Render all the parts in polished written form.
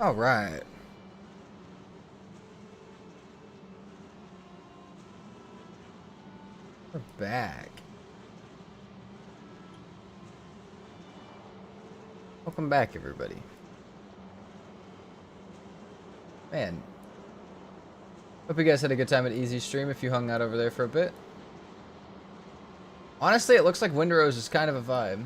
All right. We're back. Welcome back, everybody. Man, hope you guys had a good time at Easy Stream if you hung out over there for a bit. Honestly, it looks like Windrose is kind of a vibe.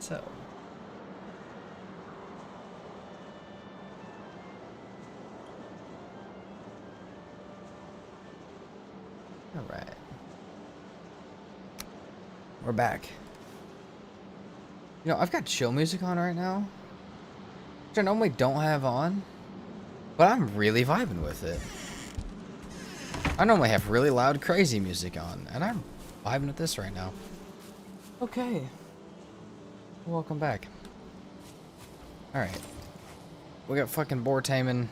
So. All right. We're back. You know, I've got chill music on right now, which I normally don't have on, but I'm really vibing with it. I normally have really loud, crazy music on, and I'm vibing with this right now. Okay. Welcome back. Alright. We got fucking boar taming.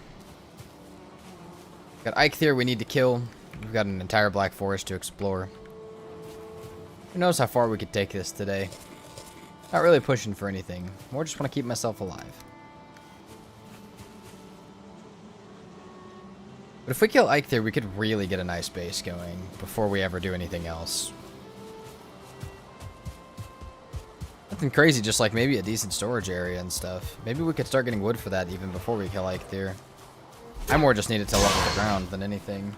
Got Eikthyr we need to kill. We've got an entire Black Forest to explore. Who knows how far we could take this today. Not really pushing for anything. More just want to keep myself alive. But if we kill Eikthyr, we could really get a nice base going before we ever do anything else. Nothing crazy, just like maybe a decent storage area and stuff. Maybe we could start getting wood for that even before we kill Eikthyr. I more just need it to level the ground than anything.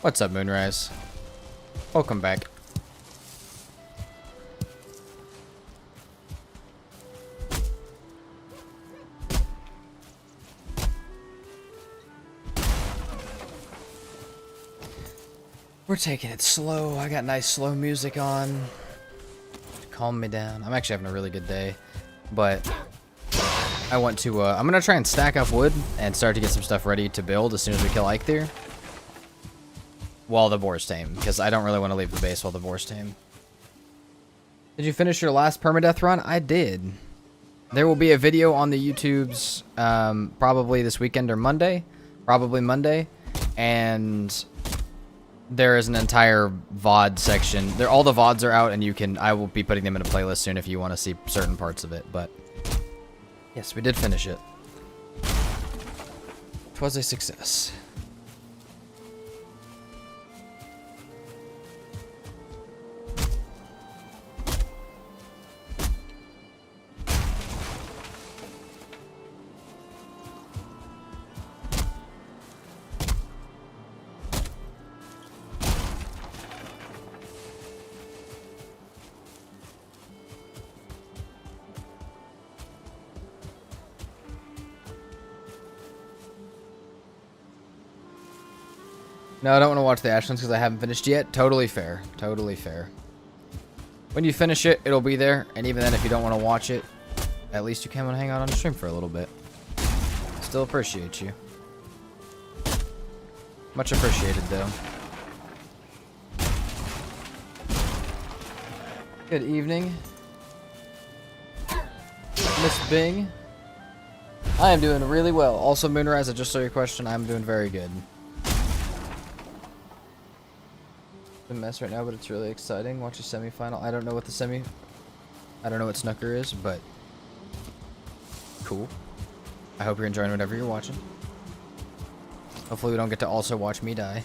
What's up, Moonrise? Welcome back. We're taking it slow. I got nice slow music on to calm me down. I'm actually having a really good day, but I want to, I'm gonna try and stack up wood and start to get some stuff ready to build as soon as we kill Eikthyr. While the boar's tame, because I don't really want to leave the base while the boar's tame. Did you finish your last permadeath run? I did. There will be a video on the YouTubes probably this weekend or Monday. Probably Monday. And there is an entire VOD section. All the VODs are out, and I will be putting them in a playlist soon if you want to see certain parts of it. But yes, we did finish it. It was a success. No, I don't want to watch the Ashlands because I haven't finished yet. Totally fair. Totally fair. When you finish it, it'll be there. And even then, if you don't want to watch it, at least you can hang out on the stream for a little bit. Still appreciate you. Much appreciated, though. Good evening, Miss Bing. I am doing really well. Also, Moonrise, I just saw your question. I'm doing very good. A mess right now, but it's really exciting. Watch a semi-final. I don't know what I don't know what Snooker is, but cool. I hope you're enjoying whatever you're watching. Hopefully we don't get to also watch me die.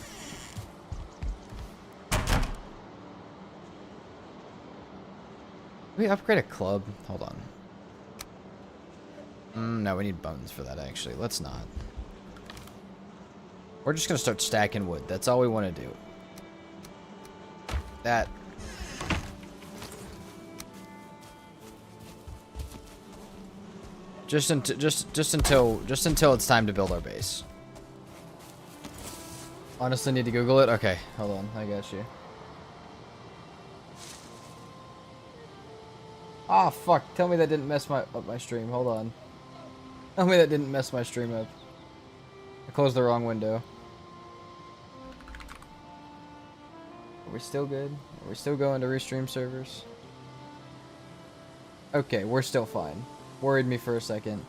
We upgrade a club. Hold on. No, we need bones for that, actually. Let's not. We're just gonna start stacking wood. That's all we want to do. That. Just until it's time to build our base. Honestly, need to Google it. Okay, hold on. I got you. Ah, fuck. Tell me that didn't mess up my stream. Hold on. Tell me that didn't mess my stream up. I closed the wrong window. Are we still good? Are we still going to restream servers? Okay, we're still fine. Worried me for a second.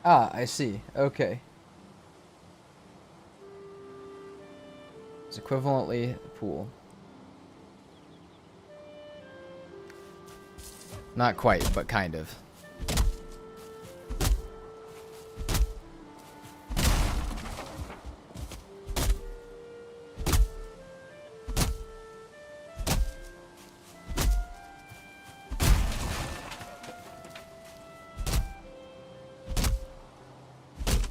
Ah, I see. Okay. It's equivalently pool. Not quite, but kind of.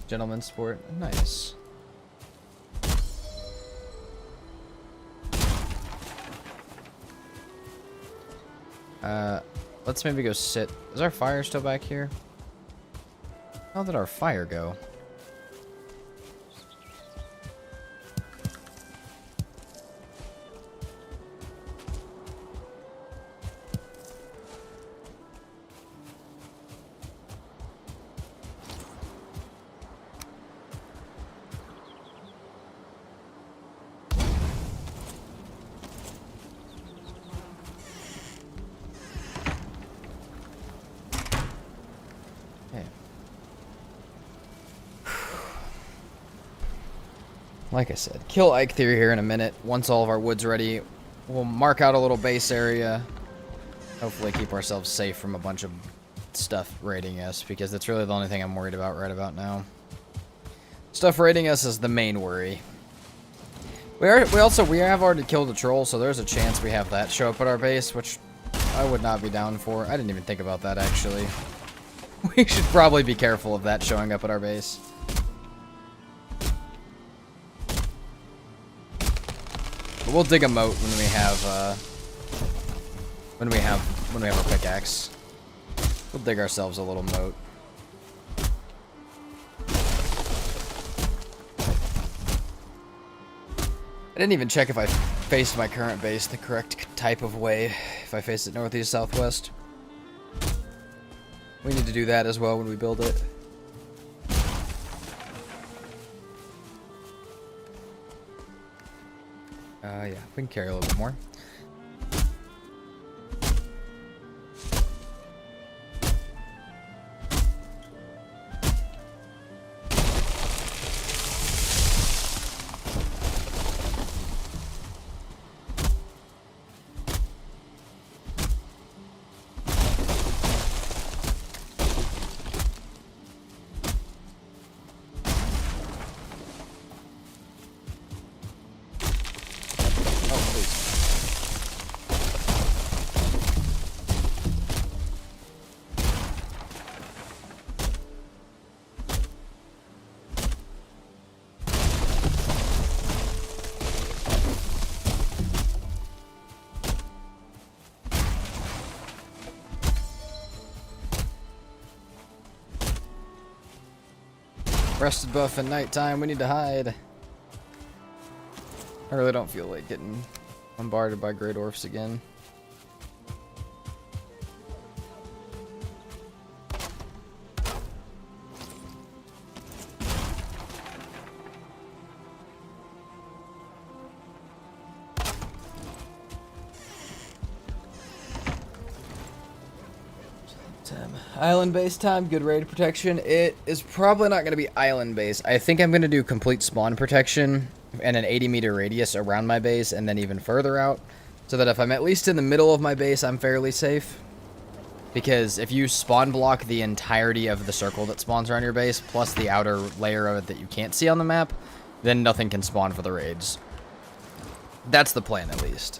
Gentleman's sport. Nice. Let's maybe go sit. Is our fire still back here? How did our fire go? Like I said, kill Ike Theory here in a minute. Once all of our wood's ready, we'll mark out a little base area. Hopefully keep ourselves safe from a bunch of stuff raiding us, because that's really the only thing I'm worried about right about now. Stuff raiding us is the main worry. We have already killed a troll, so there's a chance we have that show up at our base, which I would not be down for. I didn't even think about that, actually. We should probably be careful of that showing up at our base. But we'll dig a moat when we have our pickaxe. We'll dig ourselves a little moat. I didn't even check if I faced my current base the correct type of way, if I face it northeast, southwest. We need to do that as well when we build it. Yeah, we can carry a little bit more. Rested buff at nighttime, we need to hide. I really don't feel like getting bombarded by Great Orphs again. Island base time, good raid protection. It is probably not going to be island base. I think I'm going to do complete spawn protection and an 80-meter radius around my base and then even further out, so that if I'm at least in the middle of my base, I'm fairly safe. Because if you spawn block the entirety of the circle that spawns around your base, plus the outer layer of it that you can't see on the map, then nothing can spawn for the raids. That's the plan, at least.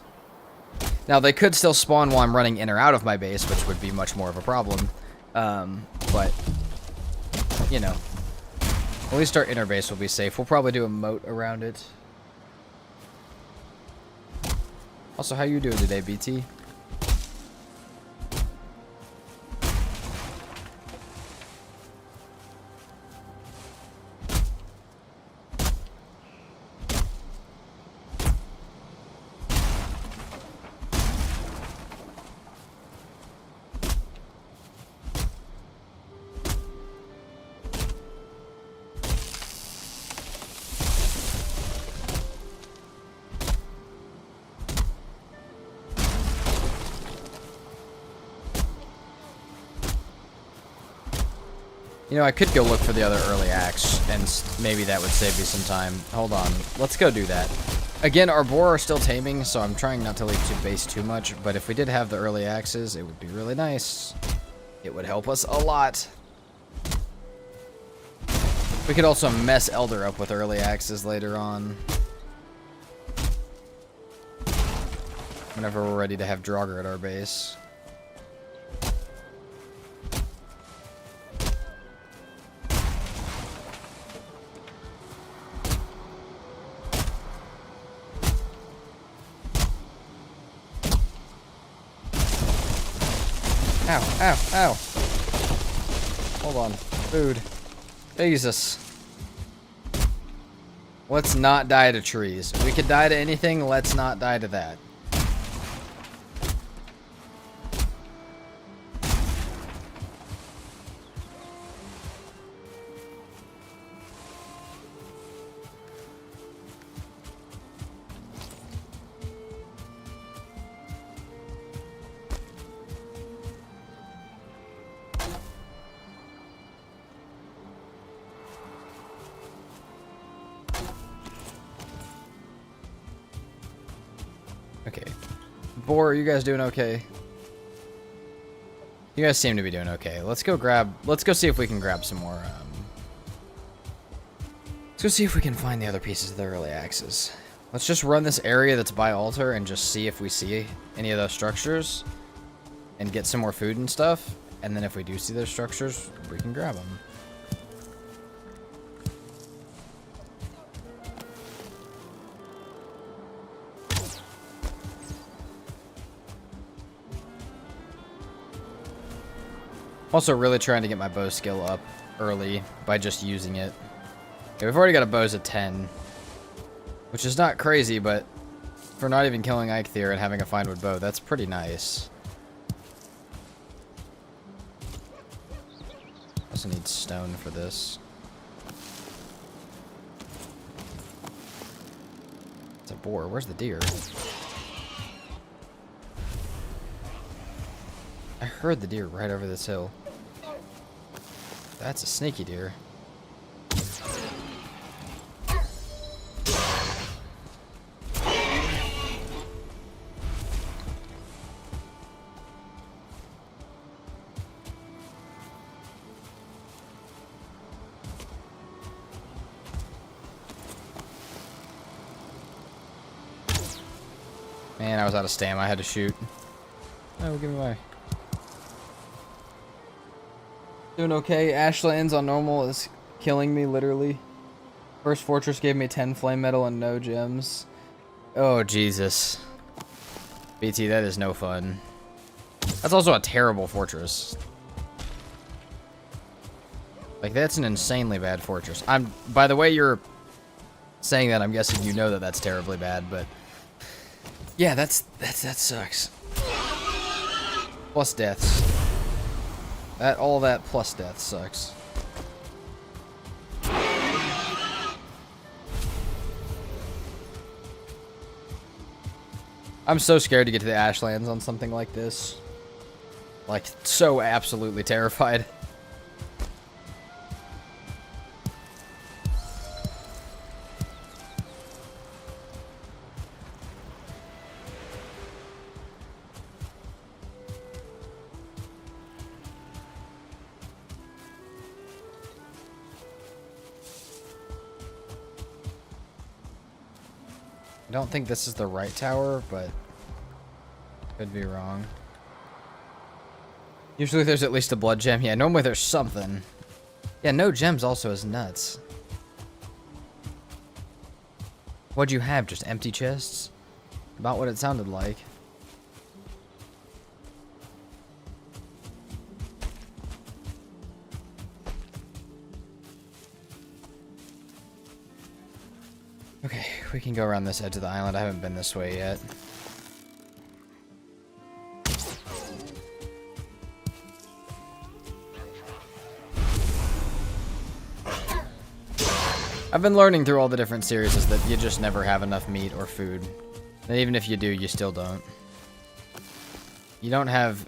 Now, they could still spawn while I'm running in or out of my base, which would be much more of a problem. But, you know, at least our inner base will be safe. We'll probably do a moat around it. Also, how you doing today, BT? You know, I could go look for the other early axe, and maybe that would save me some time. Hold on. Let's go do that. Again, our boar are still taming, so I'm trying not to leave the base too much, but if we did have the early axes, it would be really nice. It would help us a lot. We could also mess Elder up with early axes later on. Whenever we're ready to have Draugr at our base. Ow, ow, ow. Hold on. Food. Jesus. Let's not die to trees. We could die to anything, let's not die to that. Okay. Boar, you guys doing okay? You guys seem to be doing okay. Let's go see if we can grab some more, let's go see if we can find the other pieces of the early axes. Let's just run this area that's by altar and just see if we see any of those structures. And get some more food and stuff. And then if we do see those structures, we can grab them. Also really trying to get my bow skill up early by just using it. Okay, we've already got a bows at 10. Which is not crazy, but for not even killing Eikthyr and having a fine wood bow, that's pretty nice. Also need stone for this. It's a boar. Where's the deer? I heard the deer right over this hill. That's a sneaky deer. Man, I was out of stamina. I had to shoot. Oh, give me my... Doing okay. Ashlands on normal is killing me, literally. First fortress gave me 10 flame metal and no gems. Oh, Jesus. BT, that is no fun. That's also a terrible fortress. Like, that's an insanely bad fortress. By the way you're saying that, I'm guessing you know that that's terribly bad, but... Yeah, that sucks. Plus deaths. All that plus death sucks. I'm so scared to get to the Ashlands on something like this. Like, so absolutely terrified. I don't think this is the right tower, but Could be wrong. Usually there's at least a blood gem. Yeah, normally there's something. Yeah, no gems also is nuts. What'd you have? Just empty chests? About what it sounded like. Okay, we can go around this edge of the island. I haven't been this way yet. I've been learning through all the different series is that you just never have enough meat or food. And even if you do, you still don't. You don't have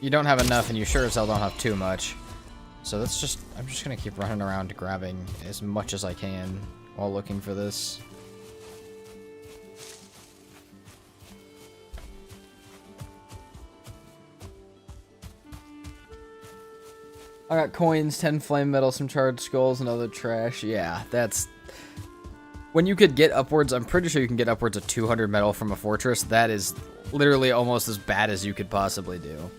enough, and you sure as hell don't have too much. So that's just, I'm just gonna keep running around grabbing as much as I can while looking for this. I got coins, 10 flame metal, some charred skulls, and other trash. Yeah, that's... When you could get upwards, I'm pretty sure you can get upwards of 200 metal from a fortress. That is literally almost as bad as you could possibly do.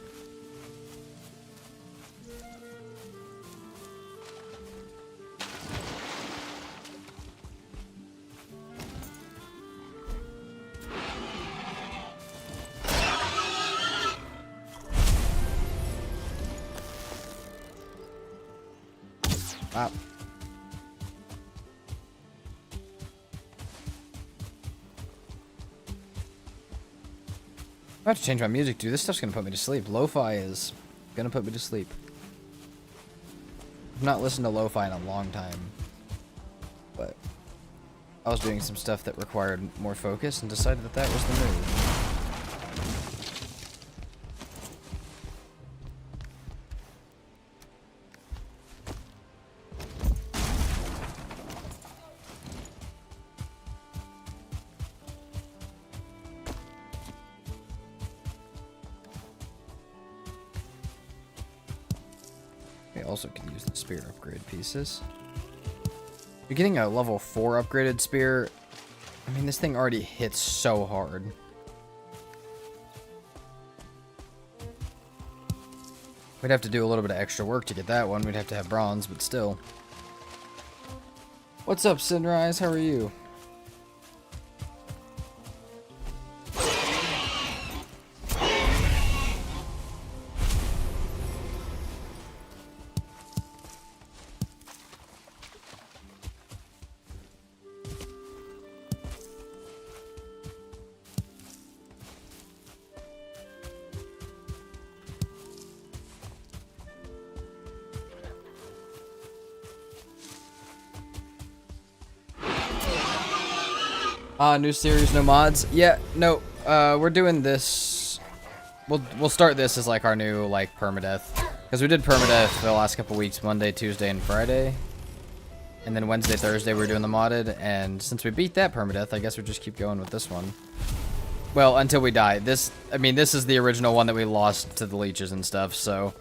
Wow. I'm about to change my music, dude. This stuff's gonna put me to sleep. Lo-fi is gonna put me to sleep. I've not listened to lo-fi in a long time. But I was doing some stuff that required more focus and decided that that was the move. Also can use the spear upgrade pieces. You're getting a level 4 upgraded spear. I mean, this thing already hits so hard. We'd have to do a little bit of extra work to get that one. We'd have to have bronze, but still. What's up, Sinrise? How are you? New series, no mods. Yeah, no. We're doing this. We'll start this as like our new like permadeath, because we did permadeath for the last couple weeks, Monday, Tuesday, and Friday, and then Wednesday, Thursday we're doing the modded. And since we beat that permadeath, I guess we just keep going with this one. Well, until we die. I mean, this is the original one that we lost to the leeches and stuff. So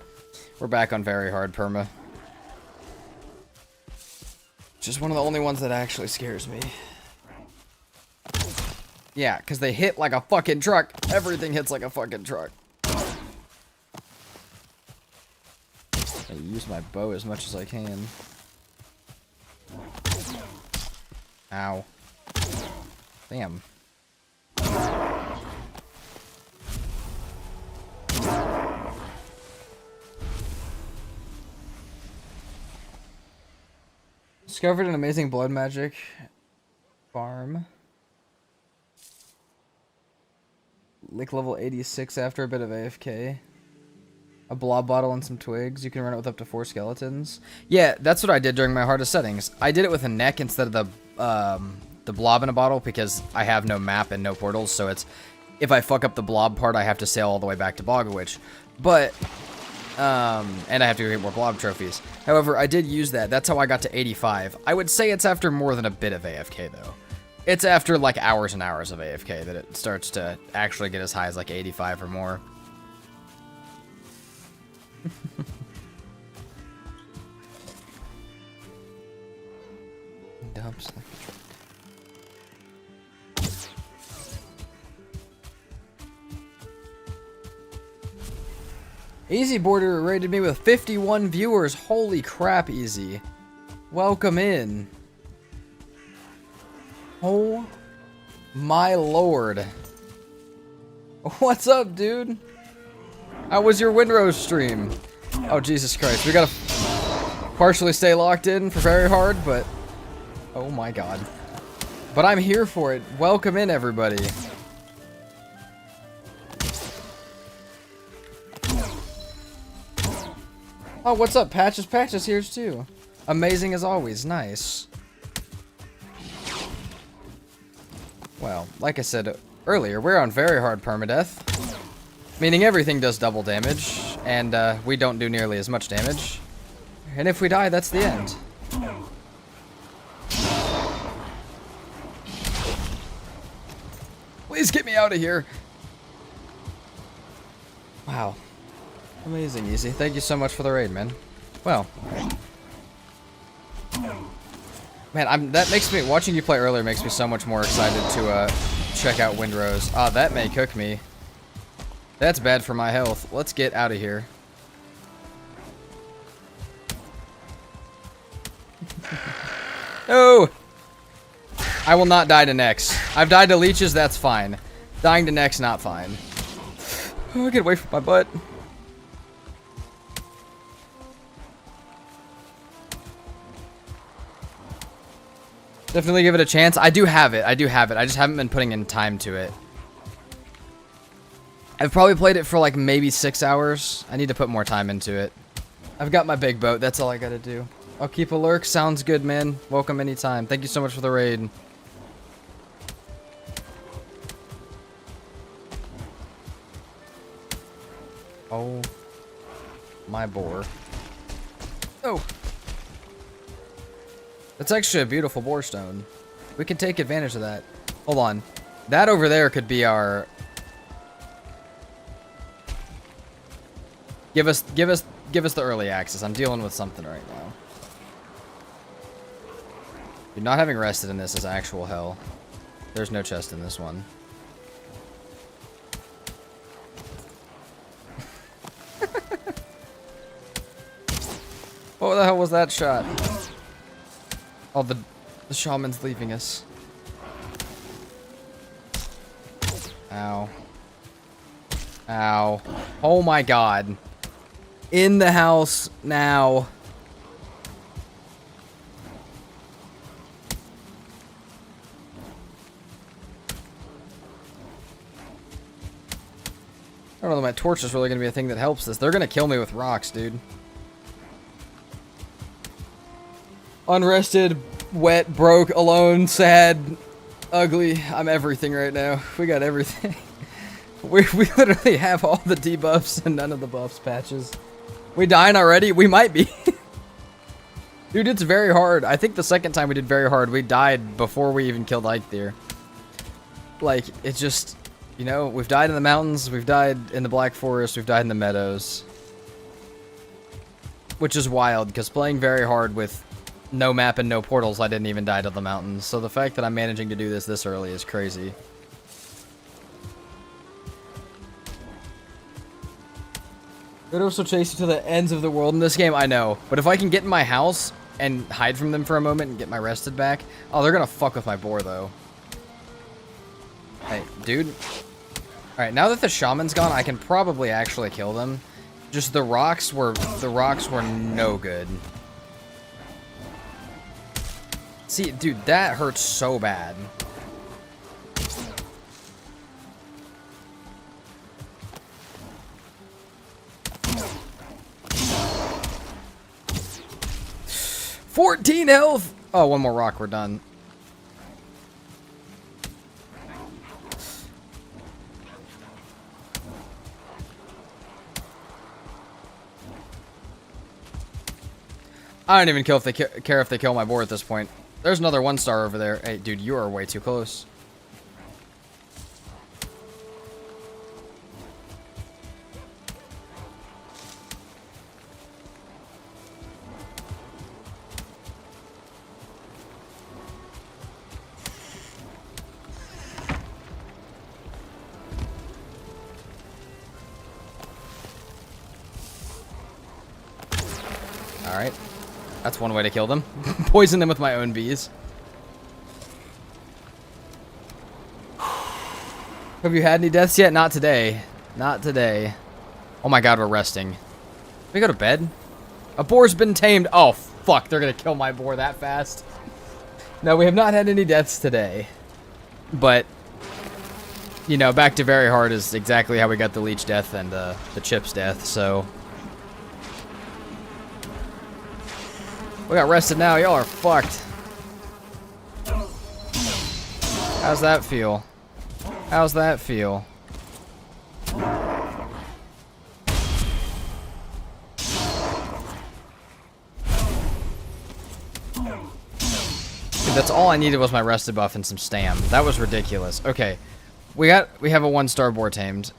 we're back on very hard perma. Just one of the only ones that actually scares me. Yeah, because they hit like a fucking truck. Everything hits like a fucking truck. I use my bow as much as I can. Ow. Damn. Discovered an amazing blood magic farm. Like level 86 after a bit of AFK. A blob bottle and some twigs. You can run it with up to 4 skeletons. Yeah, that's what I did during my hardest settings. I did it with a neck instead of the blob in a bottle because I have no map and no portals. So it's, if I fuck up the blob part, I have to sail all the way back to Bogwitch. But, and I have to go get more blob trophies. However, I did use that. That's how I got to 85. I would say it's after more than a bit of AFK though. It's after like hours and hours of AFK that it starts to actually get as high as like 85 or more. Dumps like a truck. Easy Border rated me with 51 viewers. Holy crap, Easy. Welcome in. Oh my lord. What's up, dude? How was your Windrose stream? Oh, Jesus Christ. We gotta partially stay locked in for very hard, but... Oh my god. But I'm here for it. Welcome in, everybody. Oh, what's up, Patches? Patches here too. Amazing as always. Nice. Well, like I said earlier, we're on very hard permadeath. Meaning everything does double damage, and we don't do nearly as much damage. And if we die, that's the end. Please get me out of here. Wow. Amazing, Easy. Thank you so much for the raid, man. Well. Man, that makes me, watching you play earlier makes me so much more excited to check out Windrose. Ah, that may cook me. That's bad for my health. Let's get out of here. No! I will not die to Nex. I've died to leeches, that's fine. Dying to Nex, not fine. Oh, get away from my butt. Definitely give it a chance. I do have it. I do have it. I just haven't been putting in time to it. I've probably played it for like maybe 6 hours. I need to put more time into it. I've got my big boat. That's all I gotta do. I'll keep a lurk. Sounds good, man. Welcome anytime. Thank you so much for the raid. Oh. My boar. Oh. That's actually a beautiful boar stone. We can take advantage of that. Hold on. That over there could be our... Give us the early access. I'm dealing with something right now. Dude, not having rested in this is actual hell. There's no chest in this one. What the hell was that shot? Oh, the shaman's leaving us. Ow. Ow. Oh my god. In the house now. I don't know if my torch is really going to be a thing that helps this. They're going to kill me with rocks, dude. Unrested, wet, broke, alone, sad, ugly. I'm everything right now. We got everything. We literally have all the debuffs and none of the buffs patches. We dying already? We might be. Dude, it's very hard. I think the second time we did very hard, we died before we even killed Eikthyr. Like, it's just, you know, we've died in the mountains, we've died in the Black Forest, we've died in the meadows. Which is wild, because playing very hard with no map and no portals, I didn't even die to the mountains. So the fact that I'm managing to do this early is crazy. Riddles will chase you to the ends of the world in this game, I know. But if I can get in my house and hide from them for a moment and get my rested back... Oh, they're gonna fuck with my boar, though. Hey, dude. Alright, now that the shaman's gone, I can probably actually kill them. Just the rocks were no good. See, dude, that hurts so bad. $14 health! Oh, one more rock, we're done. I don't even care if they kill my boar at this point. There's another 1-star over there. Hey, dude, you are way too close. Alright. That's one way to kill them. Poison them with my own bees. Have you had any deaths yet? Not today. Not today. Oh my god, we're resting. Can we go to bed? A boar's been tamed. Oh, fuck. They're gonna kill my boar that fast. No, we have not had any deaths today. But, you know, back to very hard is exactly how we got the leech death and the chips death, so... We got rested now. Y'all are fucked. How's that feel? How's that feel? Dude, that's all I needed was my rested buff and some stam. That was ridiculous. Okay. We have a 1-star boar tamed.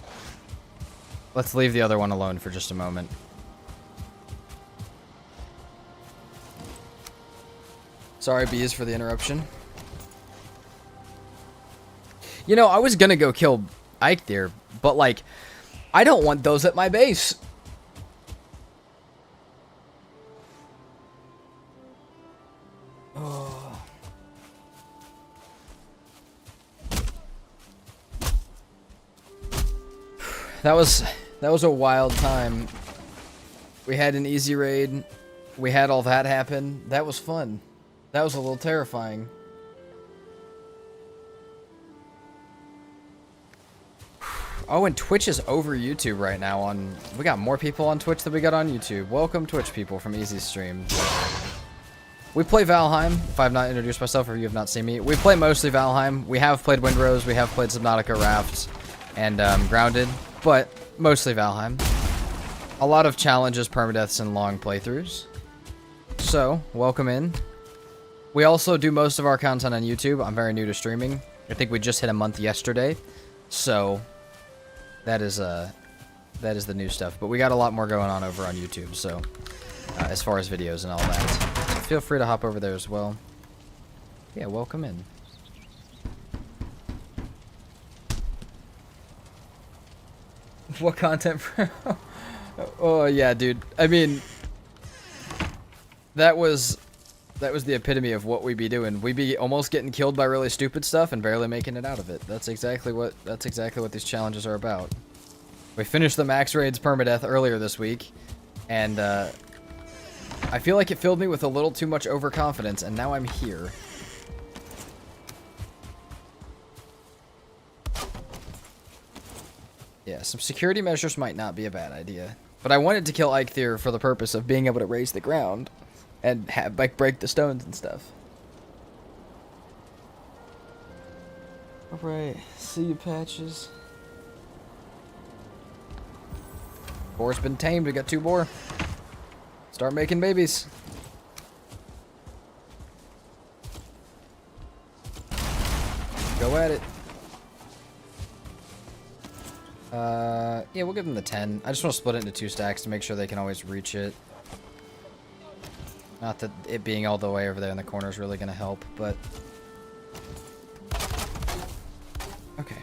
Let's leave the other one alone for just a moment. Sorry, bees, for the interruption. You know, I was gonna go kill Ike there, but, like, I don't want those at my base. Oh. That was a wild time. We had an easy raid. We had all that happen. That was fun. That was a little terrifying. Oh, and Twitch is over YouTube right now. We got more people on Twitch than we got on YouTube. Welcome, Twitch people from Easy Stream. We play Valheim, if I have not introduced myself or you have not seen me. We play mostly Valheim. We have played Windrose, we have played Subnautica Raft, and Grounded, but mostly Valheim. A lot of challenges, permadeaths, and long playthroughs. So, welcome in. We also do most of our content on YouTube. I'm very new to streaming. I think we just hit a month yesterday. So, that is the new stuff. But we got a lot more going on over on YouTube, so as far as videos and all that. So feel free to hop over there as well. Yeah, welcome in. What content? Oh, yeah, dude. I mean, that was the epitome of what we'd be doing. We'd be almost getting killed by really stupid stuff and barely making it out of it. That's exactly what these challenges are about. We finished the max raids permadeath earlier this week, and I feel like it filled me with a little too much overconfidence, and now I'm here. Yeah, some security measures might not be a bad idea. But I wanted to kill Eikthyr for the purpose of being able to raise the ground and have, like, break the stones and stuff. Alright, see you, Patches. Boar's been tamed, we got 2 boar. Start making babies. Go at it. Yeah, we'll give them the 10. I just want to split it into 2 stacks to make sure they can always reach it. Not that it being all the way over there in the corner is really going to help, but... Okay.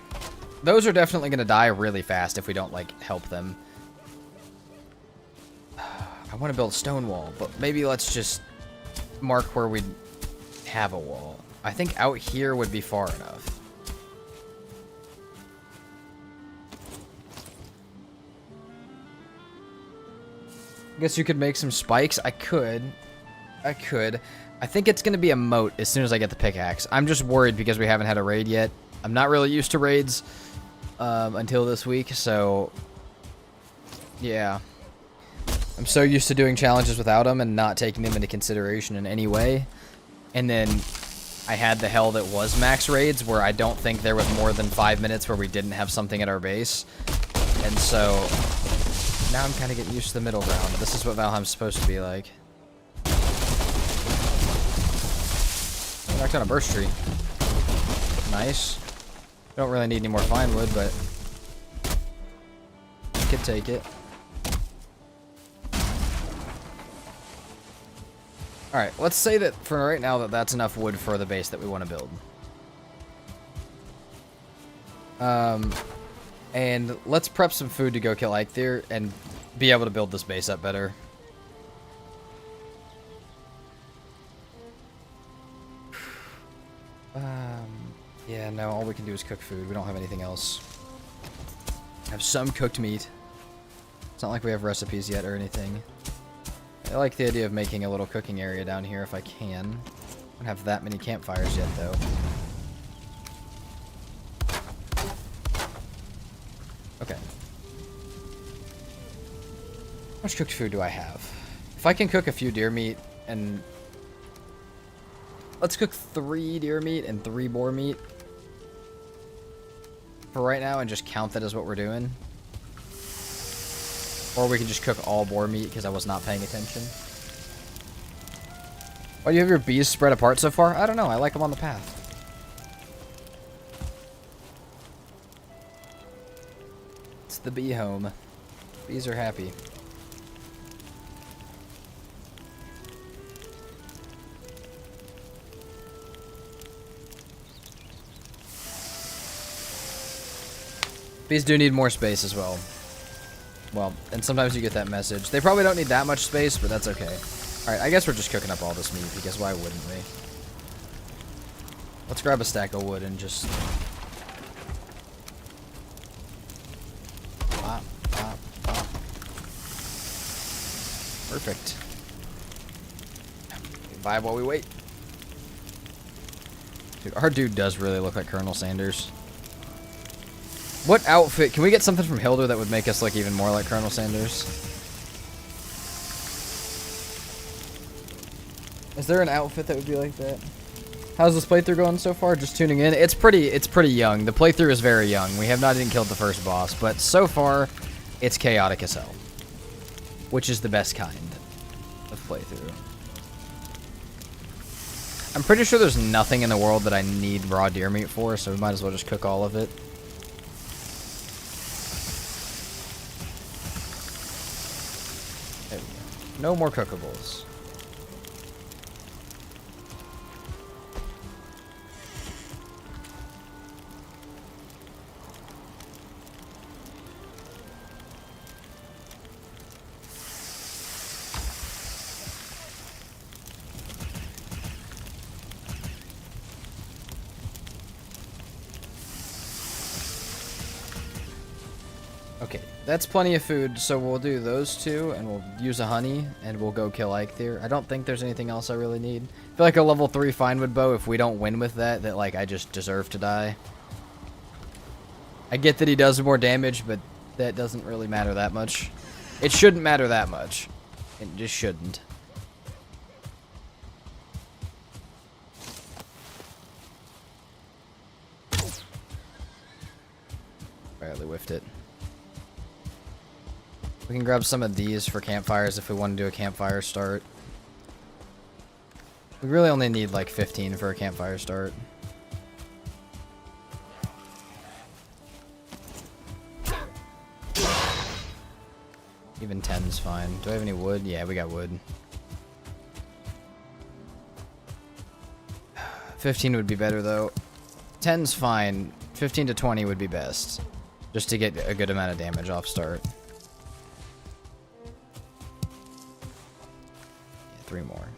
Those are definitely going to die really fast if we don't, like, help them. I want to build a stone wall, but maybe let's just mark where we have a wall. I think out here would be far enough. I guess you could make some spikes. I could. I think it's going to be a moat as soon as I get the pickaxe. I'm just worried because we haven't had a raid yet. I'm not really used to raids until this week, so... Yeah. I'm so used to doing challenges without them and not taking them into consideration in any way. And then I had the hell that was max raids where I don't think there was more than 5 minutes where we didn't have something at our base. And so... Now I'm kind of getting used to the middle ground. This is what Valheim's supposed to be like. Knocked down a burst tree. Nice. Don't really need any more fine wood, but... could take it. Alright, let's say that for right now that's enough wood for the base that we want to build. And let's prep some food to go kill Eikthyr and be able to build this base up better. now all we can do is cook food. We don't have anything else. Have some cooked meat. It's not like we have recipes yet or anything. I like the idea of making a little cooking area down here if I can. I don't have that many campfires yet, though. Okay. How much cooked food do I have? If I can cook a few deer meat and... Let's cook 3 deer meat and 3 boar meat for right now and just count that as what we're doing. Or we can just cook all boar meat because I was not paying attention. Why do you have your bees spread apart so far? I don't know. I like them on the path. It's the bee home. Bees are happy. Bees do need more space as well. Well, and sometimes you get that message. They probably don't need that much space, but that's okay. Alright, I guess we're just cooking up all this meat, because why wouldn't we? Let's grab a stack of wood and just... Pop, pop, pop. Perfect. Vibe while we wait. Dude, our dude does really look like Colonel Sanders. What outfit? Can we get something from Hilda that would make us look even more like Colonel Sanders? Is there an outfit that would be like that? How's this playthrough going so far? Just tuning in. It's pretty young. The playthrough is very young. We have not even killed the first boss, but so far, it's chaotic as hell. Which is the best kind of playthrough. I'm pretty sure there's nothing in the world that I need raw deer meat for, so we might as well just cook all of it. There we go. No more cookables. Okay, that's plenty of food, so we'll do those two, and we'll use a honey, and we'll go kill Eikthyr. I don't think there's anything else I really need. I feel like a level 3 Finewood bow, if we don't win with that, like, I just deserve to die. I get that he does more damage, but that doesn't really matter that much. It shouldn't matter that much. It just shouldn't. Barely whiffed it. We can grab some of these for campfires if we want to do a campfire start. We really only need like 15 for a campfire start. Even 10's fine. Do I have any wood? Yeah, we got wood. 15 would be better though. 10's fine. 15 to 20 would be best. Just to get a good amount of damage off start. 3 more.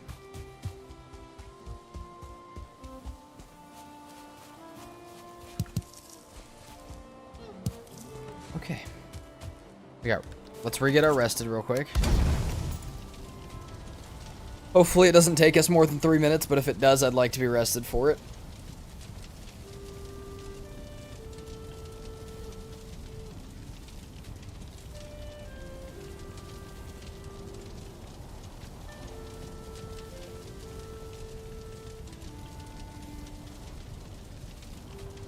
Okay. Let's re-get our rested real quick. Hopefully it doesn't take us more than 3 minutes, but if it does, I'd like to be rested for it.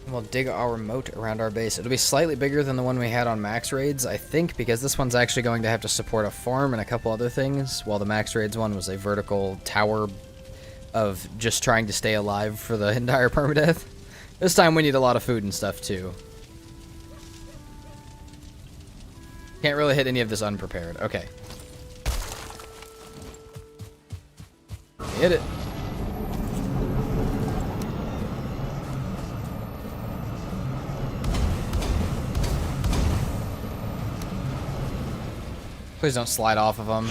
We'll dig our moat around our base. It'll be slightly bigger than the one we had on max raids, I think, because this one's actually going to have to support a farm and a couple other things, while the max raids one was a vertical tower of just trying to stay alive for the entire permadeath. This time we need a lot of food and stuff too. Can't really hit any of this unprepared. Okay. Hit it. Please don't slide off of them.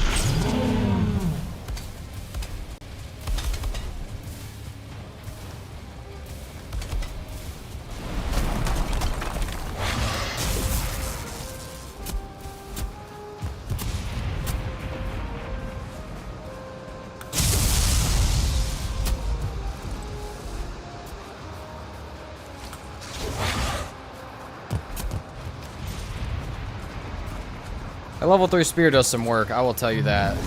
A level 3 spear does some work, I will tell you that.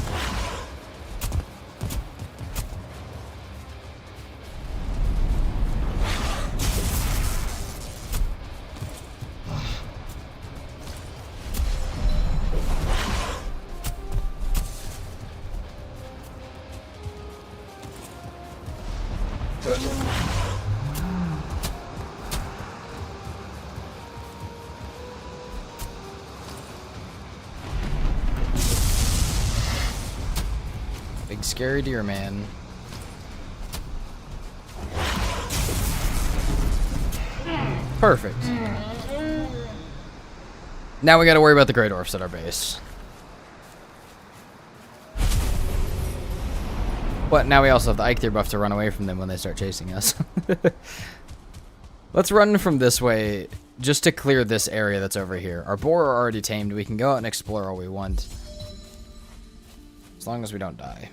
Big scary deer man. Perfect. Now we gotta worry about the Grey Dwarfs at our base. But now we also have the Eikthyr buff to run away from them when they start chasing us. Let's run from this way just to clear this area that's over here. Our boar are already tamed. We can go out and explore all we want. As long as we don't die.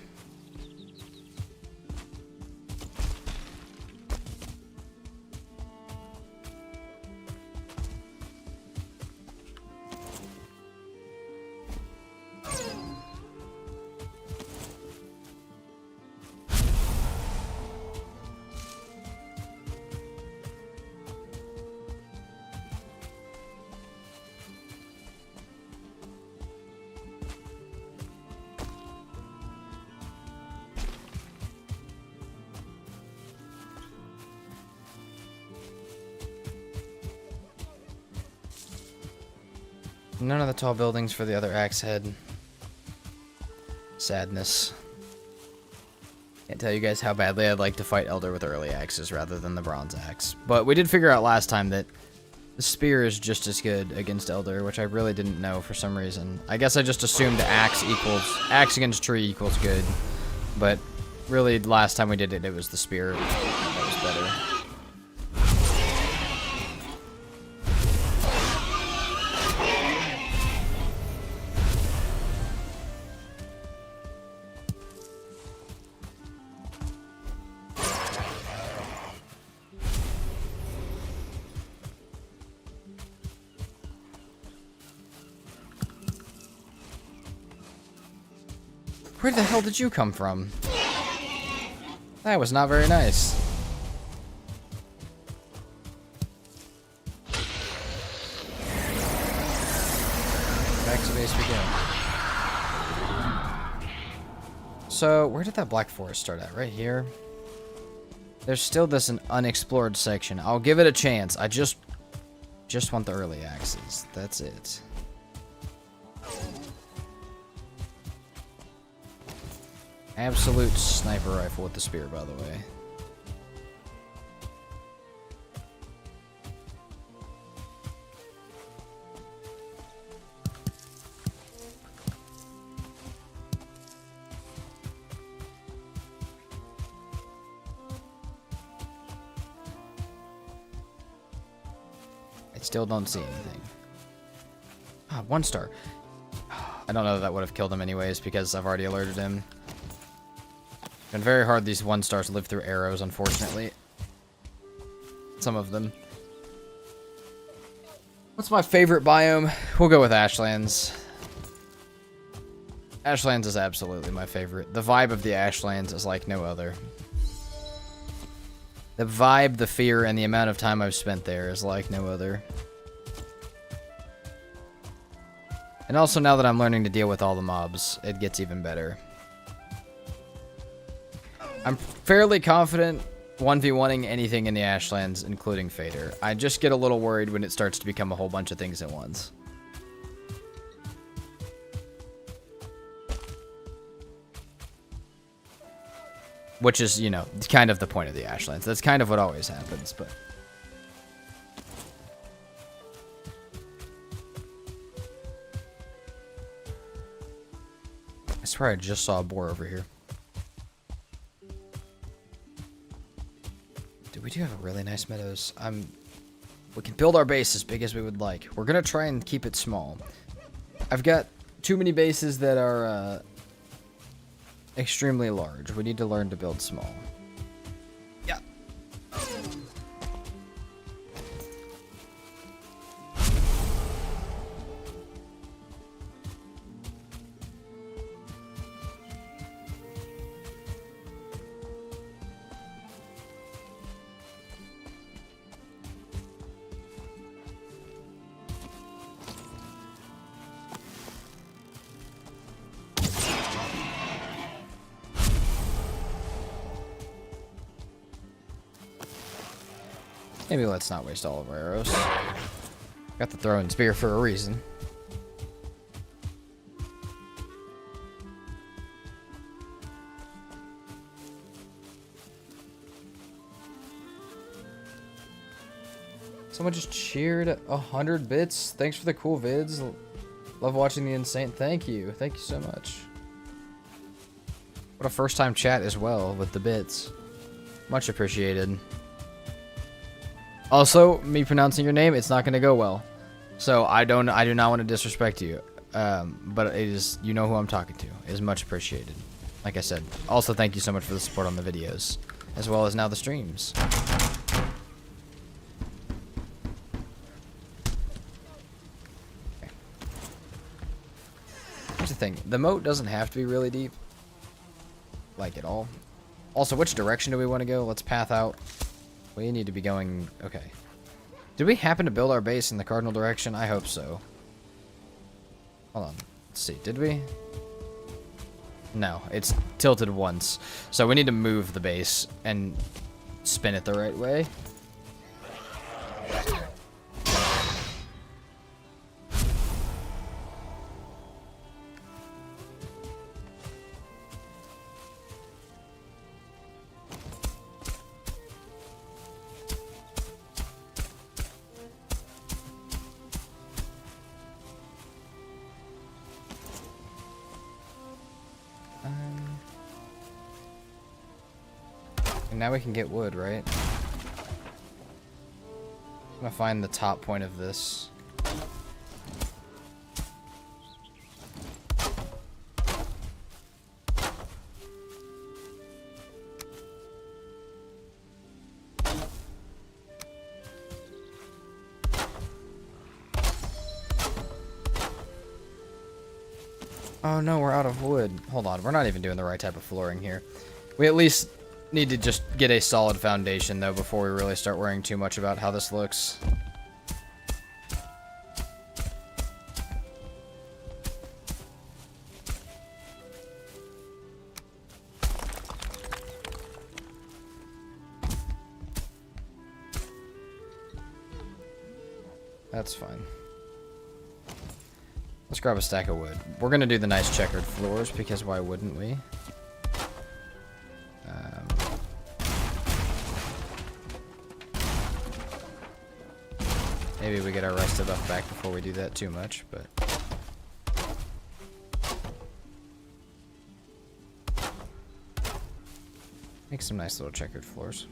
None of the tall buildings for the other axe head. Sadness. Can't tell you guys how badly I'd like to fight Elder with early axes rather than the bronze axe. But we did figure out last time that the spear is just as good against Elder, which I really didn't know for some reason. I guess I just assumed axe against tree equals good. But really, last time we did it, it was the spear that was better. Where the hell did you come from? That was not very nice. Back to base we go. So, where did that Black Forest start at? Right here? There's still this an unexplored section. I'll give it a chance. I just want the early axes. That's it. Absolute sniper rifle with the spear, by the way. I still don't see anything. Ah, 1 star. I don't know that would have killed him anyways because I've already alerted him. Been very hard these 1 stars live through arrows, unfortunately. Some of them. What's my favorite biome? We'll go with Ashlands. Ashlands is absolutely my favorite. The vibe of the Ashlands is like no other. The vibe, the fear, and the amount of time I've spent there is like no other. And also now that I'm learning to deal with all the mobs, it gets even better. I'm fairly confident 1v1ing anything in the Ashlands, including Fader. I just get a little worried when it starts to become a whole bunch of things at once. Which is, you know, kind of the point of the Ashlands. That's kind of what always happens, but... I swear I just saw a boar over here. We do have a really nice meadows. We can build our base as big as we would like. We're gonna try and keep it small. I've got too many bases that are extremely large. We need to learn to build small. Yeah. Maybe let's not waste all of our arrows. Got the throwing spear for a reason. Someone just cheered 100 bits. Thanks for the cool vids. Love watching the insane. Thank you. Thank you so much. What a first time chat as well with the bits. Much appreciated. Also, me pronouncing your name, it's not going to go well. So I do not want to disrespect you. But it is, you know who I'm talking to. It is much appreciated. Like I said. Also, thank you so much for the support on the videos. As well as now the streams. Here's the thing. The moat doesn't have to be really deep. Like at all. Also, which direction do we want to go? Let's path out. We need to be going... Okay. Did we happen to build our base in the cardinal direction? I hope so. Hold on. Let's see. Did we? No. It's tilted once. So we need to move the base and spin it the right way. And now we can get wood, right? I'm gonna find the top point of this. Oh no, we're out of wood. Hold on, we're not even doing the right type of flooring here. We at least need to just get a solid foundation, though, before we really start worrying too much about how this looks. That's fine. Let's grab a stack of wood. We're gonna do the nice checkered floors, because why wouldn't we? Maybe we get our rusted buff back before we do that too much, but... Make some nice little checkered floors.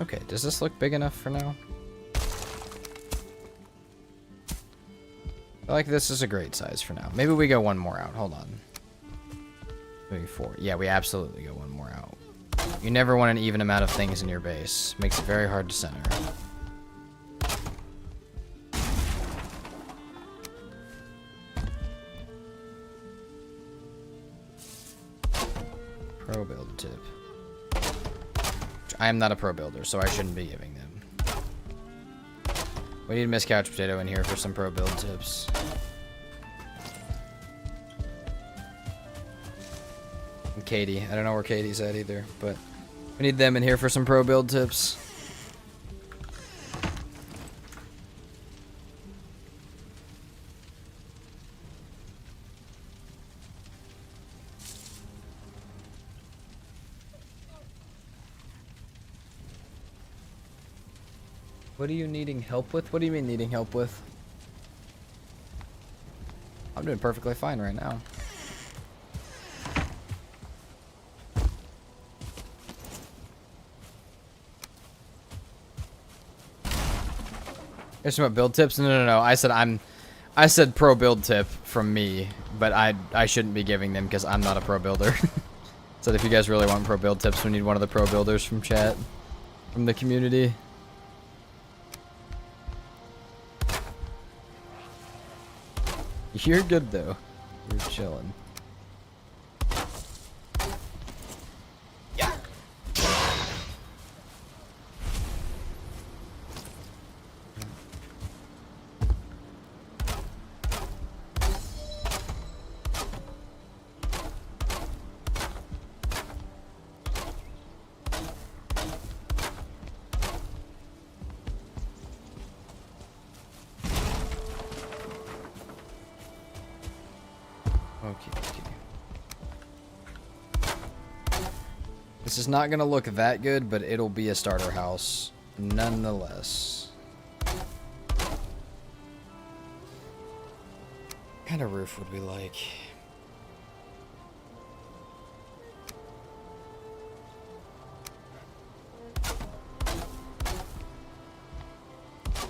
Okay, does this look big enough for now? I feel like this is a great size for now. Maybe we go one more out. Hold on. Maybe 4. Yeah, we absolutely go one more out. You never want an even amount of things in your base. Makes it very hard to center. Pro build tip. I am not a pro builder, so I shouldn't be giving them. We need Miss Couch Potato in here for some pro build tips. And Katie. I don't know where Katie's at either, but we need them in here for some pro build tips. What are you needing help with? What do you mean needing help with? I'm doing perfectly fine right now. Here's some build tips. No. I said pro build tip from me, but I shouldn't be giving them because I'm not a pro builder. Said if you guys really want pro build tips, we need one of the pro builders from chat, from the community. You're good though. You're chilling. Yeah. Okay. This is not gonna look that good, but it'll be a starter house nonetheless. What kind of roof would we like?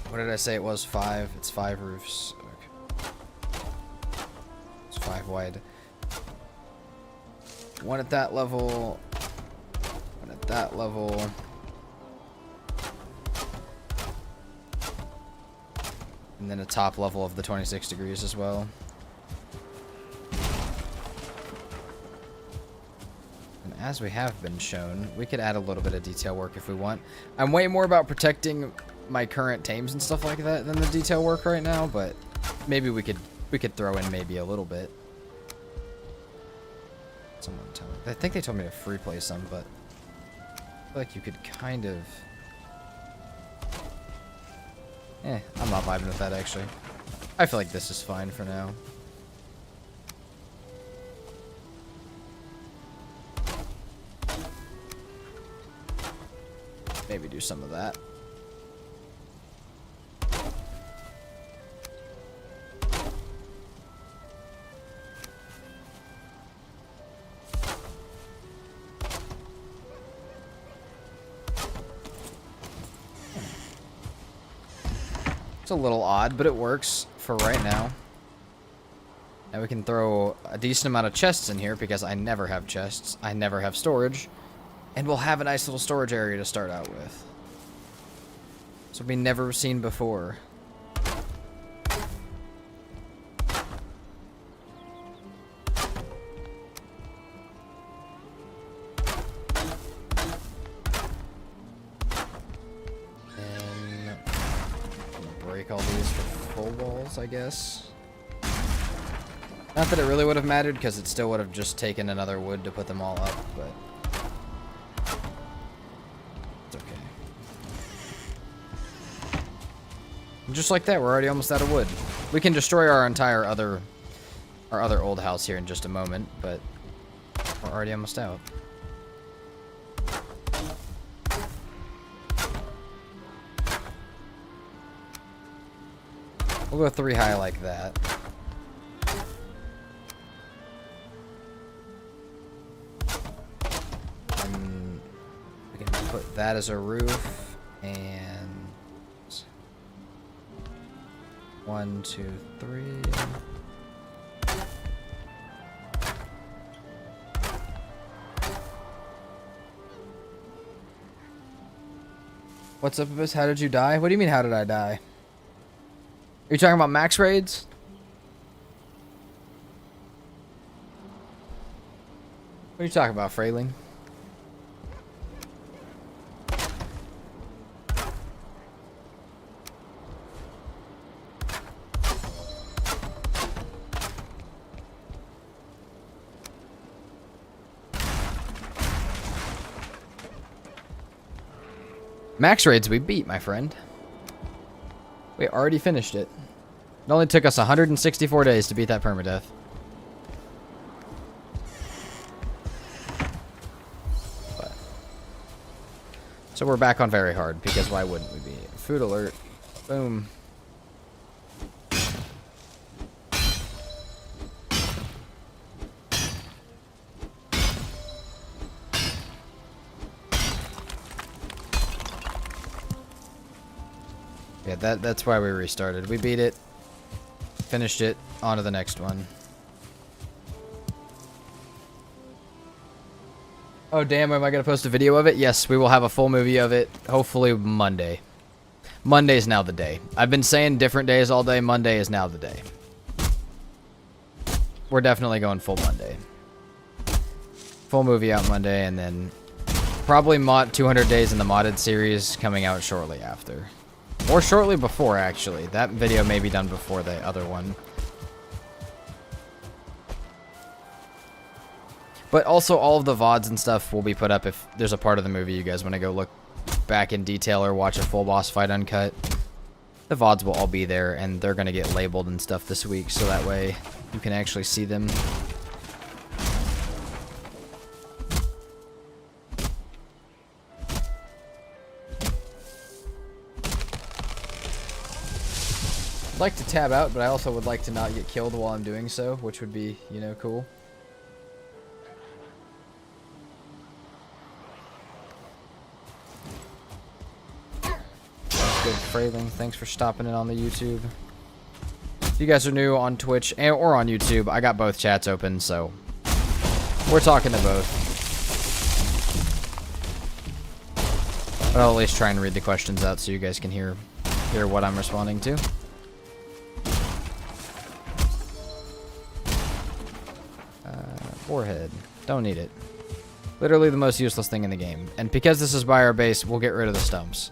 What did I say it was? 5? It's 5 roofs. Okay. It's 5 wide. One at that level. One at that level. And then a top level of the 26 degrees as well. And as we have been shown, we could add a little bit of detail work if we want. I'm way more about protecting my current tames and stuff like that than the detail work right now, but maybe we could throw in maybe a little bit. Someone tell me. I think they told me to free play some, but I feel like you could kind of... I'm not vibing with that actually. I feel like this is fine for now. Maybe do some of that. A little odd, but it works for right now. Now we can throw a decent amount of chests in here because I never have chests. I never have storage. And we'll have a nice little storage area to start out with. So we never seen before. All these for full walls, I guess. Not that it really would have mattered, because it still would have just taken another wood to put them all up, but it's okay. And just like that, we're already almost out of wood. We can destroy our entire other old house here in just a moment, but we're already almost out. We'll go 3 high like that. And we can put that as a roof. And 1, 2, 3. What's up, Abyss? How did you die? What do you mean, how did I die? Are you talking about max raids? What are you talking about, Frayling? Max raids we beat, my friend. We already finished it. It only took us 164 days to beat that PermaDeath. But. So we're back on very hard, because why wouldn't we be? Food alert. Boom. Yeah, that's why we restarted. We beat it. Finished it, on to the next one. Oh, damn, am I going to post a video of it? Yes, we will have a full movie of it, hopefully Monday. Monday's now the day. I've been saying different days all day. Monday is now the day. We're definitely going full Monday. Full movie out Monday, and then probably 200 days in the modded series coming out shortly after. Or shortly before, actually. That video may be done before the other one. But also, all of the VODs and stuff will be put up if there's a part of the movie you guys want to go look back in detail or watch a full boss fight uncut. The VODs will all be there, and they're going to get labeled and stuff this week, so that way you can actually see them. I'd like to tab out, but I also would like to not get killed while I'm doing so, which would be, you know, cool. Good Frayling, thanks for stopping in on the YouTube. If you guys are new on Twitch or on YouTube, I got both chats open, so we're talking to both. But I'll at least try and read the questions out so you guys can hear what I'm responding to. Warhead, don't need it. Literally the most useless thing in the game. And because this is by our base, we'll get rid of the stumps.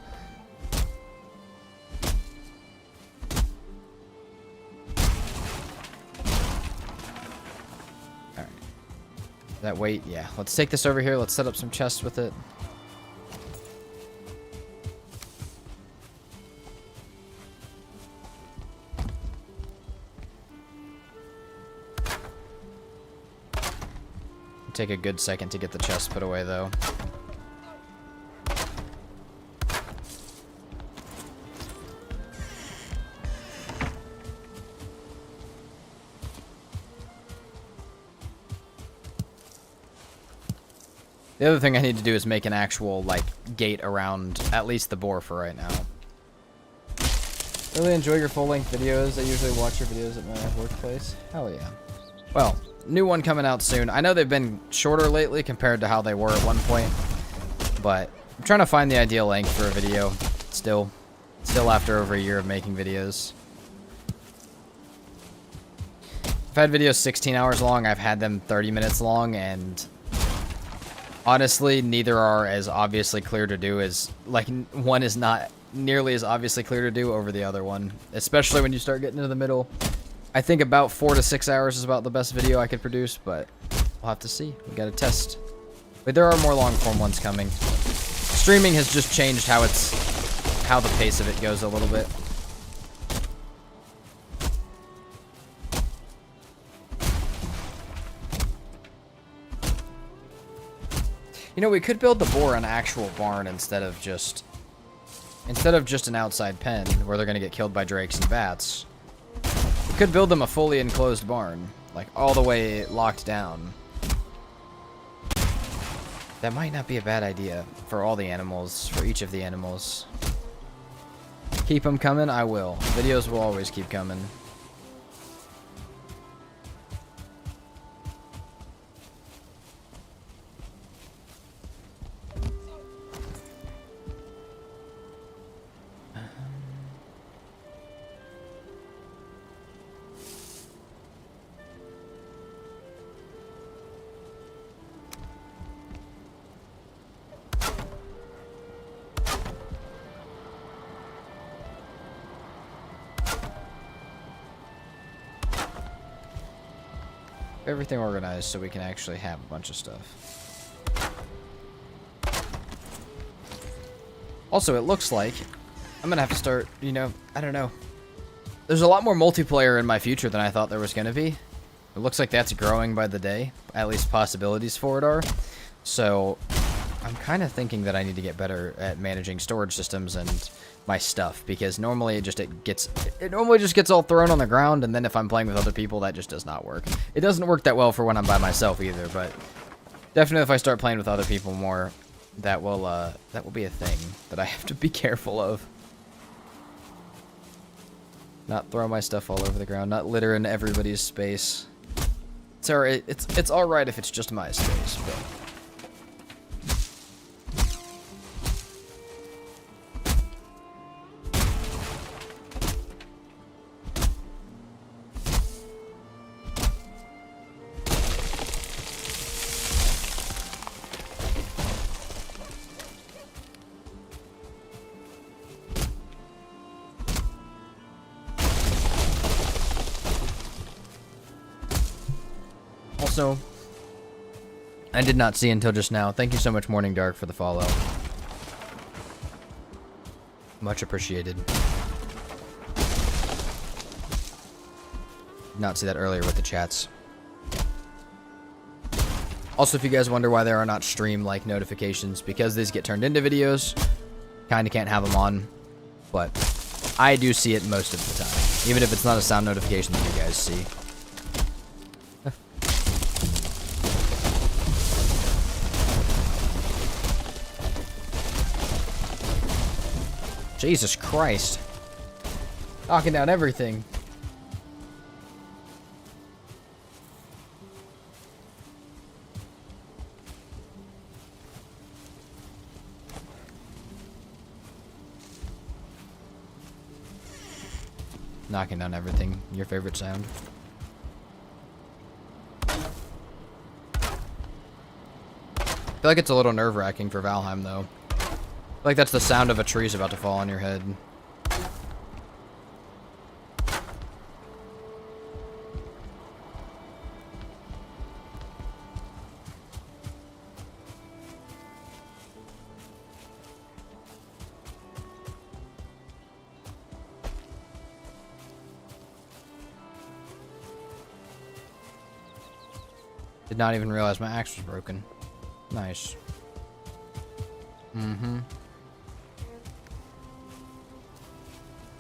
That weight, yeah. Let's take this over here. Let's set up some chests with it. Take a good second to get the chest put away, though. The other thing I need to do is make an actual, like, gate around at least the boar for right now. Really enjoy your full-length videos. I usually watch your videos at my workplace. Hell yeah. Well, new one coming out soon. I know they've been shorter lately compared to how they were at one point, but I'm trying to find the ideal length for a video still after over a year of making videos. I've had videos 16 hours long. I've had them 30 minutes long, and honestly, neither are as obviously clear to do as, like, one is not nearly as obviously clear to do over the other one, especially when you start getting into the middle. I think about 4 to 6 hours is about the best video I could produce, but we'll have to see. We gotta test. But there are more long-form ones coming. Streaming has just changed how the pace of it goes a little bit. You know, we could build the boar an actual barn instead of just an outside pen where they're gonna get killed by drakes and bats. We could build them a fully enclosed barn, like all the way locked down. That might not be a bad idea for all the animals, for each of the animals. Keep them coming, I will. Videos will always keep coming. Everything organized so we can actually have a bunch of stuff. Also, it looks like I'm gonna have to start, you know, I don't know. There's a lot more multiplayer in my future than I thought there was gonna be. It looks like that's growing by the day. At least possibilities for it are. So I'm kind of thinking that I need to get better at managing storage systems and my stuff, because normally it normally just gets all thrown on the ground, and then if I'm playing with other people, that just does not work. It doesn't work that well for when I'm by myself either, but definitely if I start playing with other people more, that will be a thing that I have to be careful of. Not throw my stuff all over the ground, not litter in everybody's space. It's alright if it's just my space, but also, I did not see until just now. Thank you so much, Morning Dark, for the follow. Much appreciated. Did not see that earlier with the chats. Also, if you guys wonder why there are not stream-like notifications, because these get turned into videos, kind of can't have them on, but I do see it most of the time, even if it's not a sound notification that you guys see. Jesus Christ. Knocking down everything. Knocking down everything. Your favorite sound. I feel like it's a little nerve-wracking for Valheim, though. I feel like that's the sound of a tree's about to fall on your head. Did not even realize my axe was broken. Nice.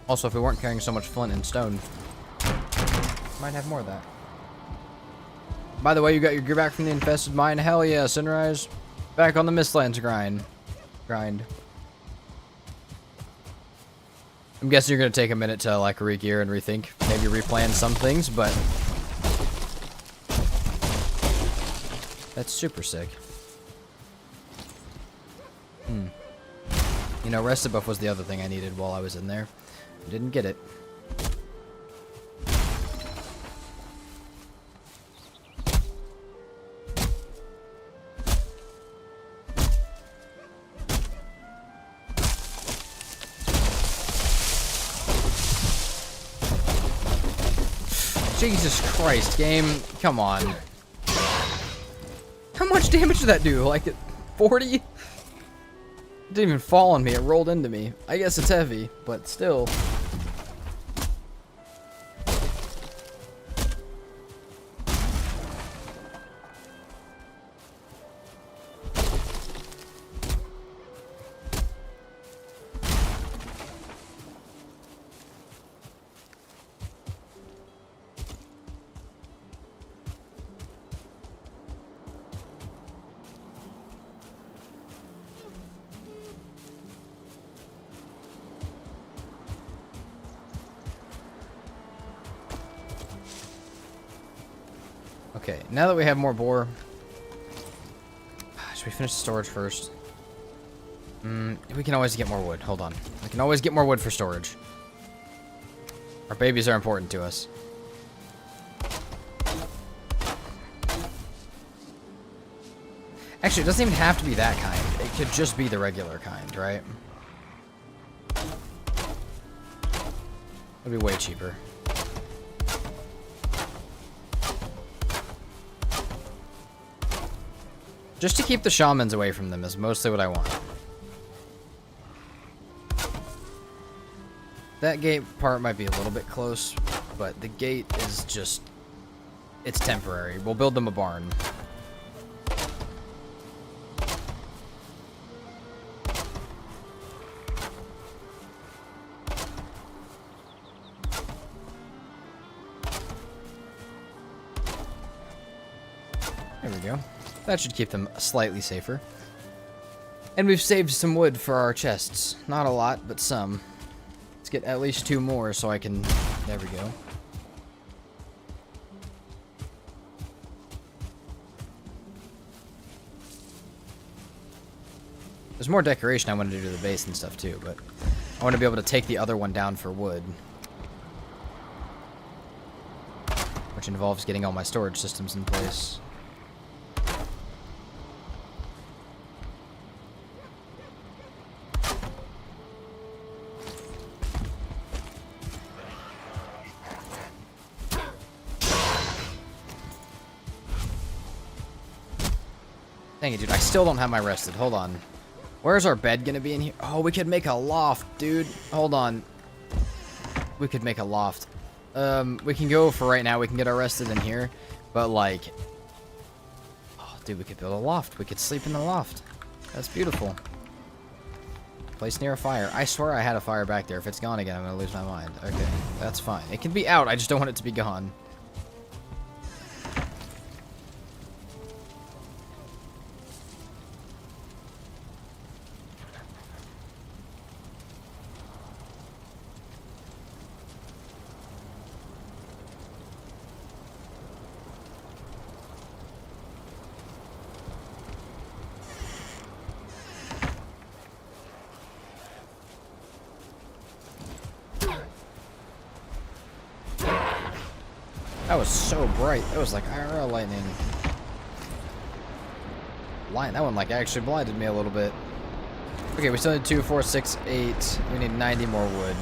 Also, if we weren't carrying so much flint and stone, might have more of that. By the way, you got your gear back from the infested mine. Hell yeah, Sunrise. Back on the Mistlands grind. I'm guessing you're gonna take a minute to like re-gear and rethink, maybe replan some things, but that's super sick. You know, rested buff was the other thing I needed while I was in there. I didn't get it. Jesus Christ, game. Come on. How much damage did that do? Like 40? It didn't even fall on me. It rolled into me. I guess it's heavy, but still. Okay, now that we have more boar, should we finish the storage first? We can always get more wood. Hold on. We can always get more wood for storage. Our babies are important to us. Actually, it doesn't even have to be that kind. It could just be the regular kind, right? It'd be way cheaper. Just to keep the shamans away from them is mostly what I want. That gate part might be a little bit close, but the gate is just... it's temporary. We'll build them a barn. There we go. That should keep them slightly safer. And we've saved some wood for our chests. Not a lot, but some. Let's get at least 2 more so I can... there we go. There's more decoration I wanted to do to the base and stuff too, but I want to be able to take the other one down for wood. Which involves getting all my storage systems in place. Dang it, dude. I still don't have my rested. Hold on. Where's our bed gonna be in here? Oh, we could make a loft, dude. Hold on. We could make a loft. We can go for right now. We can get our rested in here. But, like... Oh, dude, we could build a loft. We could sleep in the loft. That's beautiful. Place near a fire. I swear I had a fire back there. If it's gone again, I'm gonna lose my mind. Okay, that's fine. It can be out. I just don't want it to be gone. That was so bright. That was like IRL lightning. That one like actually blinded me a little bit. Okay, we still need 2, 4, 6, 8. We need 90 more wood.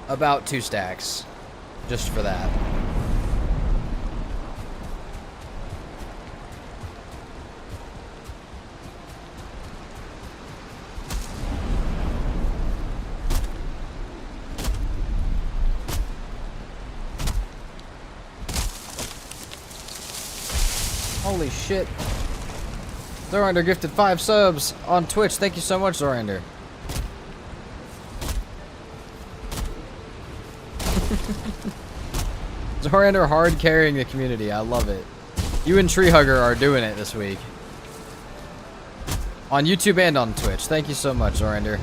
About 2 stacks. Just for that. Holy shit. Zorander gifted 5 subs on Twitch. Thank you so much, Zorander. Zorander hard carrying the community. I love it. You and Treehugger are doing it this week. On YouTube and on Twitch. Thank you so much, Zorander.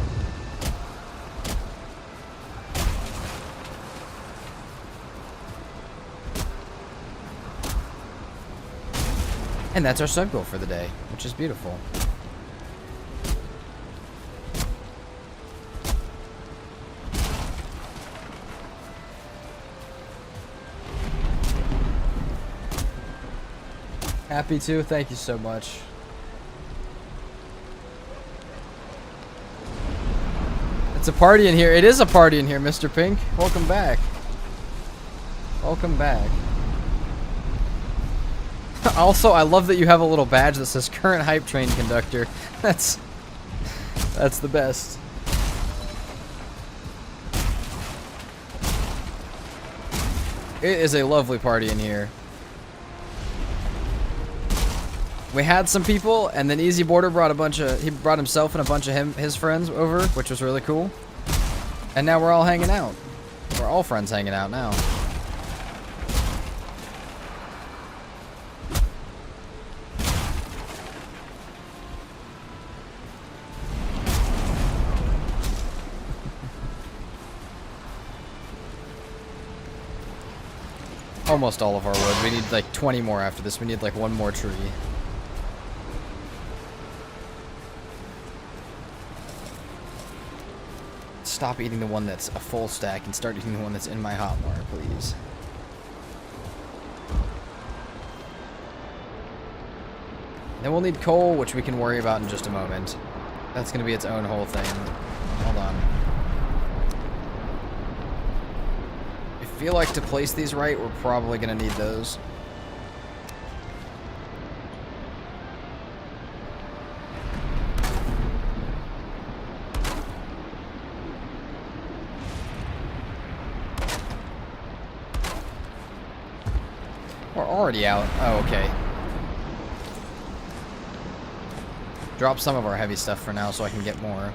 And that's our sub goal for the day, which is beautiful. Happy to. Thank you so much. It's a party in here. It is a party in here, Mr. Pink. Welcome back. Welcome back. Also, I love that you have a little badge that says current hype train conductor. That's the best. It is a lovely party in here. We had some people, and then Easy Border brought he brought himself and a bunch of his friends over, which was really cool. And now we're all hanging out. We're all friends hanging out now. Almost all of our wood. We need like 20 more after this. We need like 1 more tree. Stop eating the one that's a full stack and start eating the one that's in my hotbar, please. Then we'll need coal, which we can worry about in just a moment. That's going to be its own whole thing. Hold on. I feel like to place these right, we're probably going to need those. We're already out. Oh, okay. Drop some of our heavy stuff for now so I can get more.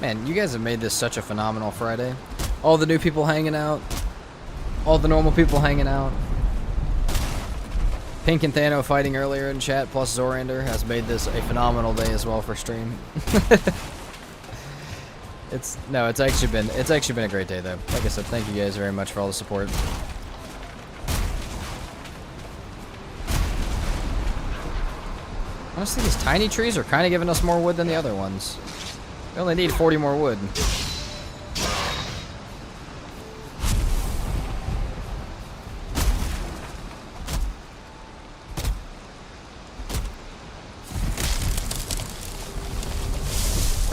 Man, you guys have made this such a phenomenal Friday. All the new people hanging out. All the normal people hanging out. Pink and Thano fighting earlier in chat, plus Zorander has made this a phenomenal day as well for stream. It's actually been a great day though. Like I said, thank you guys very much for all the support. Honestly, these tiny trees are kind of giving us more wood than the other ones. We only need 40 more wood.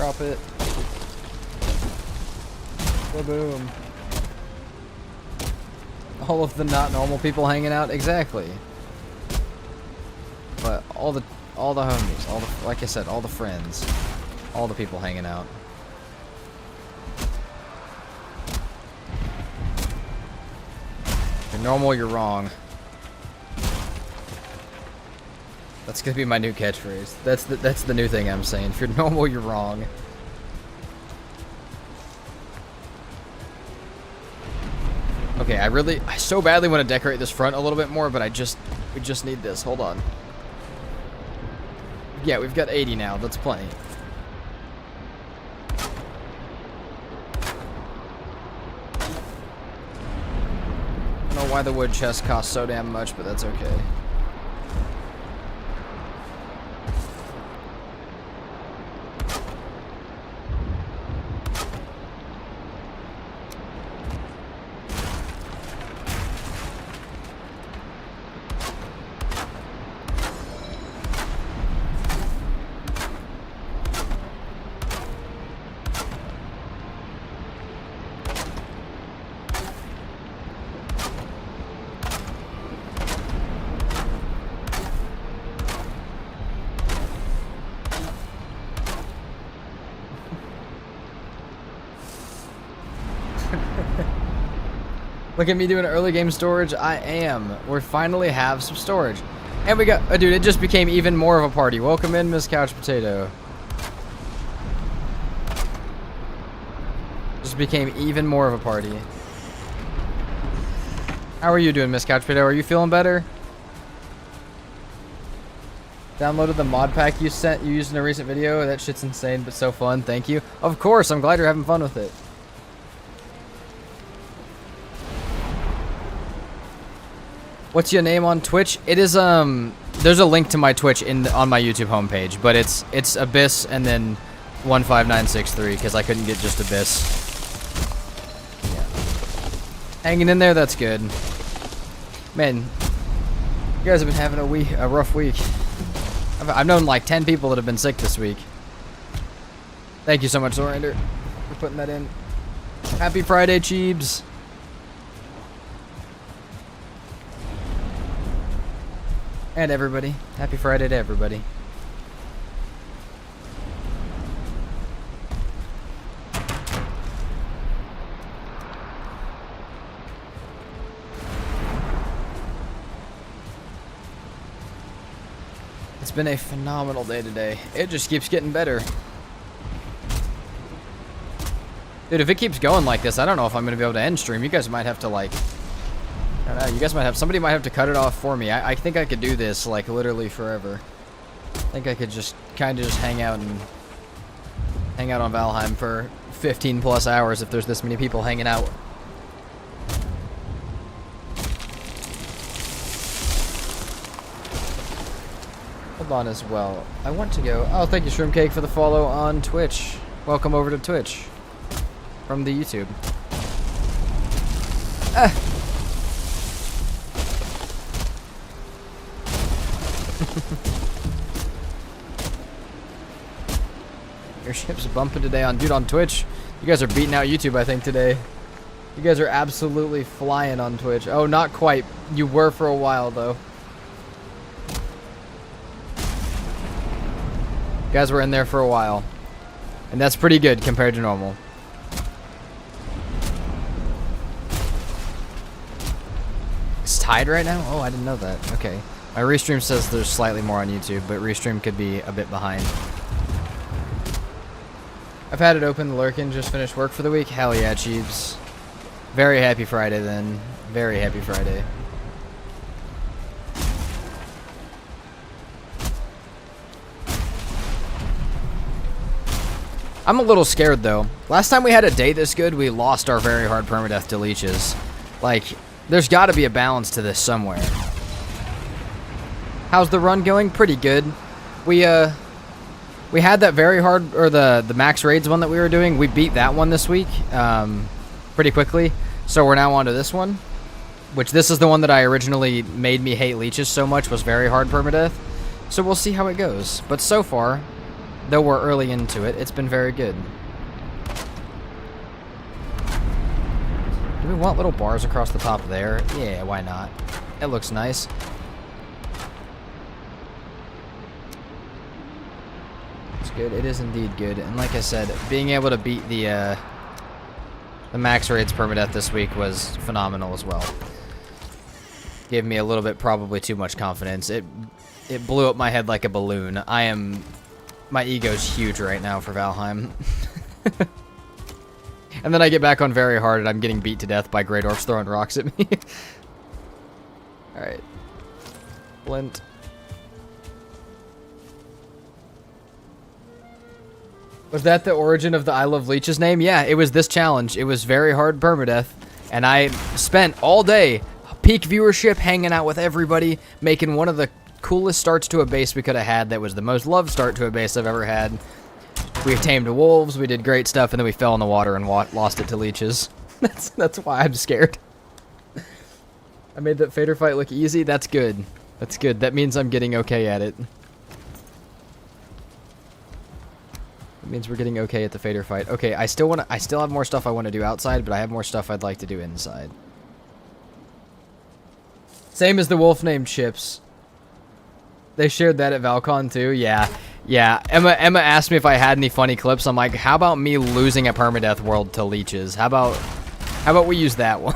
Drop it. Boom. All of the not normal people hanging out, exactly. But all the homies, like I said, all the friends, all the people hanging out. If you're normal, you're wrong. That's gonna be my new catchphrase. That's the new thing I'm saying. If you're normal, you're wrong. Okay, I so badly want to decorate this front a little bit more, but we just need this. Hold on. Yeah, we've got 80 now. That's plenty. I don't know why the wood chest costs so damn much, but that's okay. Look at me doing early game storage. I am. We finally have some storage. And we got... dude, it just became even more of a party. Welcome in, Miss Couch Potato. Just became even more of a party. How are you doing, Miss Couch Potato? Are you feeling better? Downloaded the mod pack you used in a recent video. That shit's insane, but so fun. Thank you. Of course, I'm glad you're having fun with it. What's your name on Twitch? It is there's a link to my Twitch on my YouTube homepage, but it's Abyss and then 15963 because I couldn't get just Abyss. Yeah. Hanging in there, that's good. Man, you guys have been having a rough week. I've known like 10 people that have been sick this week. Thank you so much, Zorander, for putting that in. Happy Friday, Cheebs. And everybody. Happy Friday to everybody. It's been a phenomenal day today. It just keeps getting better. Dude, if it keeps going like this, I don't know if I'm going to be able to end stream. You guys might have to like... I don't know, you guys might have, somebody might have to cut it off for me. I think I could do this, like, literally forever. I think I could just kind of just hang out on Valheim for 15 plus hours if there's this many people hanging out. Hold on as well. I want to go, oh, thank you, Shroom Cake, for the follow on Twitch. Welcome over to Twitch from the YouTube. Your ship's bumping today on Twitch. You guys are beating out YouTube, I think, today. You guys are absolutely flying on Twitch. Oh, not quite. You were for a while, though. You guys were in there for a while. And that's pretty good compared to normal. It's tied right now? Oh, I didn't know that. Okay. My restream says there's slightly more on YouTube, but restream could be a bit behind. I've had it open, lurking, just finished work for the week. Hell yeah, Cheebs. Very happy Friday then. Very happy Friday. I'm a little scared though. Last time we had a day this good, we lost our very hard permadeath deletions. Like, there's gotta be a balance to this somewhere. How's the run going? Pretty good. We had that very hard, or the max raids one that we were doing. We beat that one this week pretty quickly. So we're now on to this one, which this is the one that I originally made me hate leeches so much, was very hard permadeath. So we'll see how it goes. But so far, Though we're early into it, it's been very good. Do we want little bars across the top there? Yeah, why not? It looks nice. It's good. It is indeed good. And like I said, being able to beat the max rates permadeath this week was phenomenal as well. Gave me a little bit probably too much confidence. It blew up my head like a balloon. My ego's huge right now for Valheim. And then I get back on very hard and I'm getting beat to death by Grey Dwarfs throwing rocks at me. Alright. Flint. Was that the origin of the I Love Leeches name? Yeah, it was this challenge. It was very hard permadeath. And I spent all day, peak viewership, hanging out with everybody, making one of the coolest starts to a base we could have had. That was the most loved start to a base I've ever had. We tamed wolves, we did great stuff, and then we fell in the water and lost it to leeches. That's why I'm scared. I made that Fader fight look easy. That's good. That's good. That means I'm getting okay at it. It means we're getting okay at the Fader fight. Okay, I still have more stuff I want to do outside, but I have more stuff I'd like to do inside. Same as the wolf named Chips. They shared that at Valcon too. Yeah. Yeah, Emma asked me if I had any funny clips. I'm like, how about me losing a permadeath world to leeches? How about we use that one?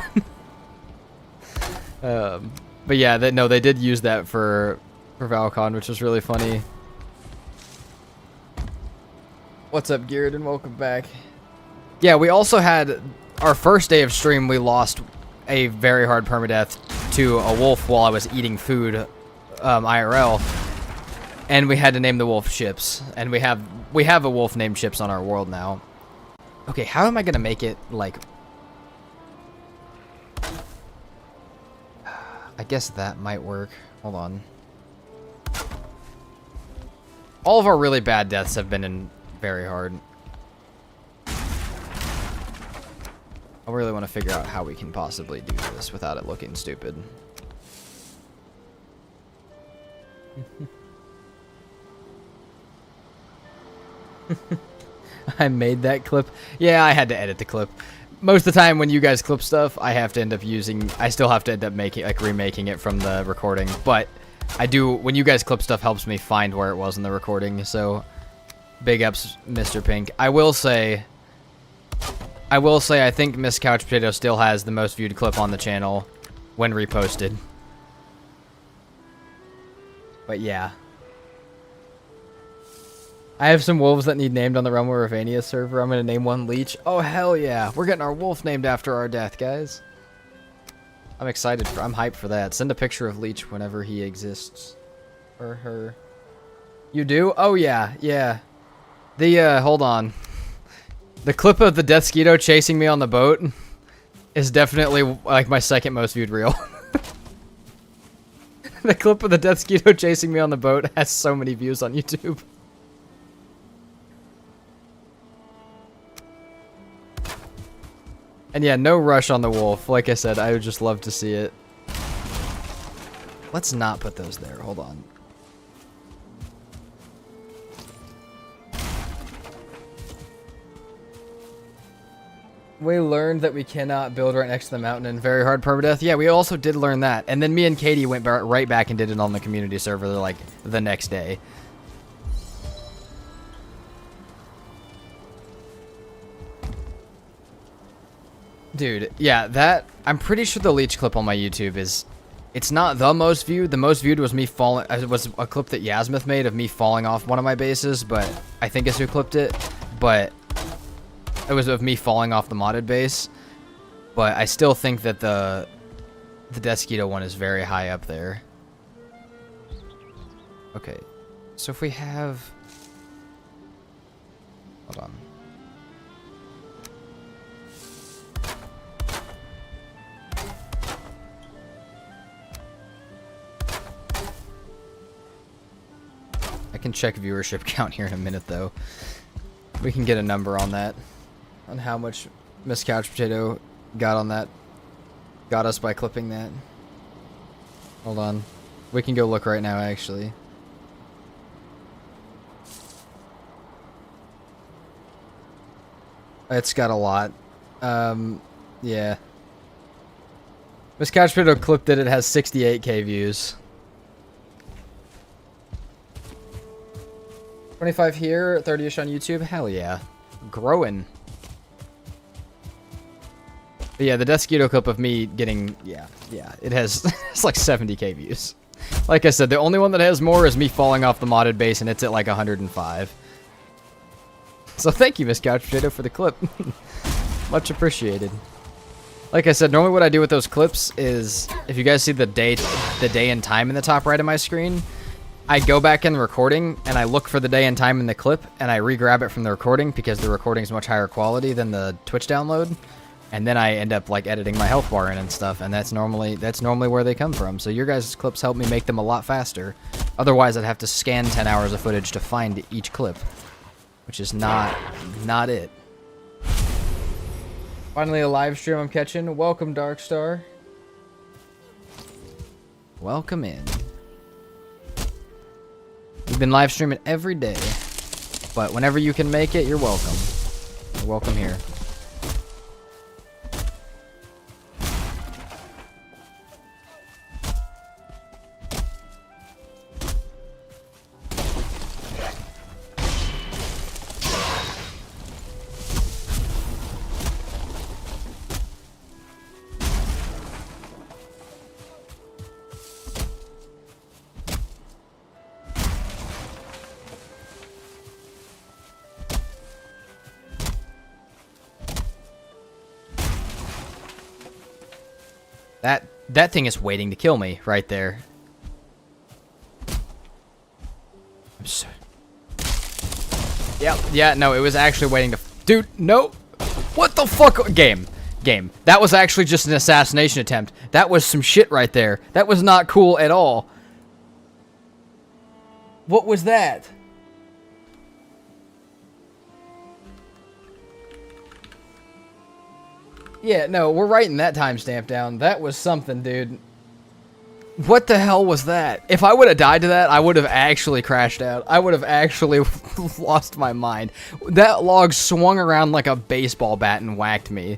But yeah, they did use that for Valcon, which was really funny. What's up, Geared, and welcome back. Yeah, we also had our first day of stream. We lost a very hard permadeath to a wolf while I was eating food, IRL. And we had to name the wolf Chips, and we have a wolf named Chips on our world now. Okay, how am I gonna make it like? I guess that might work. Hold on. All of our really bad deaths have been in very hard. I really want to figure out how we can possibly do this without it looking stupid. I made that clip. Yeah, I had to edit the clip. Most of the time when you guys clip stuff, I have to end up I still have to end up remaking it from the recording. But I do, when you guys clip stuff, helps me find where it was in the recording. So, big ups, Mr. Pink. I will say, I think Miss Couch Potato still has the most viewed clip on the channel when reposted. But yeah. I have some wolves that need named on the Realm of Ravania server. I'm going to name one Leech. Oh, hell yeah. We're getting our wolf named after our death, guys. I'm excited. I'm hyped for that. Send a picture of Leech whenever he exists. Or her. You do? Oh, yeah. Yeah. Hold on. The clip of the Deathsquito chasing me on the boat is definitely, like, my second most viewed reel. The clip of the Deathsquito chasing me on the boat has so many views on YouTube. And yeah, no rush on the wolf. Like I said, I would just love to see it. Let's not put those there. Hold on. We learned that we cannot build right next to the mountain in very hard permadeath. Yeah, we also did learn that. And then me and Katie went right back and did it on the community server like the next day. Dude, yeah, I'm pretty sure the Leech clip on my YouTube it's not the most viewed. The most viewed was me falling, it was a clip that Yasmith made of me falling off one of my bases, but I think it's who clipped it, but it was of me falling off the modded base, but I still think that the Deathsquito one is very high up there. Okay, so if we have, hold on. I can check viewership count here in a minute, though. We can get a number on that. On how much Miss Couch Potato got on that. Got us by clipping that. Hold on. We can go look right now, actually. It's got a lot. Yeah. Miss Couch Potato clipped it. It has 68k views. 25 here, 30ish on YouTube. Hell yeah. Growing. But yeah, the Desquito clip of me getting, yeah, it has, it's like 70k views. Like I said, the only one that has more is me falling off the modded base, and it's at like 105. So thank you, Miss Couch Potato, for the clip. Much appreciated. Like I said, normally what I do with those clips is, if you guys see the day and time in the top right of my screen, I go back in the recording, and I look for the day and time in the clip, and I re-grab it from the recording, because the recording is much higher quality than the Twitch download. And then I end up like editing my health bar in and stuff, and that's normally where they come from. So your guys' clips help me make them a lot faster. Otherwise, I'd have to scan 10 hours of footage to find each clip, which is not it. Finally, a live stream I'm catching. Welcome, Darkstar. Welcome in. We've been live streaming every day, but whenever you can make it, you're welcome. You're welcome here. That thing is waiting to kill me right there. I'm so... Yeah, no, it was actually waiting to... Dude, no! What the fuck? Game. That was actually just an assassination attempt. That was some shit right there. That was not cool at all. What was that? Yeah, no, we're writing that timestamp down. That was something, dude. What the hell was that? If I would have died to that, I would have actually crashed out. I would have actually lost my mind. That log swung around like a baseball bat and whacked me.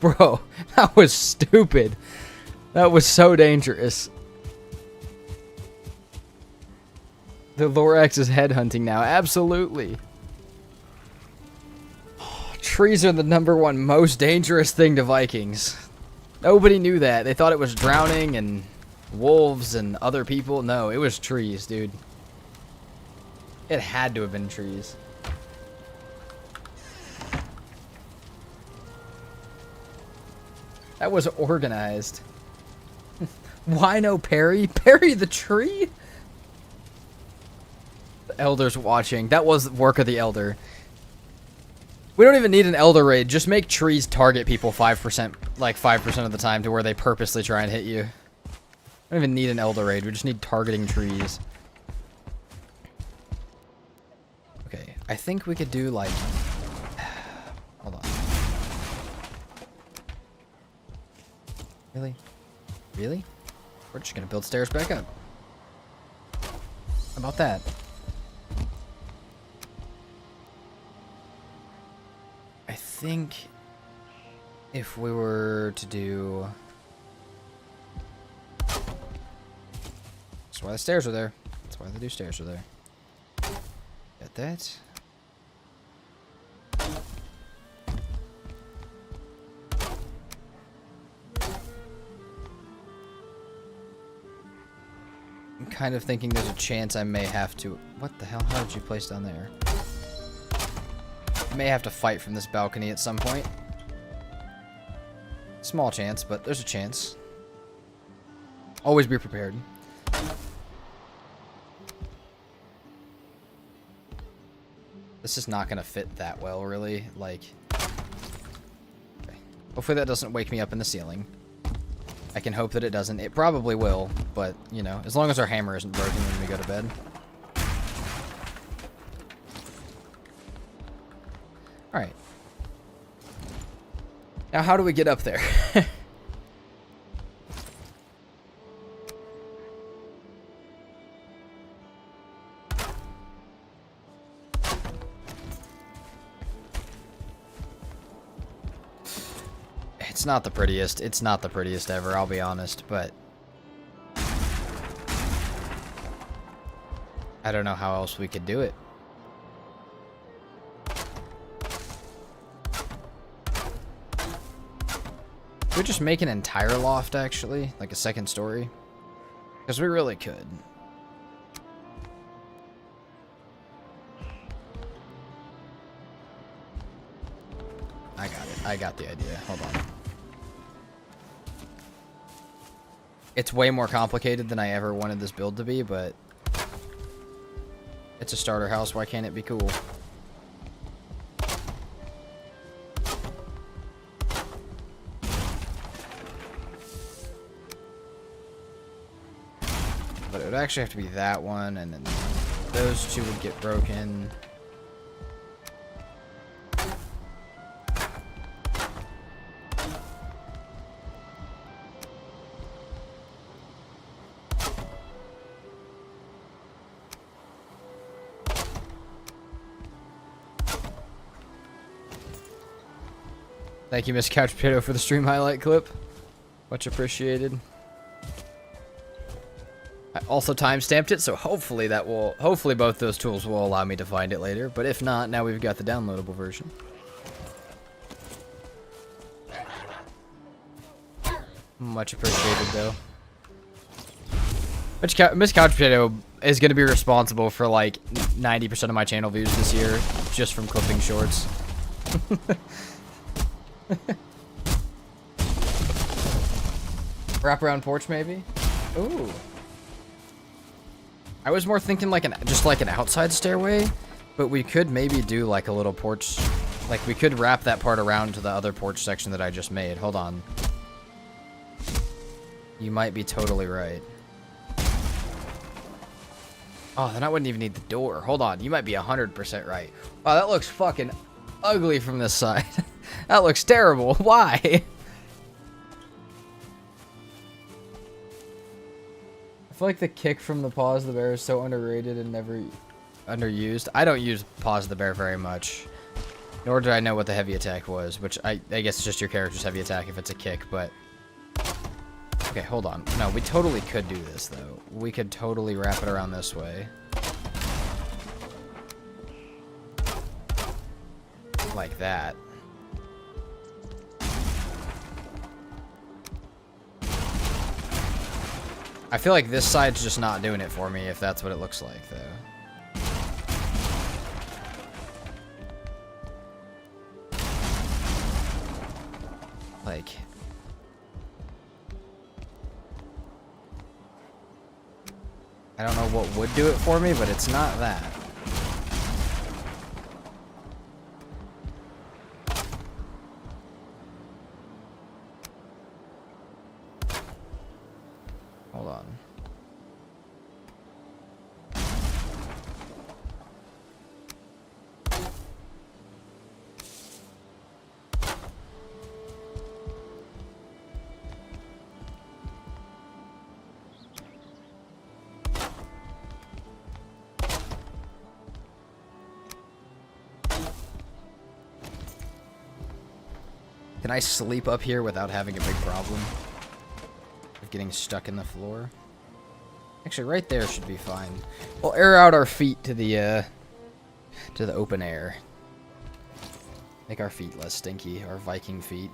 Bro, that was stupid. That was so dangerous. The Lorax is headhunting now. Absolutely. Trees are the #1 most dangerous thing to Vikings. Nobody knew that. They thought it was drowning and wolves and other people. No, it was trees, dude. It had to have been trees. That was organized. Why no Perry? Perry the tree? The Elder's watching. That was work of the Elder. We don't even need an Elder raid. Just make trees target people 5%, like 5% of the time to where they purposely try and hit you. We don't even need an Elder raid. We just need targeting trees. Okay, I think we could do like... Hold on. Really? Really? We're just gonna build stairs back up. How about that? I think if we were to do... That's why the stairs are there. That's why the new stairs are there. Got that. I'm kind of thinking there's a chance I may have to... What the hell? How did you place down there? I may have to fight from this balcony at some point. Small chance, but there's a chance. Always be prepared. This is not gonna fit that well, really. Like, okay. Hopefully that doesn't wake me up in the ceiling. I can hope that it doesn't. It probably will, but, you know, as long as our hammer isn't broken when we go to bed. Alright. Now, how do we get up there? It's not the prettiest. It's not the prettiest ever, I'll be honest, but I don't know how else we could do it. Could we just make an entire loft, actually? Like a second story? Because we really could. I got it. I got the idea. Hold on. It's way more complicated than I ever wanted this build to be, but it's a starter house. Why can't it be cool? But it would actually have to be that one, and then those two would get broken. Thank you, Miss Couch Potato, for the stream highlight clip. Much appreciated. I also timestamped it, so hopefully hopefully both those tools will allow me to find it later. But if not, now we've got the downloadable version. Much appreciated, though. Miss Couch Potato is going to be responsible for like 90% of my channel views this year, just from clipping shorts. Wraparound porch, maybe? Ooh. I was more thinking like just like an outside stairway, but we could maybe do like a little porch. Like we could wrap that part around to the other porch section that I just made. Hold on. You might be totally right. Oh, then I wouldn't even need the door. Hold on. You might be 100% right. Wow, that looks fucking ugly from this side. That looks terrible. Why? I feel like the kick from the Paws the Bear is so underrated and never underused. I don't use Paws the Bear very much. Nor do I know what the heavy attack was, which I guess it's just your character's heavy attack if it's a kick, but... Okay, hold on. No, we totally could do this, though. We could totally wrap it around this way. Like that. I feel like this side's just not doing it for me, if that's what it looks like, though. Like... I don't know what would do it for me, but it's not that. Hold on. Can I sleep up here without having a big problem of getting stuck in the floor? Actually, right there should be fine. We'll air out our feet to the open air. Make our feet less stinky, our Viking feet.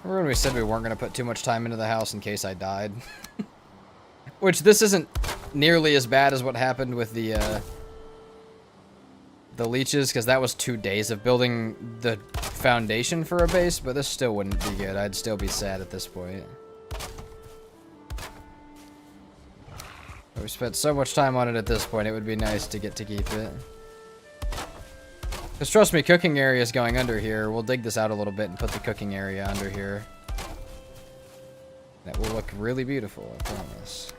Remember when we said we weren't going to put too much time into the house in case I died? Which, this isn't nearly as bad as what happened with the leeches, because that was 2 days of building the foundation for a base, but this still wouldn't be good. I'd still be sad at this point. But we spent so much time on it at this point, it would be nice to get to keep it. Because trust me, cooking area is going under here. We'll dig this out a little bit and put the cooking area under here. That will look really beautiful, I promise.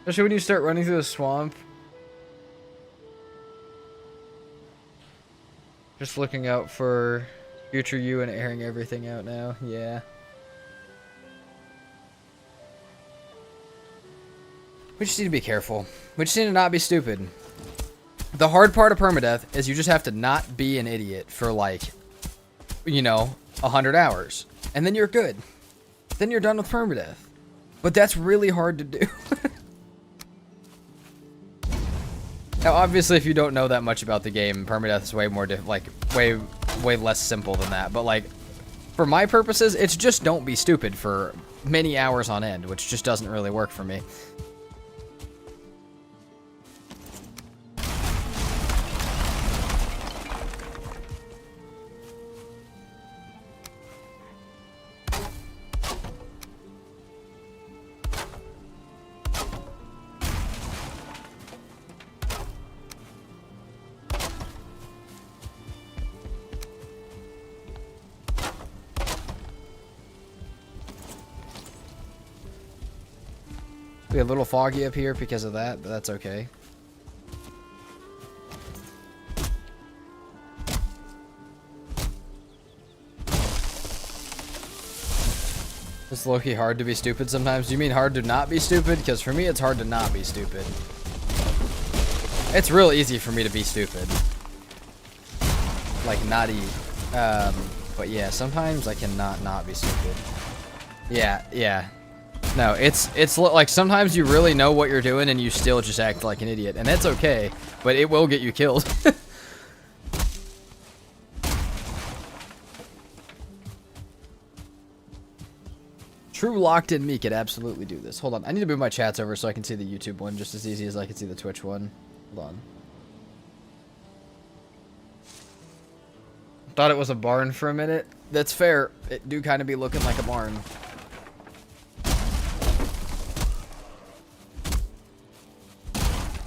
Especially when you start running through the swamp. Just looking out for Future you and airing everything out now. Yeah. We just need to be careful. We just need to not be stupid. The hard part of permadeath is you just have to not be an idiot for, like, you know, 100 hours. And then you're good. Then you're done with permadeath. But that's really hard to do. Now, obviously, if you don't know that much about the game, permadeath is way more, way less simple than that. But, like, for my purposes, it's just don't be stupid for many hours on end, which just doesn't really work for me. Be a little foggy up here because of that, but that's okay. It's low-key hard to be stupid sometimes. Do you mean hard to not be stupid? Because for me, it's hard to not be stupid. It's real easy for me to be stupid. Like, not eat. But yeah, sometimes I cannot not be stupid. Yeah. No, it's like sometimes you really know what you're doing and you still just act like an idiot. And that's okay, but it will get you killed. True locked in me could absolutely do this. Hold on, I need to move my chats over so I can see the YouTube one just as easy as I can see the Twitch one. Hold on. Thought it was a barn for a minute. That's fair. It do kind of be looking like a barn.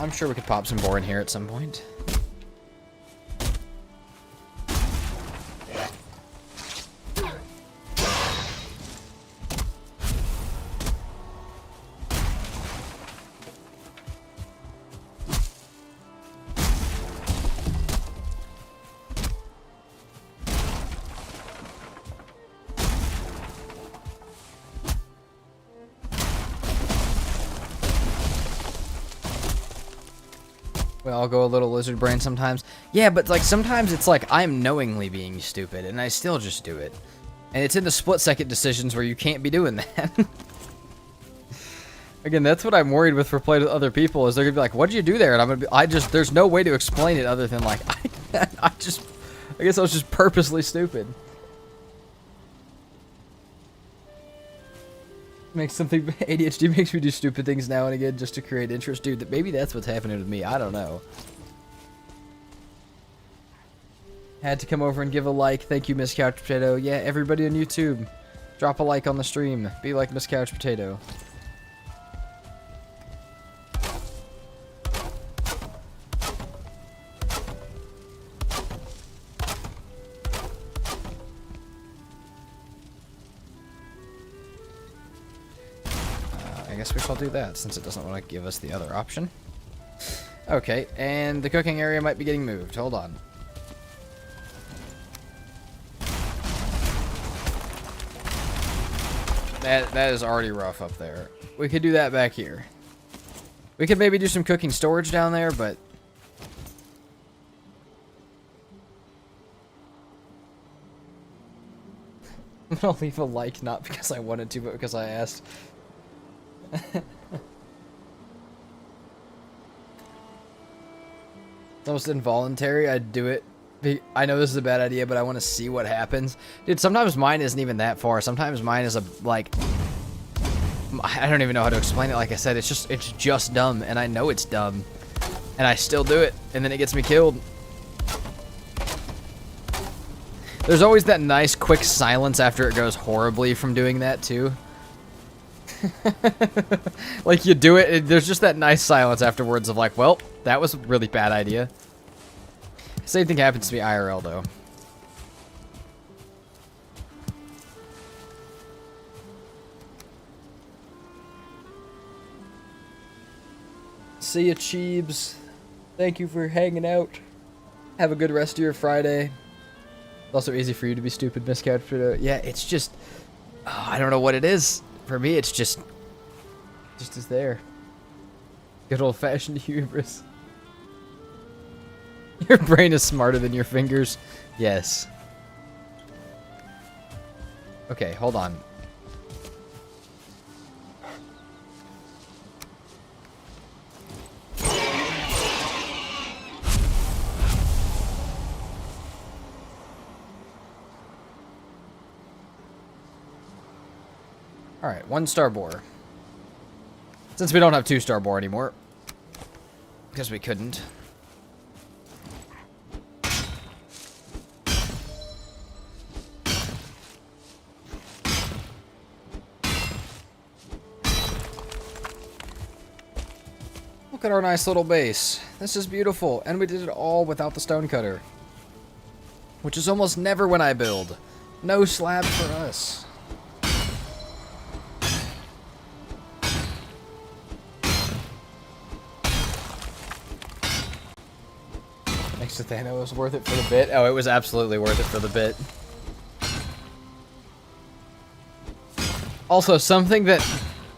I'm sure we could pop some boar in here at some point. We all go a little lizard brain sometimes. Yeah, but like sometimes it's like I'm knowingly being stupid and I still just do it. And it's in the split-second decisions where you can't be doing that. Again, that's what I'm worried with for playing with other people is they're gonna be like, "What did you do there?" And I'm gonna be, there's no way to explain it other than like, I guess I was just purposely stupid. Makes something ADHD makes me do stupid things now and again just to create interest, dude. Maybe that's what's happening with me. I don't know. Had to come over and give a like. Thank you, Miss Couch Potato. Yeah, everybody on YouTube, drop a like on the stream. Be like Miss Couch Potato. I guess we shall do that since it doesn't want to give us the other option. Okay, and the cooking area might be getting moved. Hold on. That is already rough up there. We could do that back here. We could maybe do some cooking storage down there, but I'm gonna leave a like not because I wanted to, but because I asked. It's almost involuntary. I'd do it. I know this is a bad idea, but I want to see what happens. Dude, sometimes mine isn't even that far. Sometimes mine is like, I don't even know how to explain it. Like I said, it's just dumb, and I know it's dumb, and I still do it, and then it gets me killed. There's always that nice quick silence after it goes horribly from doing that too. Like you do it, there's just that nice silence afterwards of like, well, that was a really bad idea. Same thing happens to me IRL though. See ya, Cheebs. Thank you for hanging out. Have a good rest of your Friday. also easy for you to be stupid, Miss Couch Potato. Yeah, it's just, oh, I don't know what it is. For me, it's just is there. Good old-fashioned hubris. Your brain is smarter than your fingers. Yes. Okay, hold on. Alright, 1-star boar. Since we don't have 2-star boar anymore. Because we couldn't. Look at our nice little base. This is beautiful. And we did it all without the stonecutter. Which is almost never when I build. No slab for us. Next to Thanos was worth it for the bit. Oh, it was absolutely worth it for the bit. Also, something that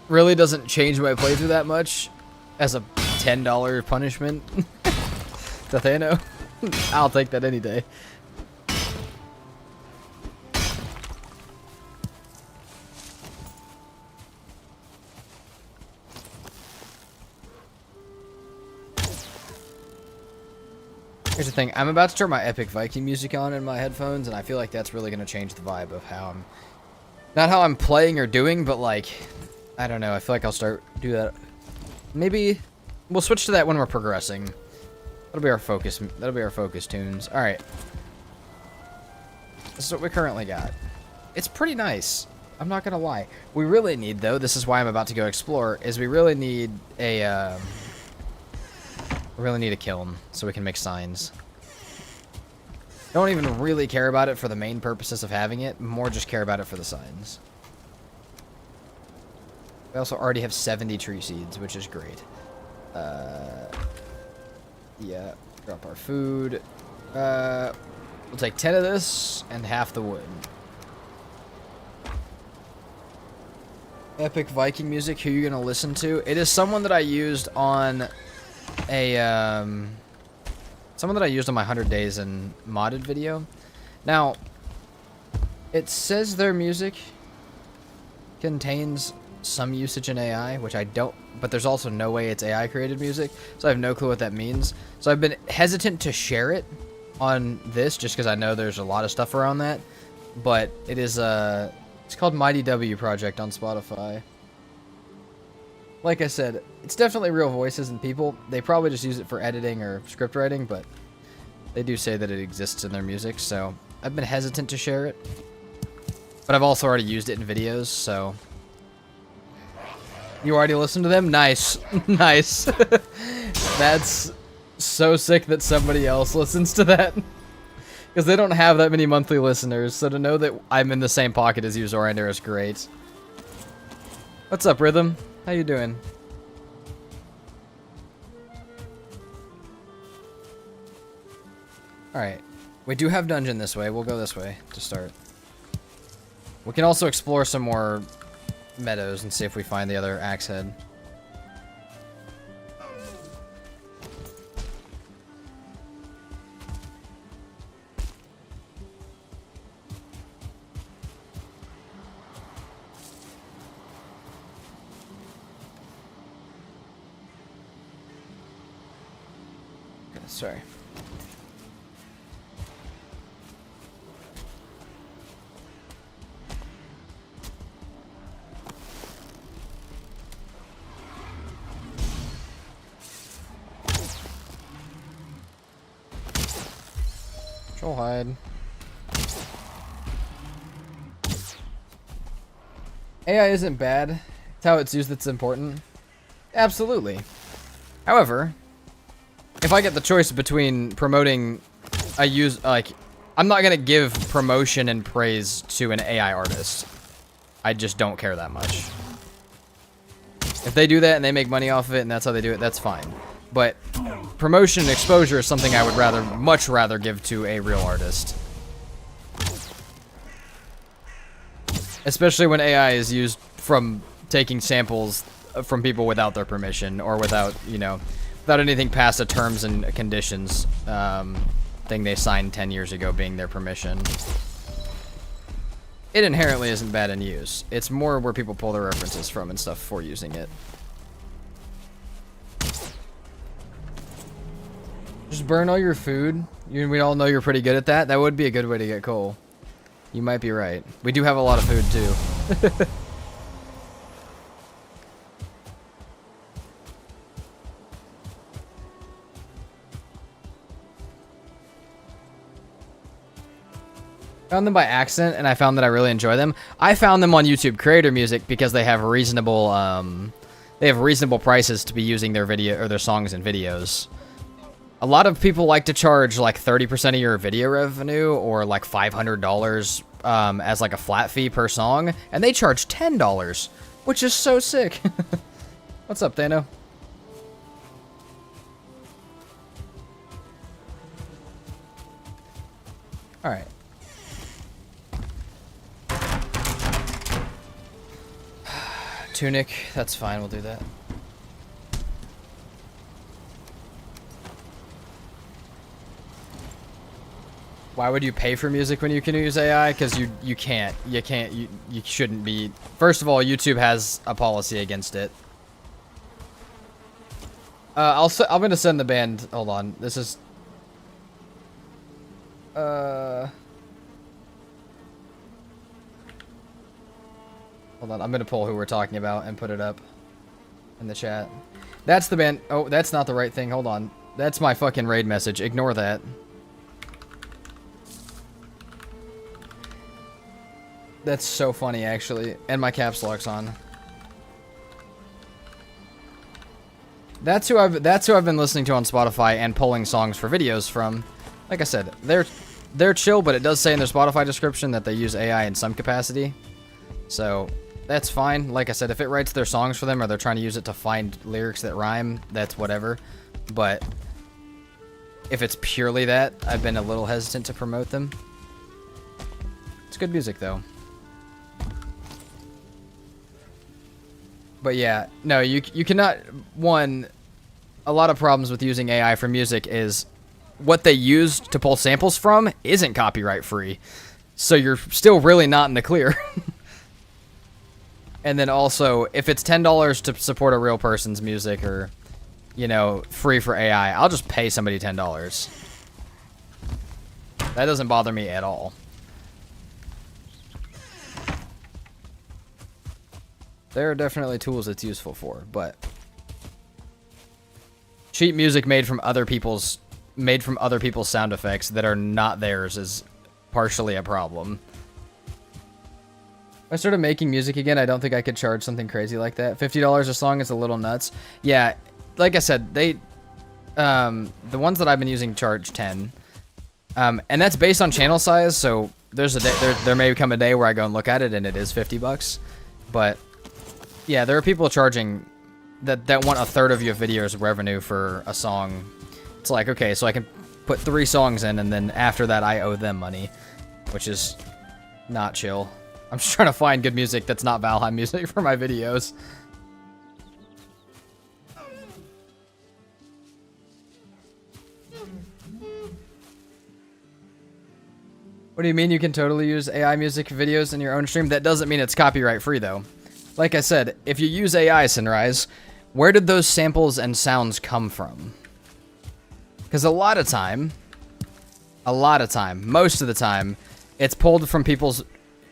really doesn't change my playthrough that much as a $10 punishment to Thanos. I'll take that any day. Here's the thing, I'm about to turn my epic Viking music on in my headphones, and I feel like that's really going to change the vibe of how I'm... Not how I'm playing or doing, but like... I don't know, I feel like I'll do that. Maybe... We'll switch to that when we're progressing. That'll be our focus tunes. Alright. This is what we currently got. It's pretty nice. I'm not going to lie. We really need, though, this is why I'm about to go explore, is we really need a... We really need a kiln so we can make signs. Don't even really care about it for the main purposes of having it. More just care about it for the signs. We also already have 70 tree seeds, which is great. Yeah, drop our food. We'll take 10 of this and half the wood. Epic Viking music, who are you going to listen to? It is someone that I used on... someone that I used on my 100 days in modded video. Now, it says their music contains some usage in AI, which I don't, but there's also no way it's AI created music, so I have no clue what that means. So I've been hesitant to share it on this just because I know there's a lot of stuff around that, but it is it's called Mighty W Project on Spotify. Like I said, it's definitely real voices and people. They probably just use it for editing or script writing, but they do say that it exists in their music, so I've been hesitant to share it. But I've also already used it in videos, so... You already listened to them? Nice. Nice. That's so sick that somebody else listens to that. Because they don't have that many monthly listeners, so to know that I'm in the same pocket as you, Zorander, is great. What's up, Rhythm? How you doing? Alright. We do have dungeon this way. We'll go this way to start. We can also explore some more meadows and see if we find the other axe head. Sorry. Control hide. AI isn't bad. It's how it's used that's important. Absolutely. However, if I get the choice between promoting, I'm not gonna give promotion and praise to an AI artist. I just don't care that much. If they do that and they make money off of it and that's how they do it, that's fine. But promotion and exposure is something I would much rather give to a real artist. Especially when AI is used from taking samples from people without their permission, or without, you know, without anything past the terms and conditions thing they signed 10 years ago being their permission. It inherently isn't bad in use. It's more where people pull their references from and stuff for using it. Just burn all your food. We all know you're pretty good at that. That would be a good way to get coal. You might be right. We do have a lot of food too. Found them by accident, and I found that I really enjoy them. I found them on YouTube Creator Music because they have reasonable prices to be using their video or their songs and videos. A lot of people like to charge like 30% of your video revenue, or like $500 as like a flat fee per song, and they charge $10, which is so sick. What's up, Thano? All right. Tunic, that's fine, we'll do that. Why would you pay for music when you can use AI? Because you can't. You shouldn't be. First of all, YouTube has a policy against it. I'm gonna send the band. Hold on. This is. Hold on. I'm gonna pull who we're talking about and put it up in the chat. That's the band. Oh, that's not the right thing. Hold on. That's my fucking raid message. Ignore that. That's so funny, actually. And my caps lock's on. That's who I've been listening to on Spotify and pulling songs for videos from. Like I said, they're chill, but it does say in their Spotify description that they use AI in some capacity. So that's fine. Like I said, if it writes their songs for them, or they're trying to use it to find lyrics that rhyme, that's whatever. But if it's purely that, I've been a little hesitant to promote them. It's good music, though. But yeah, no, you cannot. One, a lot of problems with using AI for music is what they use to pull samples from isn't copyright free. So you're still really not in the clear. And then also, if it's $10 to support a real person's music, or, you know, free for AI, I'll just pay somebody $10. That doesn't bother me at all. There are definitely tools it's useful for, but cheap music made from other people's sound effects that are not theirs is partially a problem. If I started making music again, I don't think I could charge something crazy like that. $50 a song is a little nuts. Yeah, like I said, the ones that I've been using charge 10, and that's based on channel size. So there's a day, there may come a day where I go and look at it and it is $50, but yeah, there are people charging that want a third of your video's revenue for a song. It's like, okay, so I can put 3 songs in, and then after that I owe them money, which is not chill. I'm just trying to find good music that's not Valheim music for my videos. What do you mean you can totally use AI music videos in your own stream? That doesn't mean it's copyright free, though. Like I said, if you use AI, Sunrise, where did those samples and sounds come from? Because a lot of time, most of the time, it's pulled from people's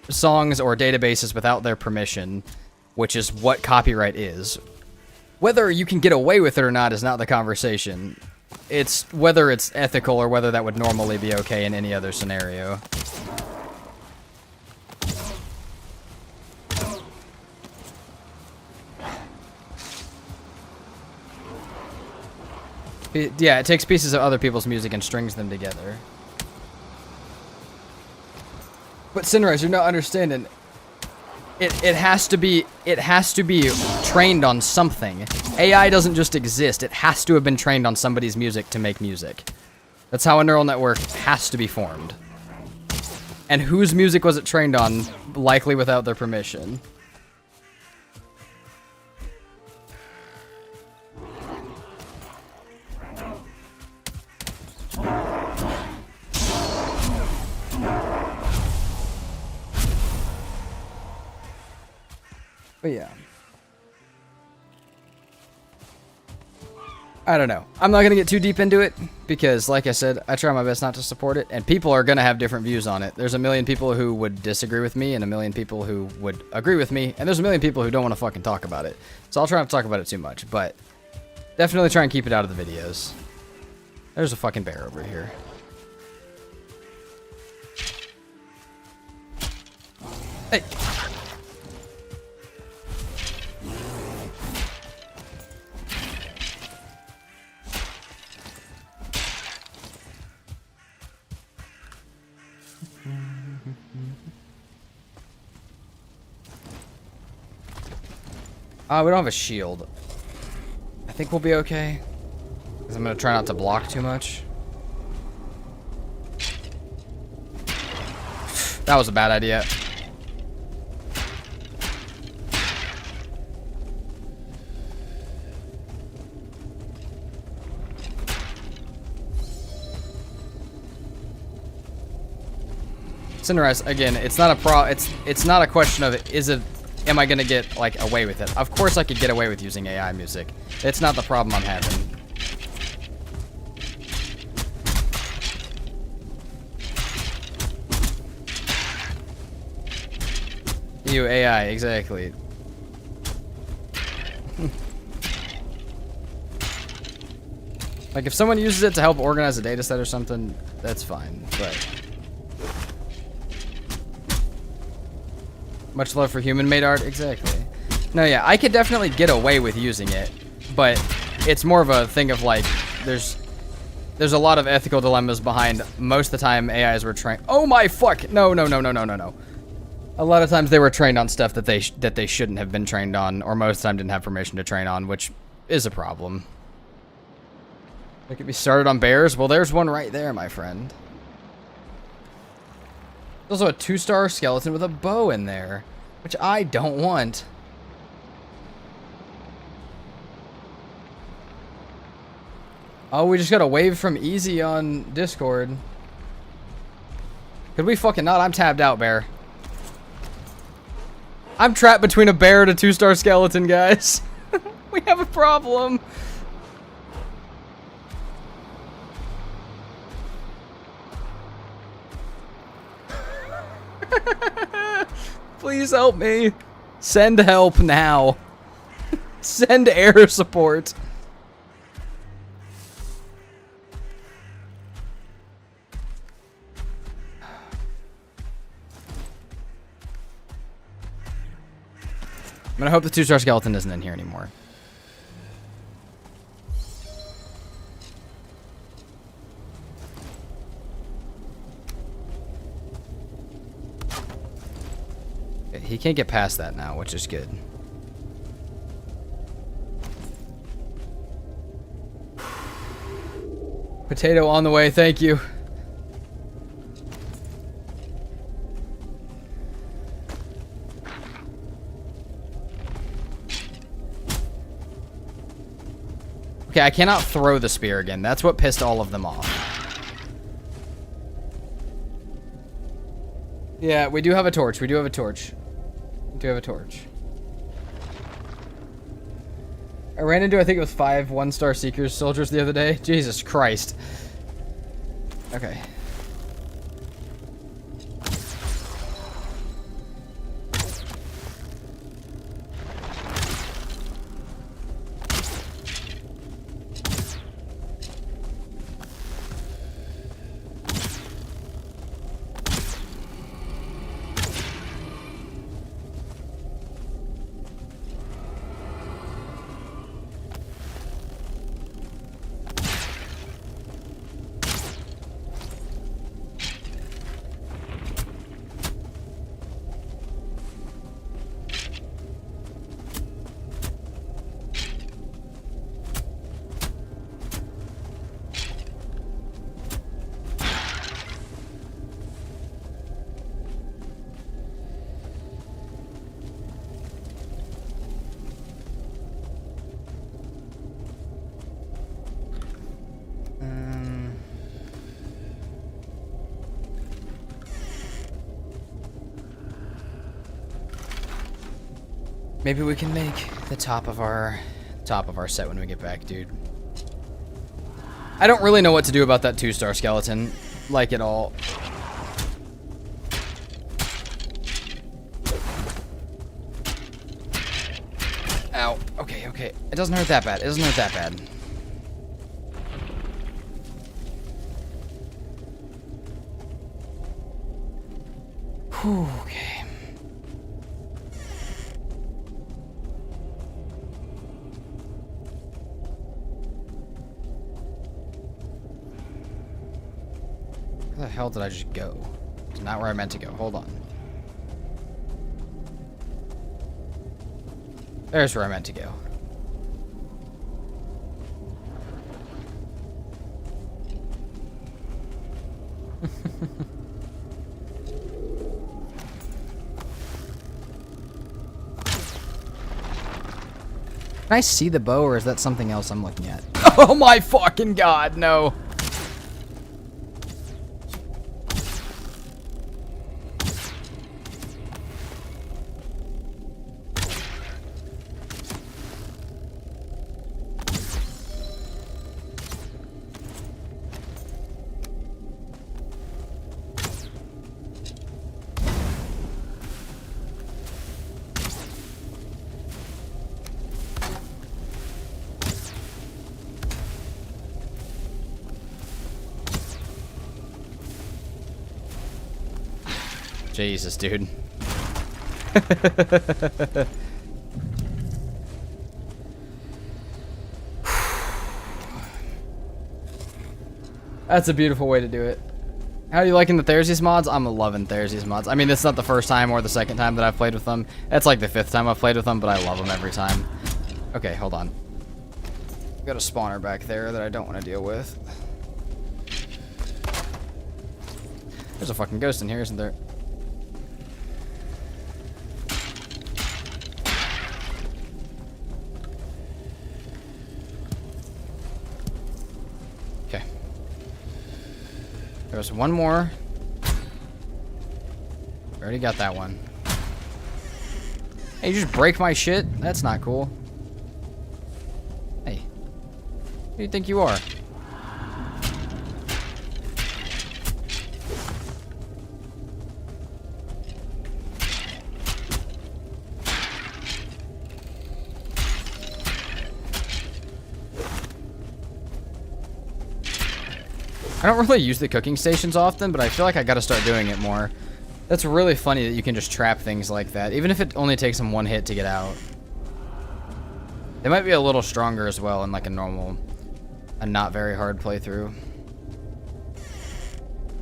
songs or databases without their permission, which is what copyright is. Whether you can get away with it or not is not the conversation. It's whether it's ethical or whether that would normally be okay in any other scenario. Yeah, it takes pieces of other people's music and strings them together. But Sunrise, you're not understanding. It has to be trained on something. AI doesn't just exist. It has to have been trained on somebody's music to make music. That's how a neural network has to be formed. And whose music was it trained on? Likely without their permission. But yeah. I don't know. I'm not going to get too deep into it because, like I said, I try my best not to support it. And people are going to have different views on it. There's a million people who would disagree with me and a million people who would agree with me. And there's a million people who don't want to fucking talk about it. So I'll try not to talk about it too much. But definitely try and keep it out of the videos. There's a fucking bear over here. Hey. We don't have a shield. I think we'll be okay. Because I'm going to try not to block too much. That was a bad idea. Cinderized, again, it's not a it's not a question of am I gonna get like away with it? Of course I could get away with using AI music. It's not the problem I'm having. You AI, exactly. Like if someone uses it to help organize a data set or something, that's fine, but much love for human-made art, exactly. No, yeah, I could definitely get away with using it, but it's more of a thing of like, there's a lot of ethical dilemmas behind most of the time AIs were trained. Oh my fuck! No. A lot of times they were trained on stuff that they shouldn't have been trained on, or most of the time didn't have permission to train on, which is a problem. They could be started on bears. Well, there's one right there, my friend. There's also a 2-star skeleton with a bow in there, which I don't want. Oh, we just got a wave from Easy on Discord. Could we fucking not? I'm tabbed out, bear. I'm trapped between a bear and a 2-star skeleton, guys. We have a problem. Please help me. Send help now. Send air support. I'm gonna hope the 2-star skeleton isn't in here anymore. He can't get past that now, which is good. Potato on the way, thank you. Okay, I cannot throw the spear again. That's what pissed all of them off. Yeah, we do have a torch. We do have a torch. We do have a torch. I ran into, I think it was 5 1-star Seekers soldiers the other day. Jesus Christ. Okay. Maybe we can make the top of our set when we get back, dude. I don't really know what to do about that 2-star skeleton, like at all. Ow. Okay, okay. It doesn't hurt that bad. It doesn't hurt that bad. Whew, okay. Where the hell did I just go? It's not where I meant to go. Hold on. There's where I meant to go. Can I see the bow, or is that something else I'm looking at? Oh my fucking god, no. Jesus, dude. That's a beautiful way to do it. How are you liking the Theresies mods? I'm loving Theresies mods. I mean, it's not the first time or the second time that I've played with them. That's like the 5th time I've played with them, but I love them every time. Okay, hold on. Got a spawner back there that I don't want to deal with. There's a fucking ghost in here, isn't there? There's one more. Already got that one. Hey, you just break my shit? That's not cool. Hey. Who do you think you are? I don't really use the cooking stations often, but I feel like I gotta start doing it more. That's really funny that you can just trap things like that, even if it only takes them one hit to get out. They might be a little stronger as well in like a not very hard playthrough.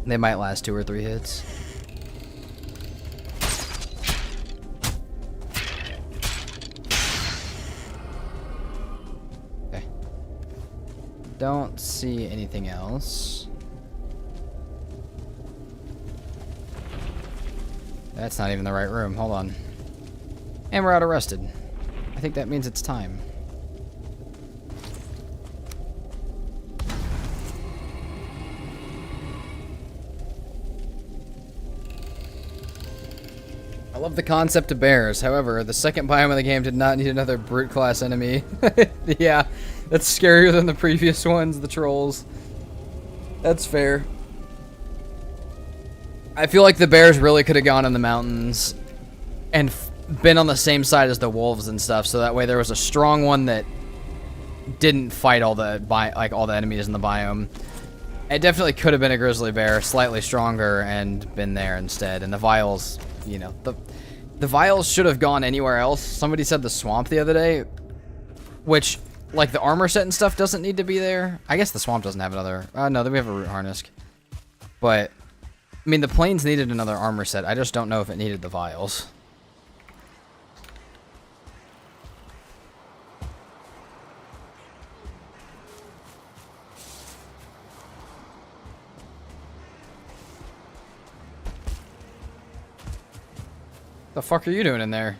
They might last 2 or 3 hits. Okay. Don't see anything else. That's not even the right room. Hold on. And we're out arrested. I think that means it's time. I love the concept of bears. However, the second biome of the game did not need another brute class enemy. Yeah, that's scarier than the previous ones, the trolls. That's fair. I feel like the bears really could have gone in the mountains and been on the same side as the wolves and stuff, so that way there was a strong one that didn't fight all the enemies in the biome. It definitely could have been a grizzly bear, slightly stronger, and been there instead. And the vials, you know, the vials should have gone anywhere else. Somebody said the swamp the other day, which, like, the armor set and stuff doesn't need to be there. I guess the swamp doesn't have another. No, then we have a root harness. But I mean, the plains needed another armor set. I just don't know if it needed the vials. The fuck are you doing in there?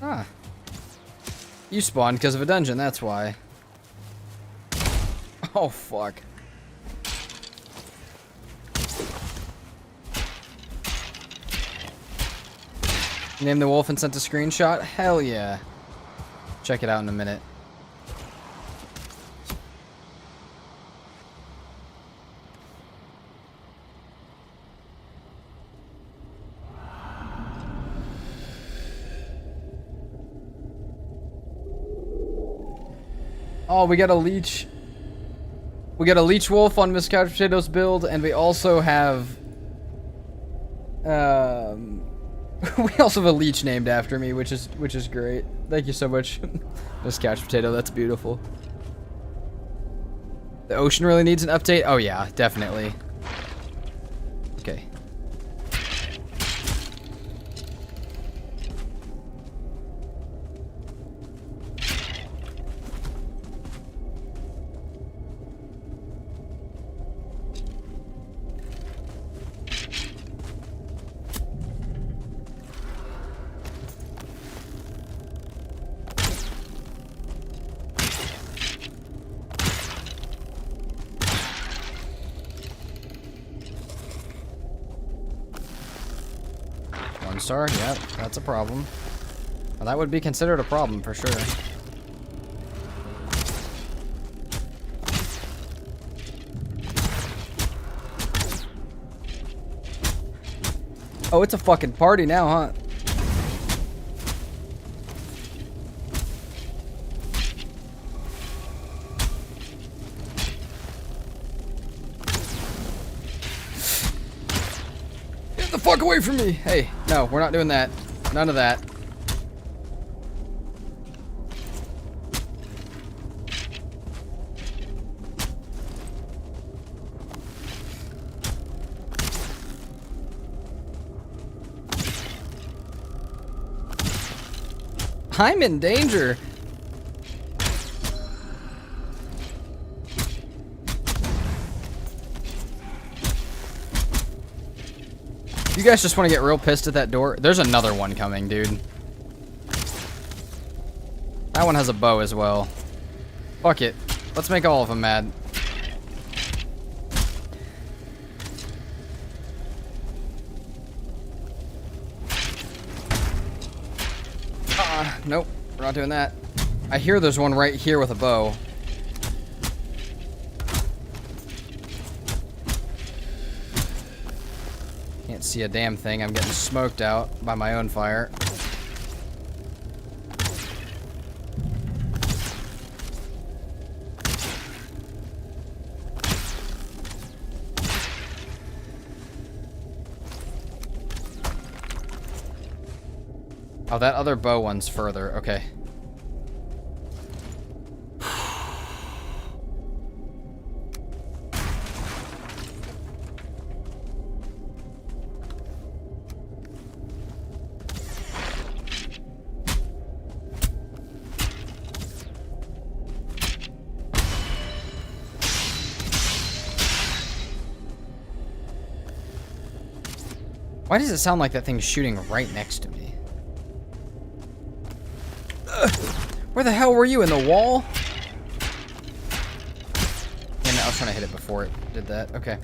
Ah. You spawned because of a dungeon, that's why. Oh, fuck. You named the wolf and sent a screenshot? Hell yeah. Check it out in a minute. Oh, we got a leech. We got a leech wolf on Miss Couch Potatoes build, and we also have we also have a leech named after me, which is great. Thank you so much, Miss Couch Potato. That's beautiful. The ocean really needs an update. Oh yeah, definitely. Okay. Star, yep, that's a problem. Well, that would be considered a problem for sure. Oh, it's a fucking party now, huh? Get the fuck away from me! Hey, no, we're not doing that. None of that. I'm in danger. You guys just want to get real pissed at that door? There's another one coming, dude. That one has a bow as well. Fuck it. Let's make all of them mad. Nope. We're not doing that. I hear there's one right here with a bow. Can't see a damn thing. I'm getting smoked out by my own fire. Oh, that other bow one's further. Okay. Why does it sound like that thing's shooting right next to me? Where the hell were you? In the wall? And I was trying to hit it before it did that. Okay.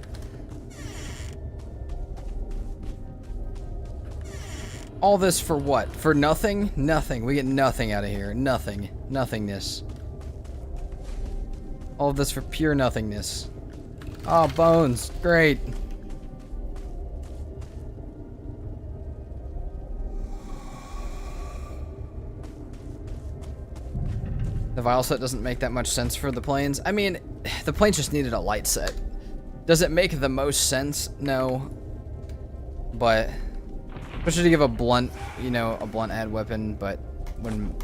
All this for what? For nothing? Nothing. We get nothing out of here. Nothing. Nothingness. All of this for pure nothingness. Oh, bones. Great. The vial set doesn't make that much sense for the planes. I mean, the planes just needed a light set. Does it make the most sense? No. But, especially to give a blunt, you know, a blunt add weapon, but when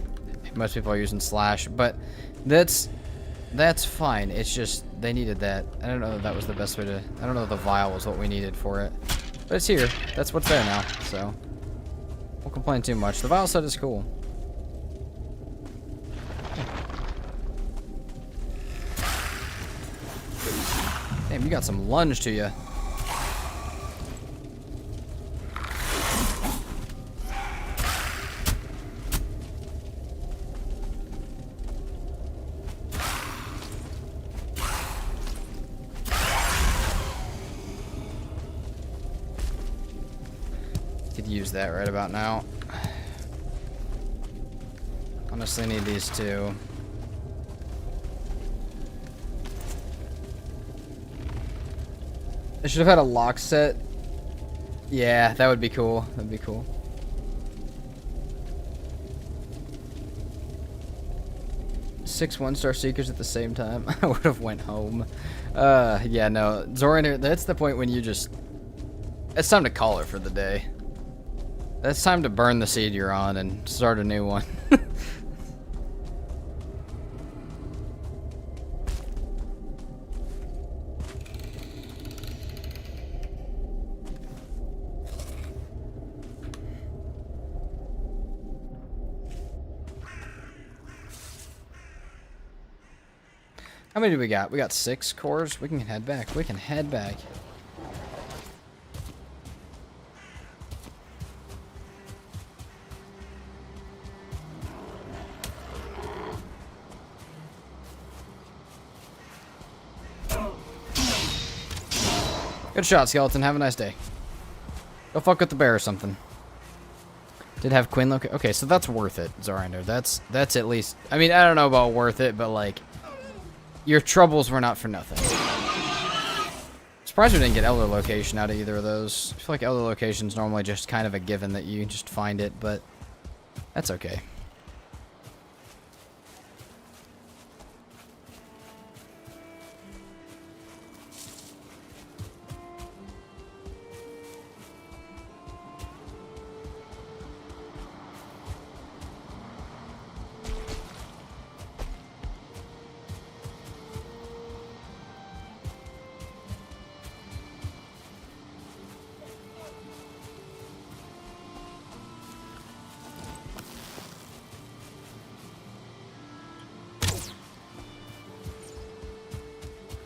most people are using slash. But that's fine. It's just, they needed that. I don't know if that was the best way to, I don't know if the vial was what we needed for it. But it's here. That's what's there now, so. Won't complain too much. The vial set is cool. Damn, you got some lunge to you. Could use that right about now. Honestly need these two. I should have had a lock set. Yeah, that would be cool. That'd be cool. Six one-star seekers at the same time. I would have went home. Yeah, no. Zorander, that's the point when you just... It's time to call it for the day. That's time to burn the seed you're on and start a new one. How many do we got? We got 6 cores. We can head back. We can head back. Good shot, Skeleton. Have a nice day. Go fuck with the bear or something. Did have Quinn look? Okay, so that's worth it, Zorander. That's at least... I mean, I don't know about worth it, but like... Your troubles were not for nothing. Surprised we didn't get Elder Location out of either of those. I feel like Elder Location's normally just kind of a given that you just find it, but that's okay.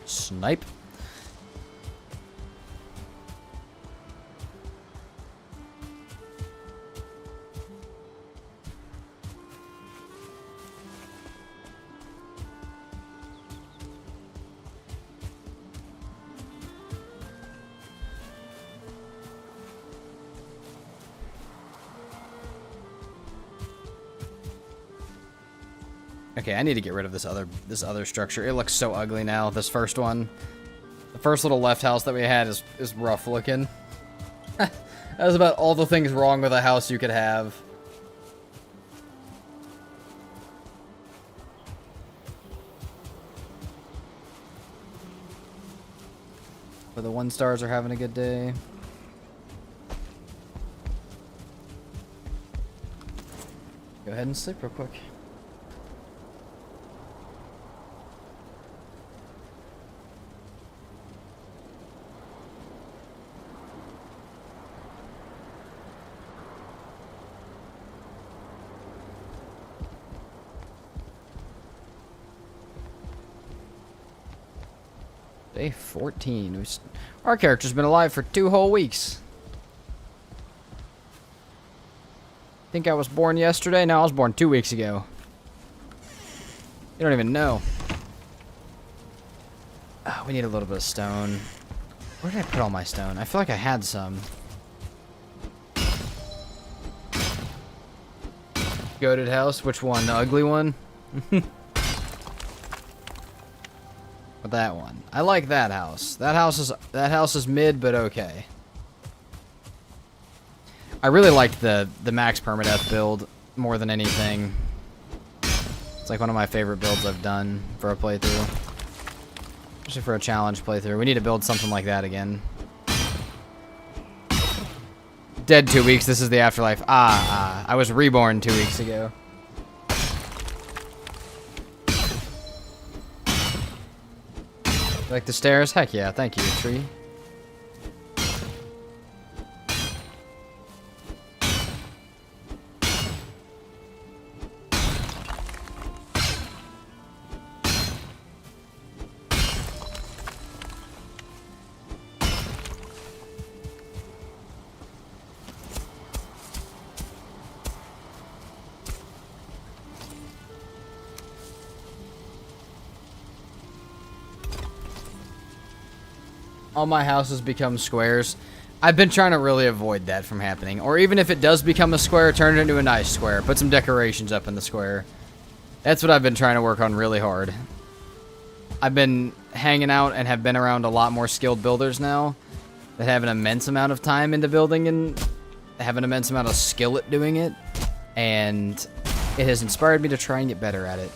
Snipe. Okay, I need to get rid of this other structure. It looks so ugly now. This first one, the first little left house that we had is rough looking. That was about all the things wrong with a house you could have. But the 1-stars are having a good day. Go ahead and sleep real quick. Day 14. Our character's been alive for 2 whole weeks. Think I was born yesterday? No, I was born 2 weeks ago. You don't even know. Oh, we need a little bit of stone. Where did I put all my stone? I feel like I had some. Goated house? Which one? The ugly one? That one. I like that house. That house is mid, but okay. I really liked the max permadeath build more than anything. It's like one of my favorite builds I've done for a playthrough. Especially for a challenge playthrough. We need to build something like that again. Dead 2 weeks. This is the afterlife. I was reborn 2 weeks ago. Like the stairs? Heck yeah, thank you, tree. All my houses become squares. I've been trying to really avoid that from happening. Or even if it does become a square, turn it into a nice square. Put some decorations up in the square. That's what I've been trying to work on really hard. I've been hanging out and have been around a lot more skilled builders now that have an immense amount of time into building and have an immense amount of skill at doing it. And it has inspired me to try and get better at it.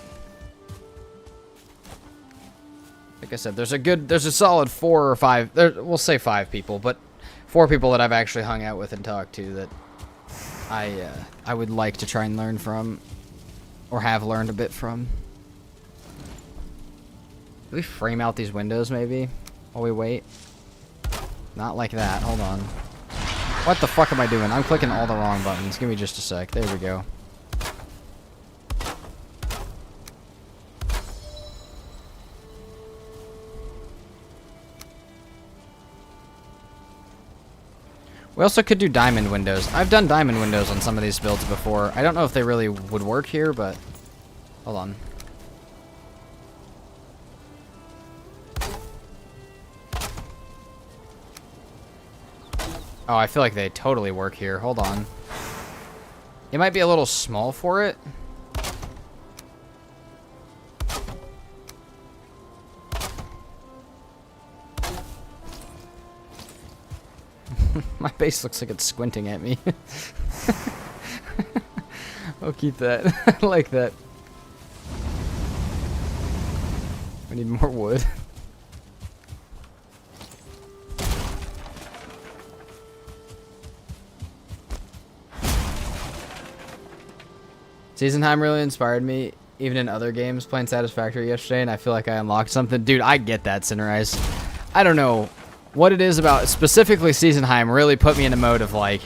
Like I said, there's a solid 4 or 5, we'll say 5 people, but 4 people that I've actually hung out with and talked to that I would like to try and learn from, or have learned a bit from. Can we frame out these windows maybe while we wait? Not like that. Hold on. What the fuck am I doing? I'm clicking all the wrong buttons. Give me just a sec. There we go. We also could do diamond windows. I've done diamond windows on some of these builds before. I don't know if they really would work here, but... Hold on. Oh, I feel like they totally work here. Hold on. It might be a little small for it. My base looks like it's squinting at me. I'll keep that. I like that. We need more wood. Seasonheim really inspired me, even in other games, playing Satisfactory yesterday, and I feel like I unlocked something. Dude, I get that, Sunrise. I don't know what it is about, specifically Seasonheim, really put me in a mode of, like,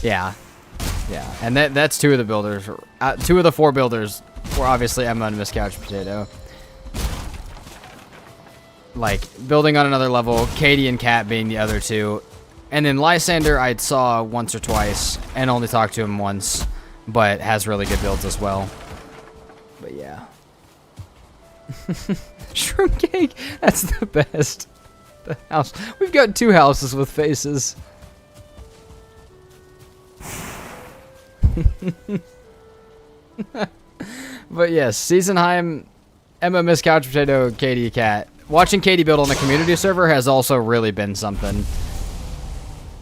yeah. And that's 2 of the builders. 2 of the 4 builders were obviously Emma and Miss Couch Potato. Like, building on another level, Katie and Kat being the other 2. And then Lysander I saw once or twice, and only talked to him once. But has really good builds as well. But yeah. Shroom cake! That's the best. The house. We've got 2 houses with faces. But yes, Seasonheim, Emma, Miss Couch Potato, Katie, Cat. Watching Katie build on the community server has also really been something.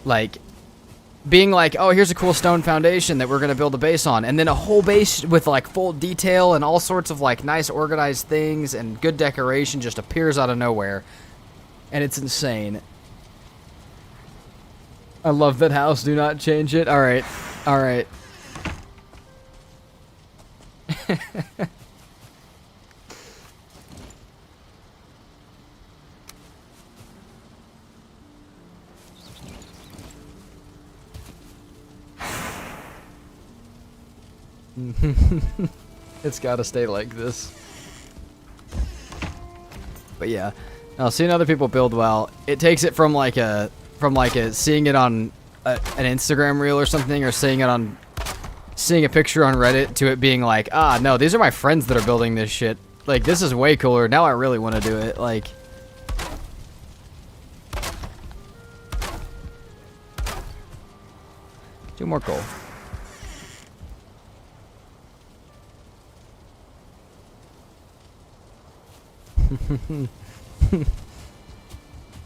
Like... being like, oh, here's a cool stone foundation that we're going to build a base on. And then a whole base with, like, full detail and all sorts of, like, nice organized things and good decoration just appears out of nowhere. And it's insane. I love that house. Do not change it. All right. All right. It's gotta stay like this. But yeah, now seeing other people build well, it takes it from like a seeing it on an Instagram reel or something, or seeing a picture on Reddit, to it being like, ah, no, these are my friends that are building this shit. Like, this is way cooler. Now I really want to do it. Like, do more coal.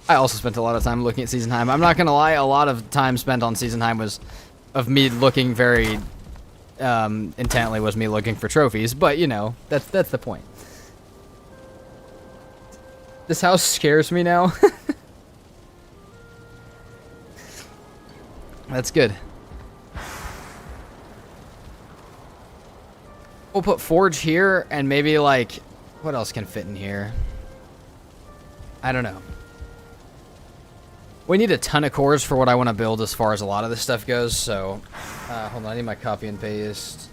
I also spent a lot of time looking at Seasonheim. I'm not gonna lie, a lot of time spent on Seasonheim was of me looking very intently, was me looking for trophies, but you know, that's the point. This house scares me now. That's good. We'll put forge here, and maybe like, what else can fit in here? I don't know. We need a ton of cores for what I want to build as far as a lot of this stuff goes, so... hold on, I need my copy and paste.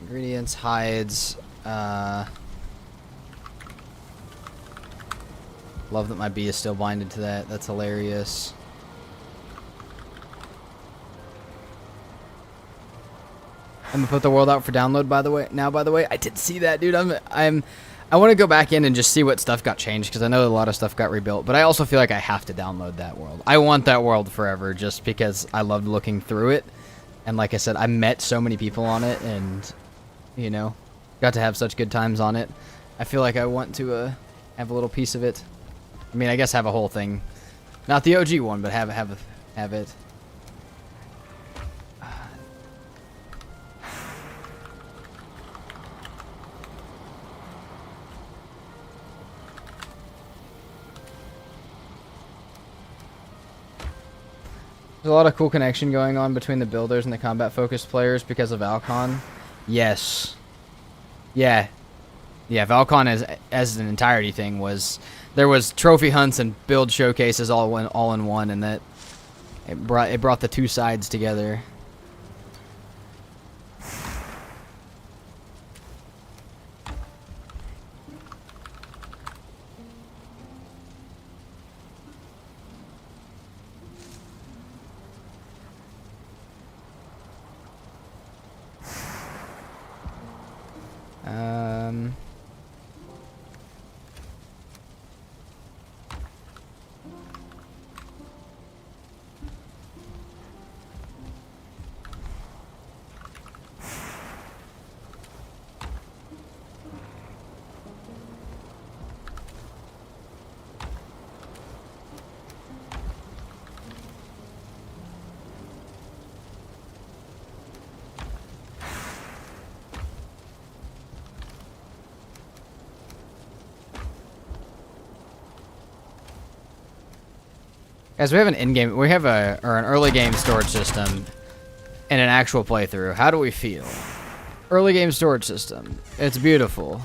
Ingredients, hides, Love that my bee is still blinded to that. That's hilarious. I'm gonna put the world out for download, by the way. I did see that, dude. I want to go back in and just see what stuff got changed, because I know a lot of stuff got rebuilt, but I also feel like I have to download that world. I want that world forever, just because I loved looking through it. And like I said, I met so many people on it, and, you know, got to have such good times on it. I feel like I want to have a little piece of it. I mean, I guess have a whole thing. Not the OG one, but have it. There's a lot of cool connection going on between the builders and the combat-focused players because of Valcon. Yes. Yeah. Yeah, Valcon as an entirety thing was... There was trophy hunts and build showcases all in one, and that... It brought the two sides together. Guys, we have an in-game, we have an early game storage system and an actual playthrough. How do we feel? Early game storage system. It's beautiful.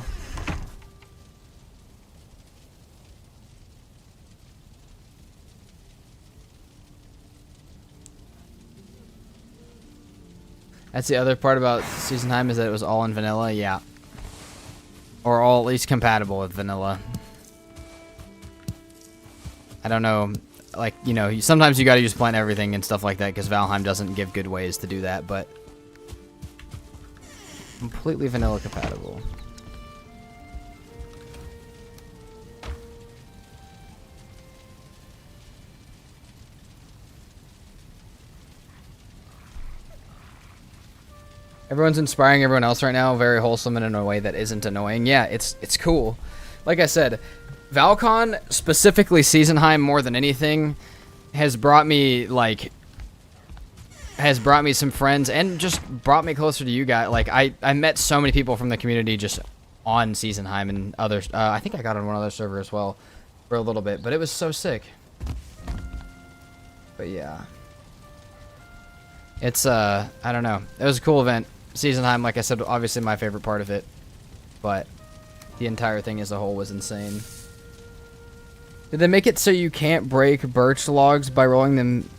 That's the other part about Valheim, is that it was all in vanilla, yeah. Or all at least compatible with vanilla. I don't know. Like, you know, sometimes you gotta just plant everything and stuff like that, because Valheim doesn't give good ways to do that, but completely vanilla compatible. Everyone's inspiring everyone else right now, very wholesome and in a way that isn't annoying. Yeah, it's cool. Like I said, Valcon, specifically Valheim more than anything, has brought me, like, some friends and just brought me closer to you guys. Like, I met so many people from the community just on Valheim and others. I think I got on one other server as well for a little bit, but it was so sick. But yeah. It's, I don't know. It was a cool event. Valheim, like I said, obviously my favorite part of it, but the entire thing as a whole was insane. Did they make it so you can't break birch logs by rolling them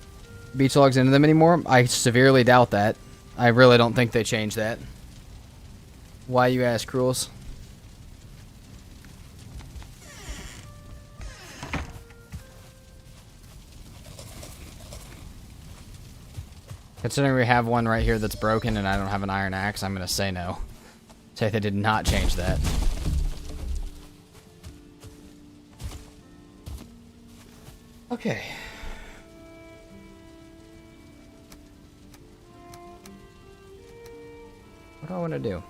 beech logs into them anymore? I severely doubt that. I really don't think they changed that. Why, you ask, Cruels? Considering we have one right here that's broken and I don't have an iron axe, I'm gonna say no. Say they did not change that. Okay. What do I want to do?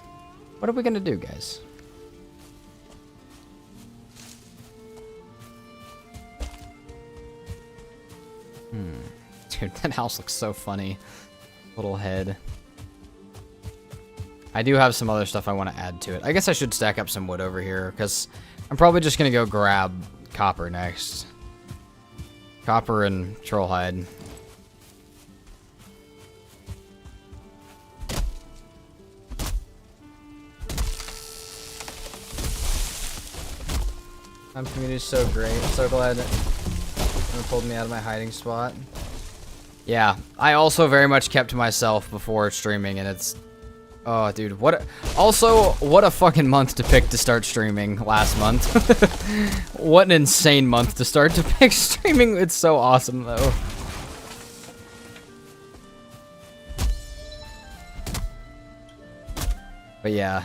What are we going to do, guys? Dude, that house looks so funny. Little head. I do have some other stuff I want to add to it. I guess I should stack up some wood over here, because I'm probably just going to go grab copper next. Copper and trollhide. Community is so great. I'm so glad it pulled me out of my hiding spot. Yeah, I also very much kept to myself before streaming, and it's Oh, dude, also, what a fucking month to pick to start streaming last month. What an insane month to start to pick streaming. It's so awesome, though. But yeah.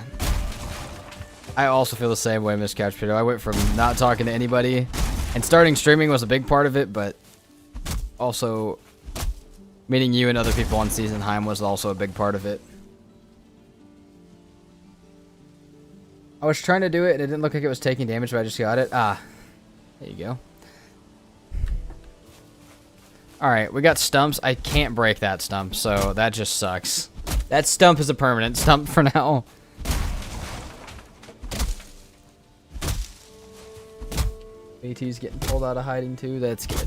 I also feel the same way, Miss Couch Potato. I went from not talking to anybody, and starting streaming was a big part of it, but also meeting you and other people on Valheim was also a big part of it. I was trying to do it, and it didn't look like it was taking damage, but I just got it. Ah, there you go. Alright, we got stumps. I can't break that stump, so that just sucks. That stump is a permanent stump for now. AT's getting pulled out of hiding too. That's good.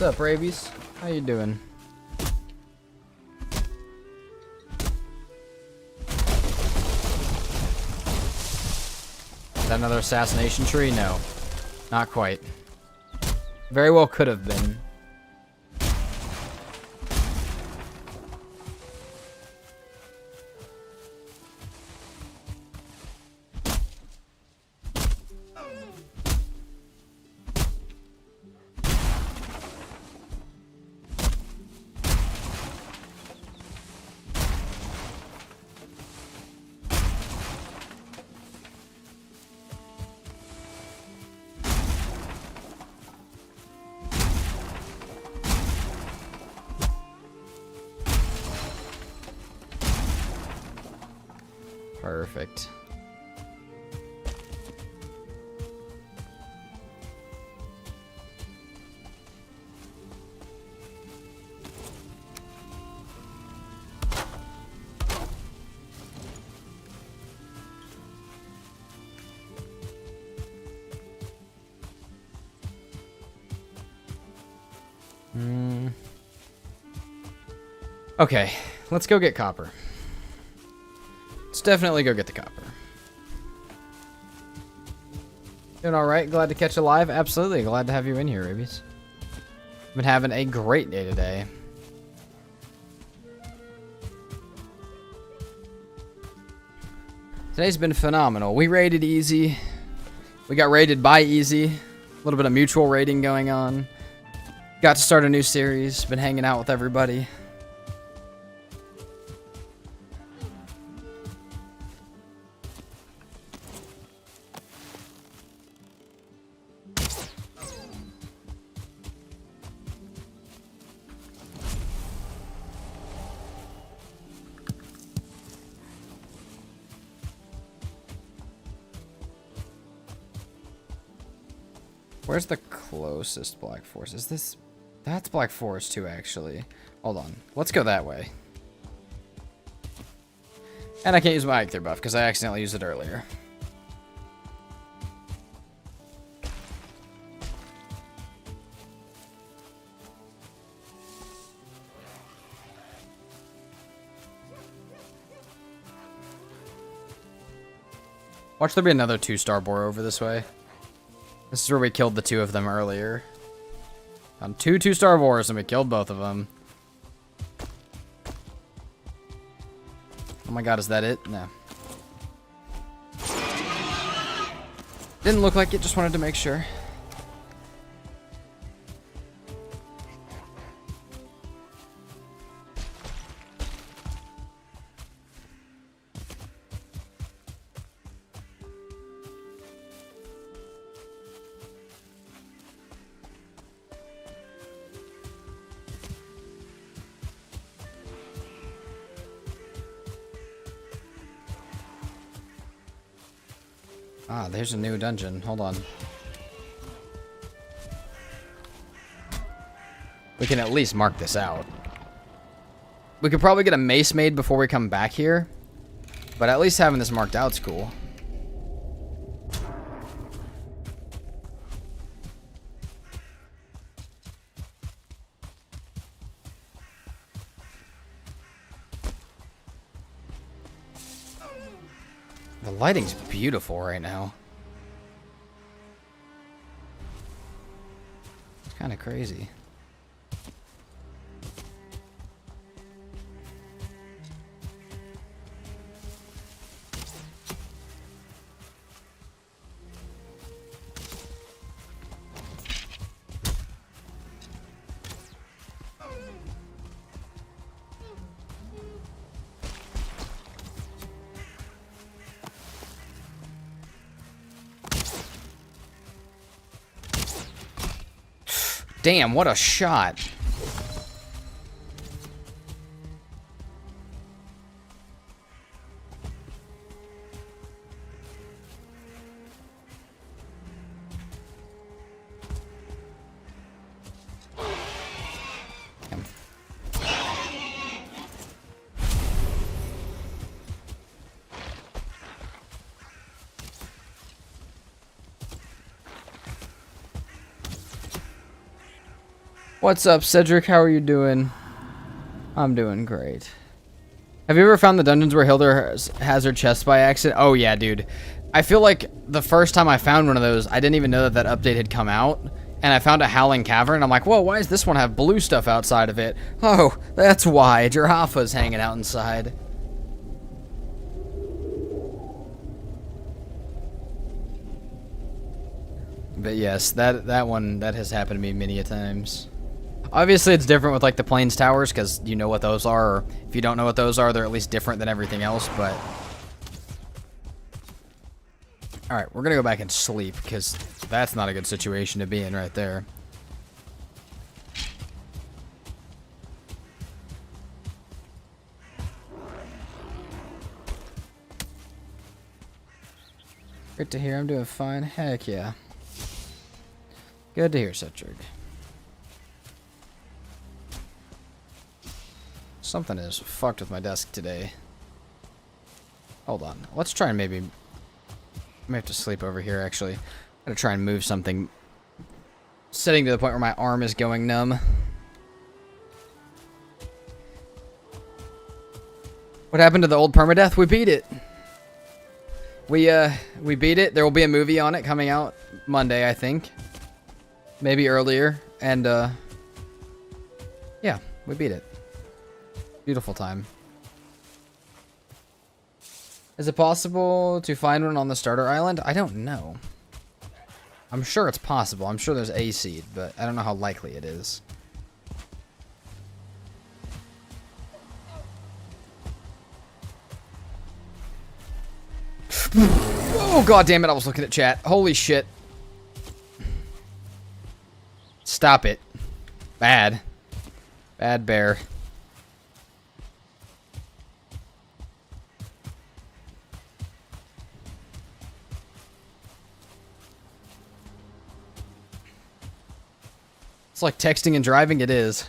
What's up, Rabies? How you doing? Is that another assassination tree? No. Not quite. Very well could have been. Perfect. Okay, let's go get copper. Let's definitely go get the copper. Doing alright? Glad to catch you live? Absolutely. Glad to have you in here, Rabies. Been having a great day today. Today's been phenomenal. We raided easy. We got raided by easy. A little bit of mutual raiding going on. Got to start a new series. Been hanging out with everybody. Where's the closest Black Forest? Is this... That's Black Forest too, actually. Hold on. Let's go that way. And I can't use my Icther buff because I accidentally used it earlier. Watch there be another 2-star boar over this way. This is where we killed the 2 of them earlier. On 2 2-star boars and we killed both of them. Oh my god, is that it? No. Didn't look like it, just wanted to make sure. Ah, there's a new dungeon. Hold on. We can at least mark this out. We could probably get a mace made before we come back here, but at least having this marked out's cool. The lighting's beautiful right now. It's kind of crazy. Damn, what a shot. What's up, Cedric? How are you doing? I'm doing great. Have you ever found the dungeons where Hilda has her chest by accident? Oh, yeah, dude. I feel like the first time I found one of those, I didn't even know that that update had come out. And I found a Howling Cavern. I'm like, whoa, why does this one have blue stuff outside of it? Oh, that's why. Jirafa's hanging out inside. But yes, that one, that has happened to me many a times. Obviously, it's different with, like, the Plains Towers, because you know what those are, or if you don't know what those are, they're at least different than everything else, but... Alright, we're gonna go back and sleep, because that's not a good situation to be in right there. Great to hear, I'm doing fine. Heck yeah. Good to hear, Cedric. Something is fucked with my desk today. Hold on. Let's try and maybe... I may have to sleep over here, actually. I'm gonna try and move something. Setting to the point where my arm is going numb. What happened to the old PermaDeath? We beat it. We beat it. There will be a movie on it coming out Monday, I think. Maybe earlier. And, yeah, we beat it. Beautiful time. Is it possible to find one on the starter island? I don't know. I'm sure it's possible. I'm sure there's a seed, but I don't know how likely it is. Oh, god damn it, I was looking at chat. Holy shit. Stop it. Bad. Bad bear. It's like texting and driving, it is.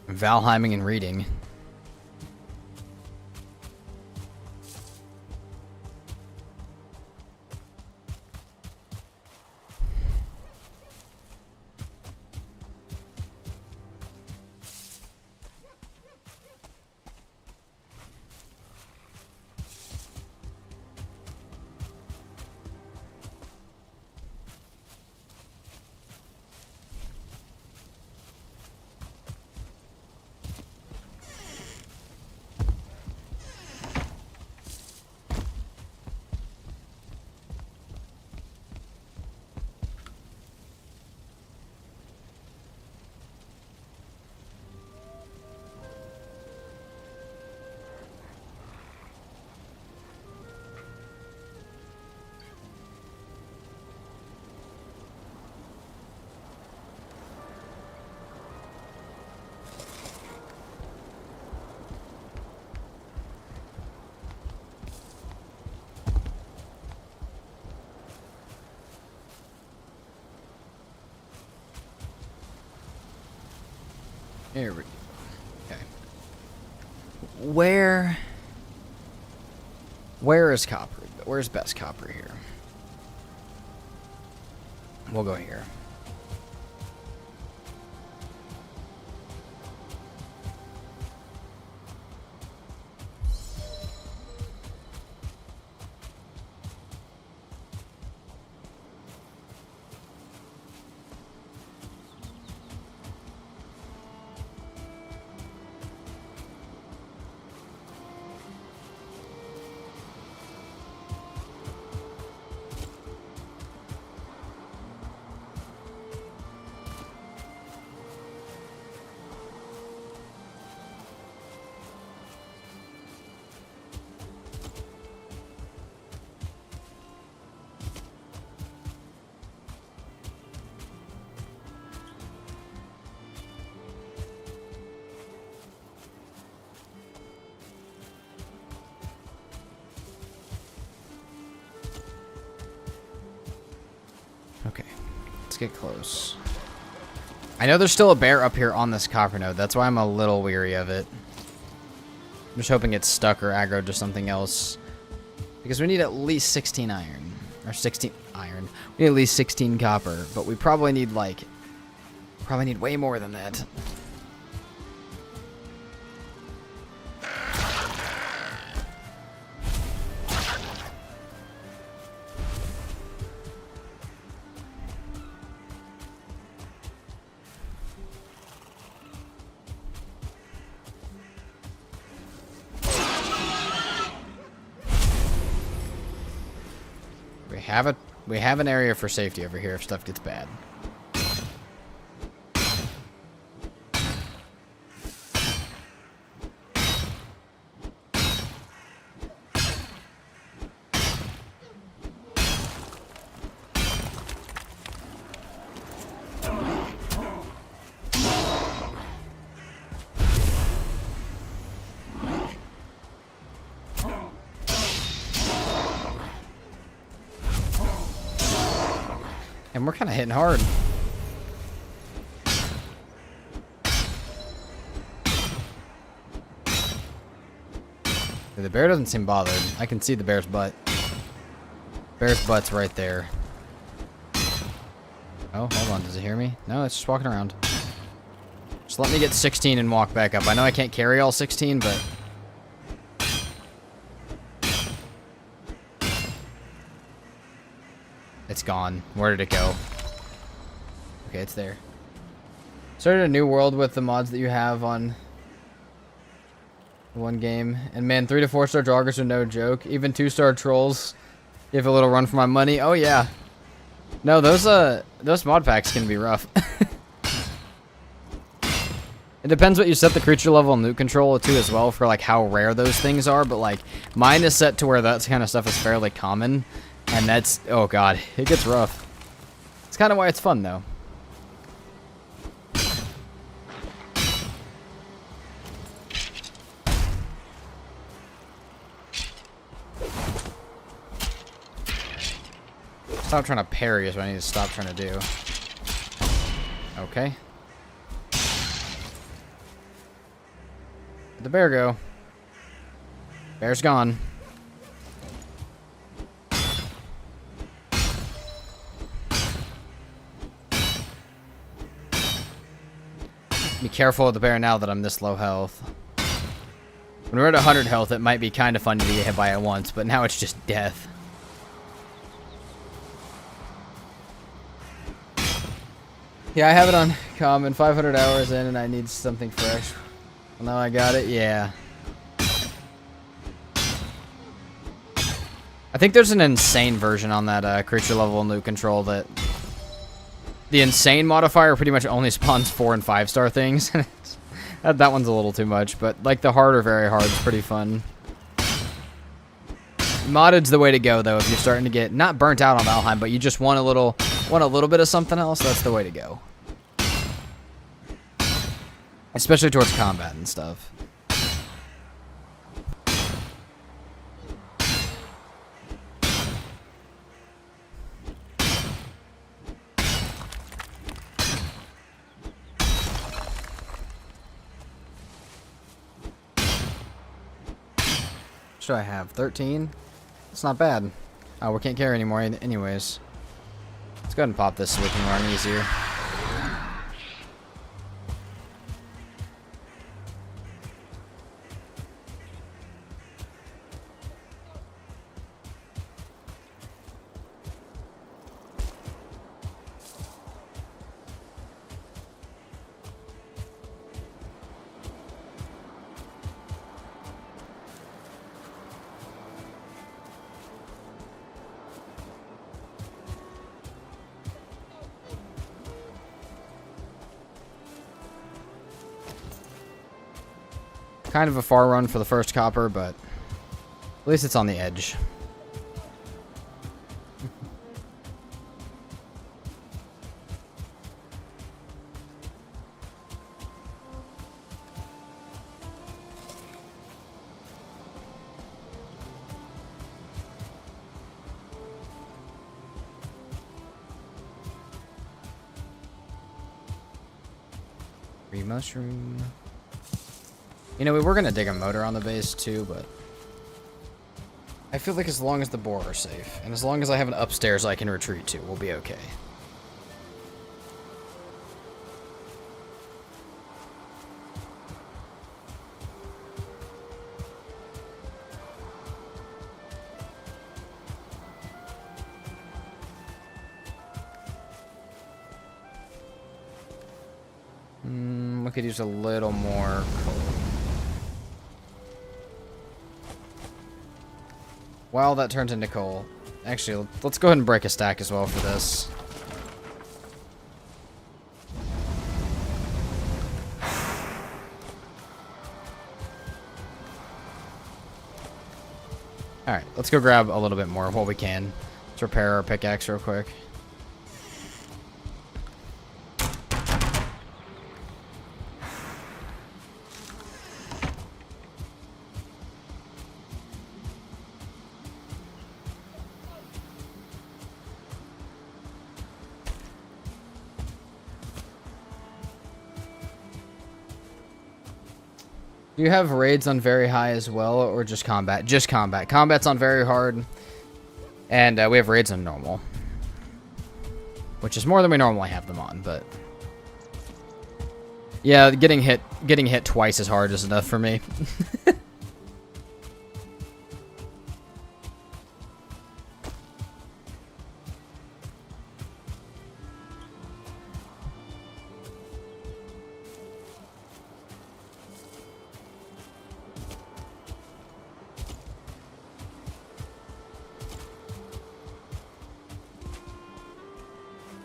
Valheiming and reading. Here we go. Okay. Where is copper? Where's best copper here? We'll go here. Okay, let's get close. I know there's still a bear up here on this copper node. That's why I'm a little weary of it. I'm just hoping it's stuck or aggroed to something else. Because we need at least 16 iron. Or 16 iron. We need at least 16 copper. But we probably need, like... Probably need way more than that. We have an area for safety over here if stuff gets bad. And we're kind of hitting hard. The bear doesn't seem bothered. I can see the bear's butt. Bear's butt's right there. Oh, hold on. Does it hear me? No, it's just walking around. Just let me get 16 and walk back up. I know I can't carry all 16, but... It's gone. Where did it go? Okay, it's there. Started a new world with the mods that you have on one game. And man, 3 to 4 star joggers are no joke. Even 2-star trolls give a little run for my money. Oh yeah. No, those mod packs can be rough. It depends what you set the creature level and loot control to as well for like how rare those things are, but like mine is set to where that kind of stuff is fairly common. And that's, oh god, it gets rough. It's kind of why it's fun, though. Stop trying to parry is what I need to stop trying to do. Okay. Where'd the bear go? Bear's gone. Be careful with the bear now that I'm this low health. When we're at 100 health, it might be kind of fun to get hit by it once, but now it's just death. Yeah, I have it on common, 500 hours in, and I need something fresh. Well, now I got it, yeah. I think there's an insane version on that creature level and loot control that... The insane modifier pretty much only spawns 4 and 5-star things. that one's a little too much, but like the hard or very hard is pretty fun. Modded's the way to go though if you're starting to get not burnt out on Valheim, but you just want a little bit of something else. That's the way to go. Especially towards combat and stuff. Should I have 13? It's not bad. Oh, we can't carry anymore anyways. Let's go ahead and pop this so we can run easier. Kind of a far run for the first copper, but at least it's on the edge. Free mushroom. You know, we were going to dig a motor on the base too, but I feel like as long as the boar are safe, and as long as I have an upstairs I can retreat to, we'll be okay. We could use a little more coal. Well, that turns into coal. Actually, let's go ahead and break a stack as well for this. Alright, let's go grab a little bit more of what we can. Let's repair our pickaxe real quick. Do you have raids on very high as well, or just combat? Just combat. Combat's on very hard, and we have raids on normal, which is more than we normally have them on. But yeah, getting hit twice as hard is enough for me.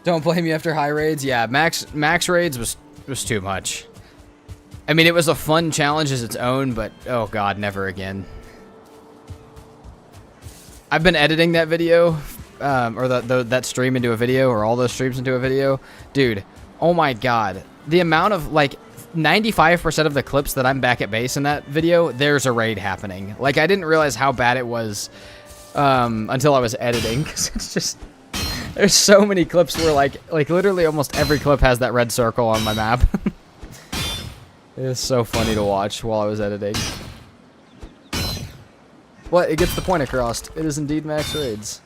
Don't blame me after high raids. Yeah, max raids was too much. I mean, it was a fun challenge as its own, but oh god, never again. I've been editing that video, or that stream into a video, or all those streams into a video. Dude, oh my god. The amount of, like, 95% of the clips that I'm back at base in that video, there's a raid happening. Like, I didn't realize how bad it was until I was editing, because it's just... There's so many clips where, like literally almost every clip has that red circle on my map. It is so funny to watch while I was editing. But it gets the point across. It is indeed max raids.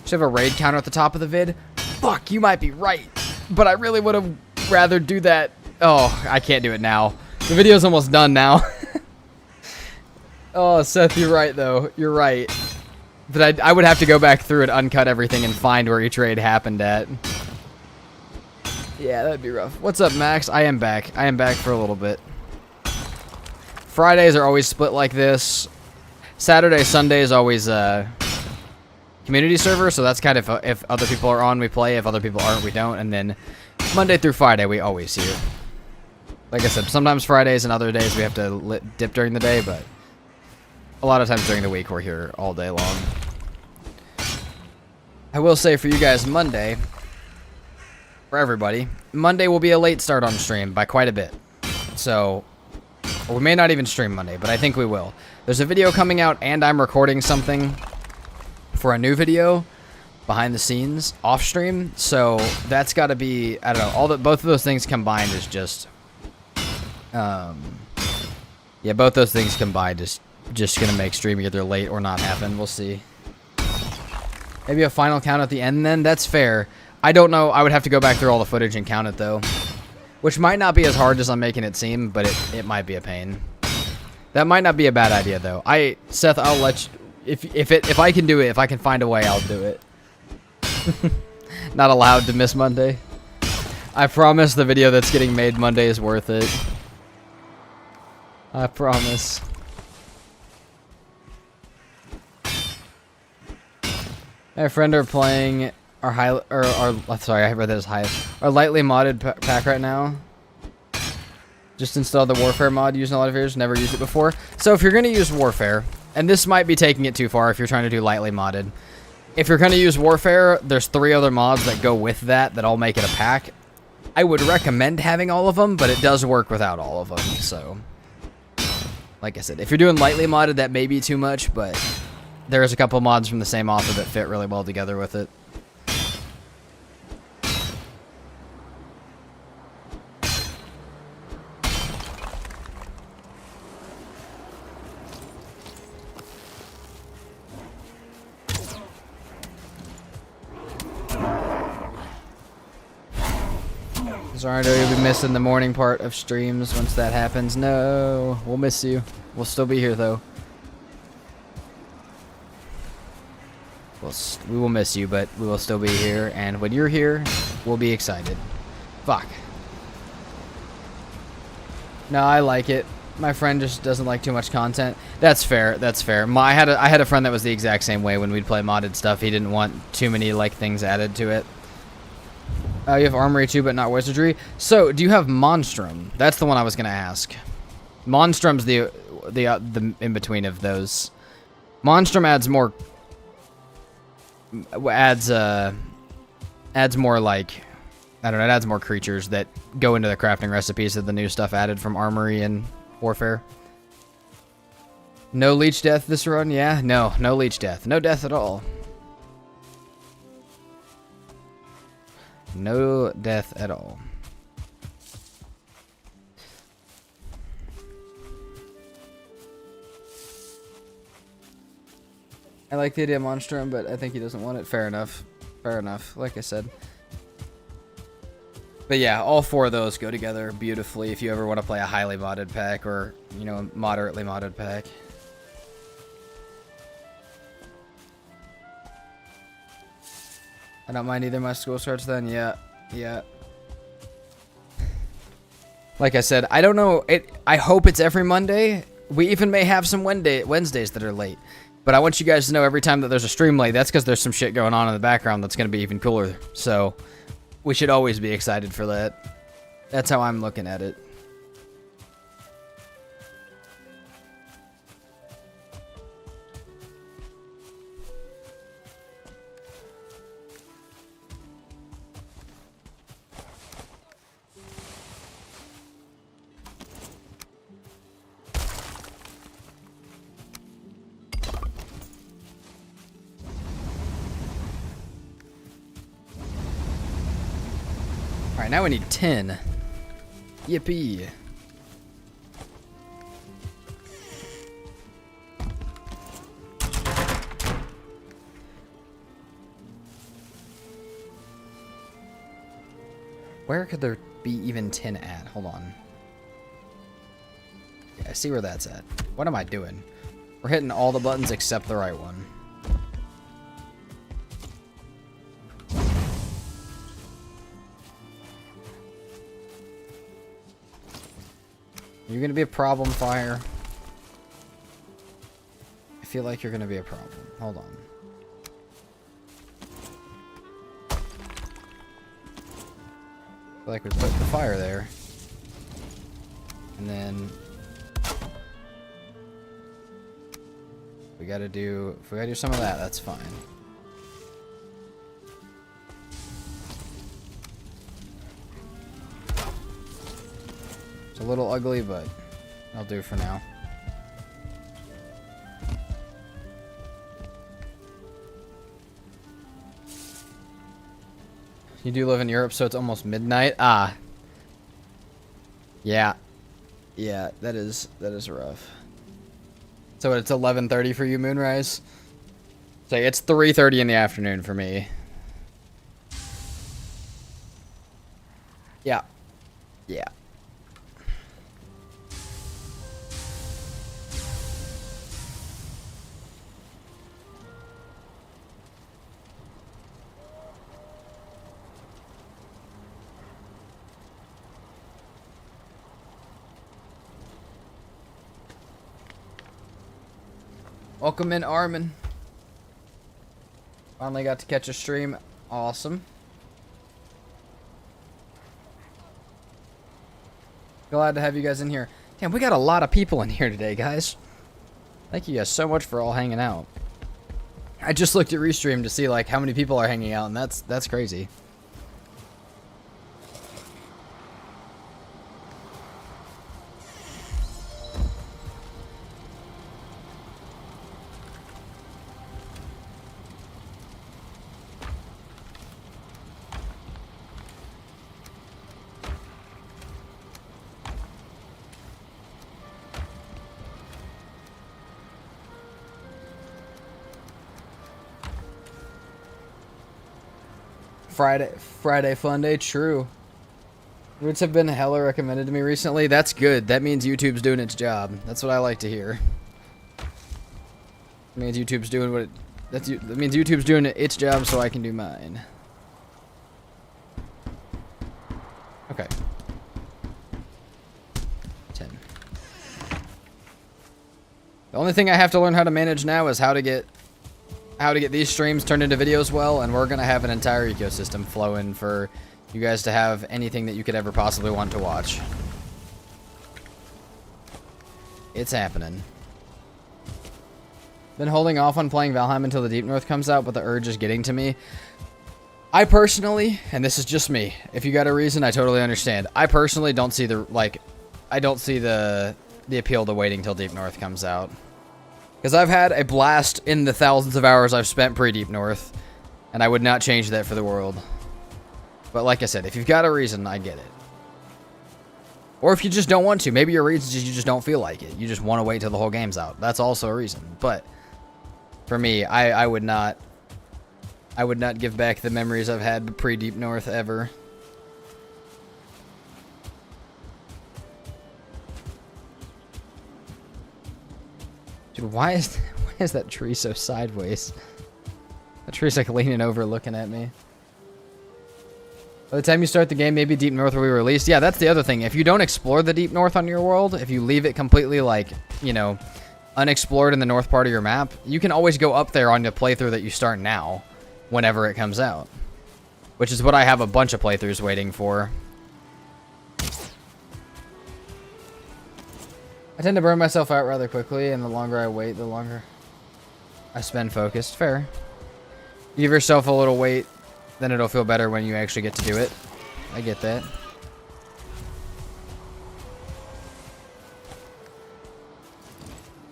Should have a raid counter at the top of the vid. Fuck, you might be right. But I really would have rather do that. Oh, I can't do it now. The video's almost done now. Oh, Seth, you're right, though. You're right. But I would have to go back through and uncut everything and find where each raid happened at. Yeah, that'd be rough. What's up, Max? I am back. I am back for a little bit. Fridays are always split like this. Saturday, Sunday is always community server, so that's kind of if other people are on, we play. If other people aren't, we don't. And then Monday through Friday, we always here. Like I said, sometimes Fridays and other days we have to dip during the day, but a lot of times during the week we're here all day long. I will say for you guys, Monday, for everybody, Monday will be a late start on stream by quite a bit. So, or we may not even stream Monday, but I think we will. There's a video coming out and I'm recording something for a new video. behind the scenes off stream. So that's got to be, I don't know, both of those things combined is just yeah, both those things combined is just gonna make streaming either late or not happen. We'll see. Maybe a final count at the end then. That's fair. I don't know. I would have to go back through all the footage and count it though, which might not be as hard as I'm making it seem, but it might be a pain. That might not be a bad idea though. Seth, I'll let you, if I can do it, if I can find a way, I'll do it. Not allowed to miss Monday. I promise the video that's getting made Monday is worth it. I promise. My friend are playing our sorry, I read that as high. Our lightly modded pack right now. Just installed the Warfare mod using a lot of viewers. Never used it before. So if you're gonna use Warfare, and this might be taking it too far if you're trying to do lightly modded. If you're gonna use Warfare, there's 3 other mods that go with that all make it a pack. I would recommend having all of them, but it does work without all of them. So, like I said, if you're doing lightly modded, that may be too much, but there's a couple mods from the same author that fit really well together with it. Sorry, you'll be missing the morning part of streams once that happens. No, we'll miss you. We'll still be here though. We will miss you, but we will still be here. And when you're here, we'll be excited. Fuck. No, I like it. My friend just doesn't like too much content. That's fair. That's fair. I had a friend that was the exact same way when we'd play modded stuff. He didn't want too many like things added to it. You have Armory too, but not Wizardry. So, do you have Monstrum? That's the one I was gonna ask. Monstrum's the in between of those. Monstrum adds more. Adds more like, I don't know. It adds more creatures that go into the crafting recipes of the new stuff added from Armory and Warfare. No leech death this run, yeah. No leech death. No death at all. No death at all. I like the idea of Monstrum, but I think he doesn't want it. Fair enough. Fair enough, like I said. But yeah, all 4 of those go together beautifully if you ever want to play a highly modded pack or, you know, a moderately modded pack. I don't mind either. My school starts then. Yeah. Like I said, I don't know. I hope it's every Monday. We even may have some Wednesdays that are late. But I want you guys to know every time that there's a stream late, that's because there's some shit going on in the background that's going to be even cooler. So we should always be excited for that. That's how I'm looking at it. Alright, now we need 10. Yippee. Where could there be even 10 at? Hold on. Yeah, I see where that's at. What am I doing? We're hitting all the buttons except the right one. You're gonna be a problem, Fire. I feel like you're gonna be a problem. Hold on. I feel like we put the fire there. And then if we gotta do some of that, that's fine. It's a little ugly, but I'll do for now. You do live in Europe, so it's almost midnight. Ah. Yeah. Yeah, that is rough. So it's 11:30 for you, Moonrise? Say it's 3:30 in the afternoon for me. Yeah. Yeah. Welcome in, Armin. Finally got to catch a stream. Awesome. Glad to have you guys in here. Damn, we got a lot of people in here today, guys. Thank you guys so much for all hanging out. I just looked at Restream to see like how many people are hanging out, and that's crazy. Friday fun day, true. Roots have been hella recommended to me recently. That's good. That means YouTube's doing its job. That's what I like to hear. It means YouTube's doing what it... that means YouTube's doing its job so I can do mine. Okay. 10. The only thing I have to learn how to manage now is how to get these streams turned into videos well, and we're gonna have an entire ecosystem flowing for you guys to have anything that you could ever possibly want to watch. It's happening. Been holding off on playing Valheim until the Deep North comes out, but the urge is getting to me. I personally, and this is just me, if you got a reason, I totally understand. I personally don't see the appeal to waiting till Deep North comes out. Because I've had a blast in the thousands of hours I've spent pre-Deep North, and I would not change that for the world. But like I said, if you've got a reason, I get it. Or if you just don't want to, maybe your reason is you just don't feel like it. You just want to wait till the whole game's out. That's also a reason. But for me, I would not give back the memories I've had pre-Deep North ever. Dude, why is that tree so sideways? That tree's like leaning over looking at me. By the time you start the game, maybe Deep North will be released. Yeah, that's the other thing. If you don't explore the Deep North on your world, if you leave it completely like, you know, unexplored in the north part of your map, you can always go up there on the playthrough that you start now, whenever it comes out. Which is what I have a bunch of playthroughs waiting for. I tend to burn myself out rather quickly, and the longer I wait, the longer I spend focused. Fair. Give yourself a little wait, then it'll feel better when you actually get to do it. I get that.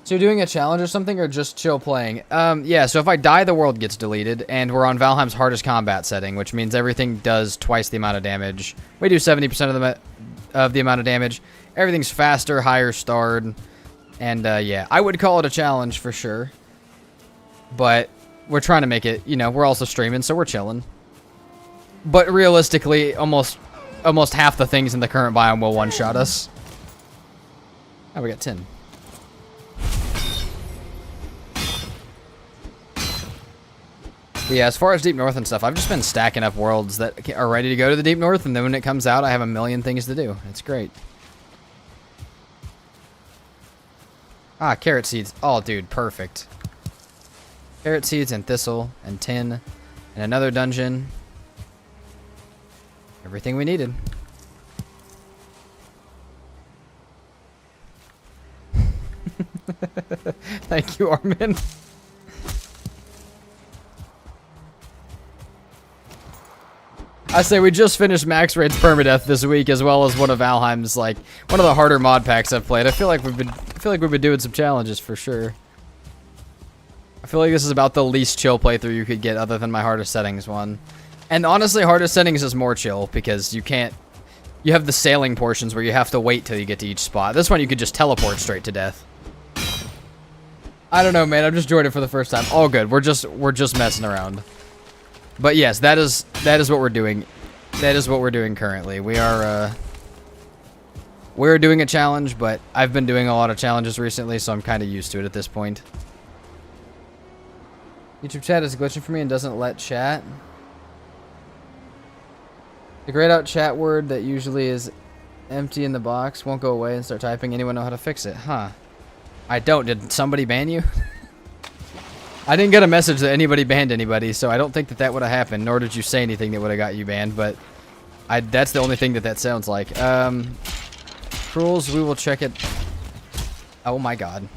So you're doing a challenge or something, or just chill playing? Yeah, so if I die, the world gets deleted, and we're on Valheim's hardest combat setting, which means everything does twice the amount of damage. We do 70% of the amount of damage. Everything's faster, higher starred, and yeah, I would call it a challenge for sure. But we're trying to make it, you know, we're also streaming, so we're chilling. But realistically, almost half the things in the current biome will one-shot us. Oh, we got 10. But yeah, as far as Deep North and stuff, I've just been stacking up worlds that are ready to go to the Deep North, and then when it comes out, I have a million things to do. It's great. Ah, carrot seeds. Oh, dude, perfect. Carrot seeds and thistle and tin and another dungeon. Everything we needed. Thank you, Armin. I say we just finished Max Raid's PermaDeath this week, as well as one of Valheim's, like, one of the harder mod packs I've played. I feel like we've been doing some challenges for sure. I feel like this is about the least chill playthrough you could get other than my hardest settings one. And honestly, hardest settings is more chill because you have the sailing portions where you have to wait till you get to each spot. This one you could just teleport straight to death. I don't know, man. I'm just joined it for the first time. All good. We're just messing around. But yes, that is what we're doing. That is what we're doing currently. We're doing a challenge, but I've been doing a lot of challenges recently, so I'm kind of used to it at this point. YouTube chat is glitching for me and doesn't let chat. The grayed out chat word that usually is empty in the box won't go away and start typing. Anyone know how to fix it? Huh. I don't. Did somebody ban you? I didn't get a message that anybody banned anybody, so I don't think that would have happened, nor did you say anything that would have got you banned, but that's the only thing that sounds like. Rules, we will check it. Oh my god.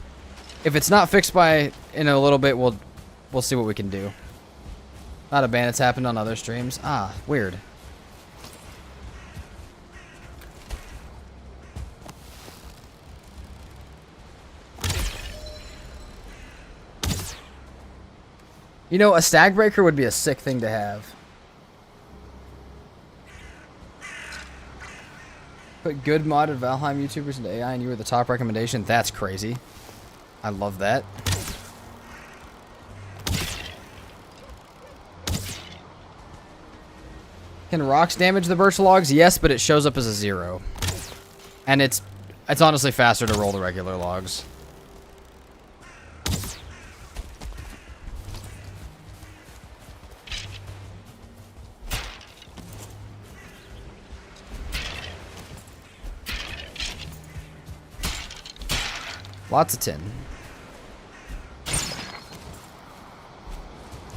If it's not fixed in a little bit, we'll see what we can do. Not a ban, it's happened on other streams. Ah, weird. You know, a stag breaker would be a sick thing to have. Put good modded Valheim YouTubers into AI and you were the top recommendation. That's crazy. I love that. Can rocks damage the birch logs? Yes, but it shows up as a 0. And it's honestly faster to roll the regular logs. Lots of tin.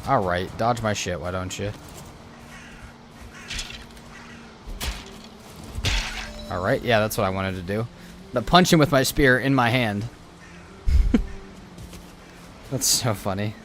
Alright, dodge my shit, why don't you? Alright, yeah, that's what I wanted to do. But punch him with my spear in my hand. That's so funny.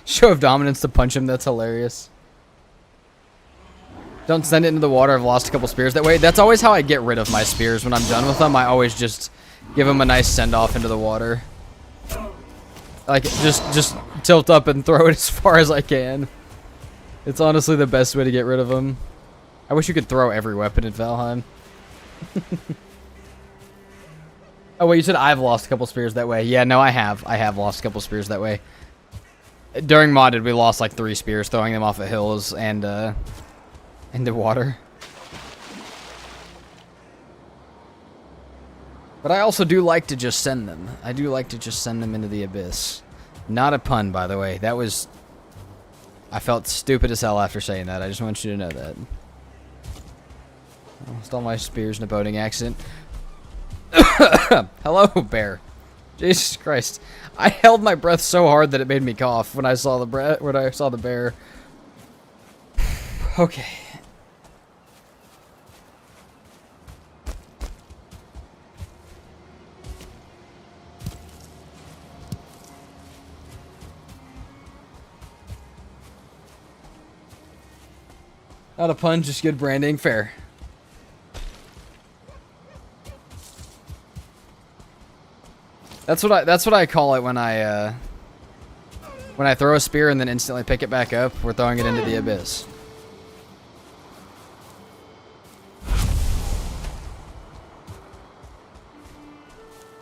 Show of dominance to punch him, that's hilarious. Don't send it into the water, I've lost a couple spears that way. That's always how I get rid of my spears when I'm done with them. I always just give them a nice send-off into the water. Like, just tilt up and throw it as far as I can. It's honestly the best way to get rid of them. I wish you could throw every weapon in Valheim. Oh, wait, you said I've lost a couple spears that way. Yeah, no, I have. I have lost a couple spears that way. During modded, we lost like 3 spears, throwing them off of hills and into water. But I also do like to just send them. I do like to just send them into the abyss. Not a pun, by the way. That was... I felt stupid as hell after saying that. I just want you to know that. I lost all my spears in a boating accident. Hello, bear. Jesus Christ. I held my breath so hard that it made me cough when I saw the bear. Okay. Not a pun, just good branding. Fair. That's what I call it when I throw a spear and then instantly pick it back up. We're throwing it into the abyss.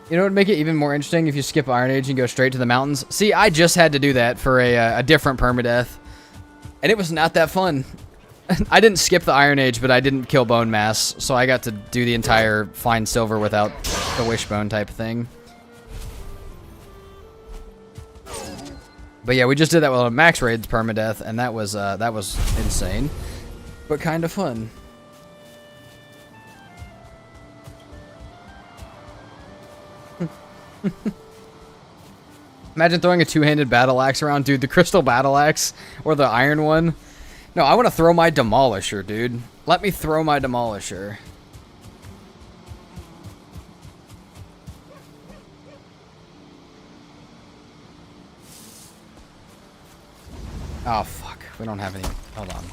You know what would make it even more interesting if you skip Iron Age and go straight to the mountains? See, I just had to do that for a different permadeath, and it was not that fun. I didn't skip the Iron Age, but I didn't kill Bone Mass, so I got to do the entire Find Silver without the Wishbone type thing. But yeah, we just did that with a max raids permadeath, and that was insane, but kind of fun. Imagine throwing a 2-handed battle axe around, dude. The crystal battle axe or the iron one. No, I want to throw my demolisher, dude. Let me throw my demolisher. Oh, fuck. We don't have any... Hold on.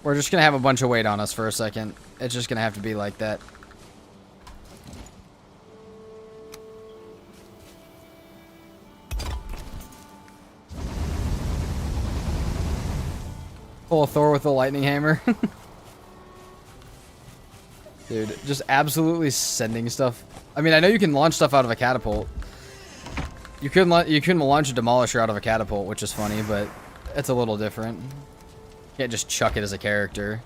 We're just going to have a bunch of weight on us for a second. It's just going to have to be like that. Pull Thor with the lightning hammer. Dude, just absolutely sending stuff. I mean, I know you can launch stuff out of a catapult. You can launch a demolisher out of a catapult, which is funny, but it's a little different. You can't just chuck it as a character.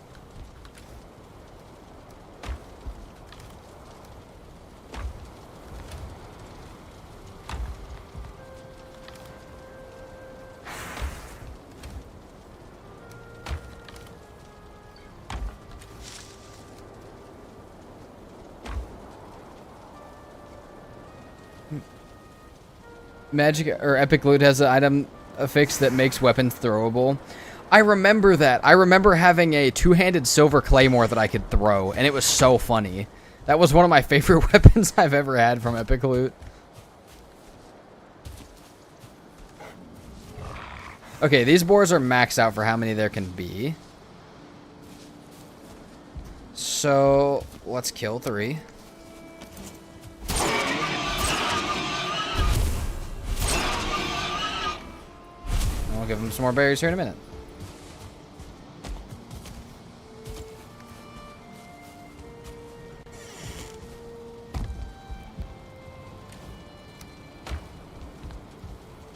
Magic or Epic Loot has an item affix that makes weapons throwable. I remember that. I remember having a two-handed silver claymore that I could throw, and it was so funny. That was one of my favorite weapons I've ever had from Epic Loot. Okay, these boars are maxed out for how many there can be. So, let's kill 3. I'll give them some more berries here in a minute.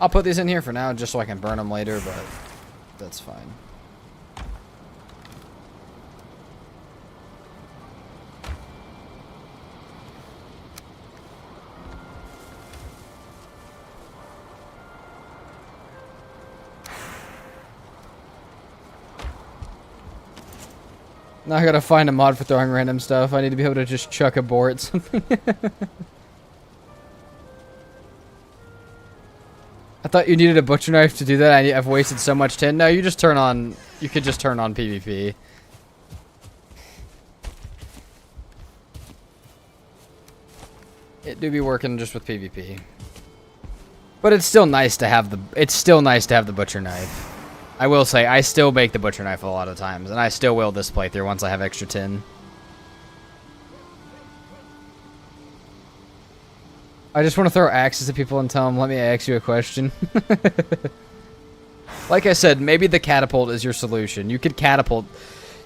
I'll put these in here for now just so I can burn them later, but that's fine. Now I gotta find a mod for throwing random stuff. I need to be able to just chuck a boar at something. I thought you needed a butcher knife to do that. I've wasted so much tin. No, you just turn on... You could just turn on PvP. It do be working just with PvP. But it's still nice to have the... It's still nice to have the butcher knife. I will say, I still make the butcher knife a lot of times. And I still will this playthrough once I have extra tin. I just want to throw axes at people and tell them, let me ask you a question. Like I said, maybe the catapult is your solution. You could catapult.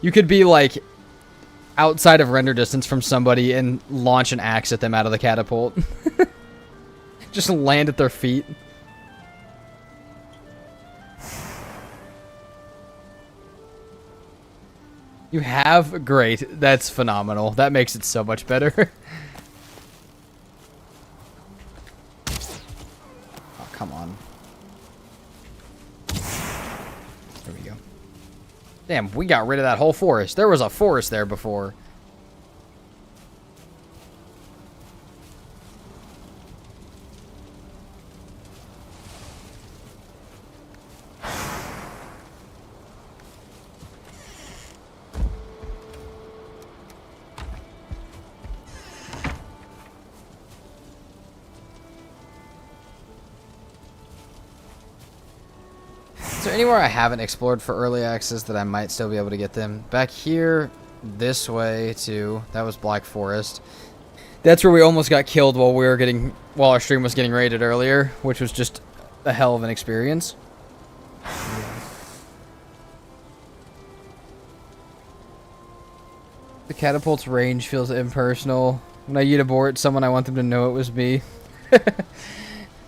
You could be, like, outside of render distance from somebody and launch an axe at them out of the catapult. Just land at their feet. You have? Great. That's phenomenal. That makes it so much better. Come on. There we go. Damn, we got rid of that whole forest. There was a forest there before. Is there anywhere I haven't explored for early access that I might still be able to get them? Back here, this way too. That was Black Forest. That's where we almost got killed while our stream was getting raided earlier, which was just a hell of an experience. The catapult's range feels impersonal. When I eat a boar at someone, I want them to know it was me.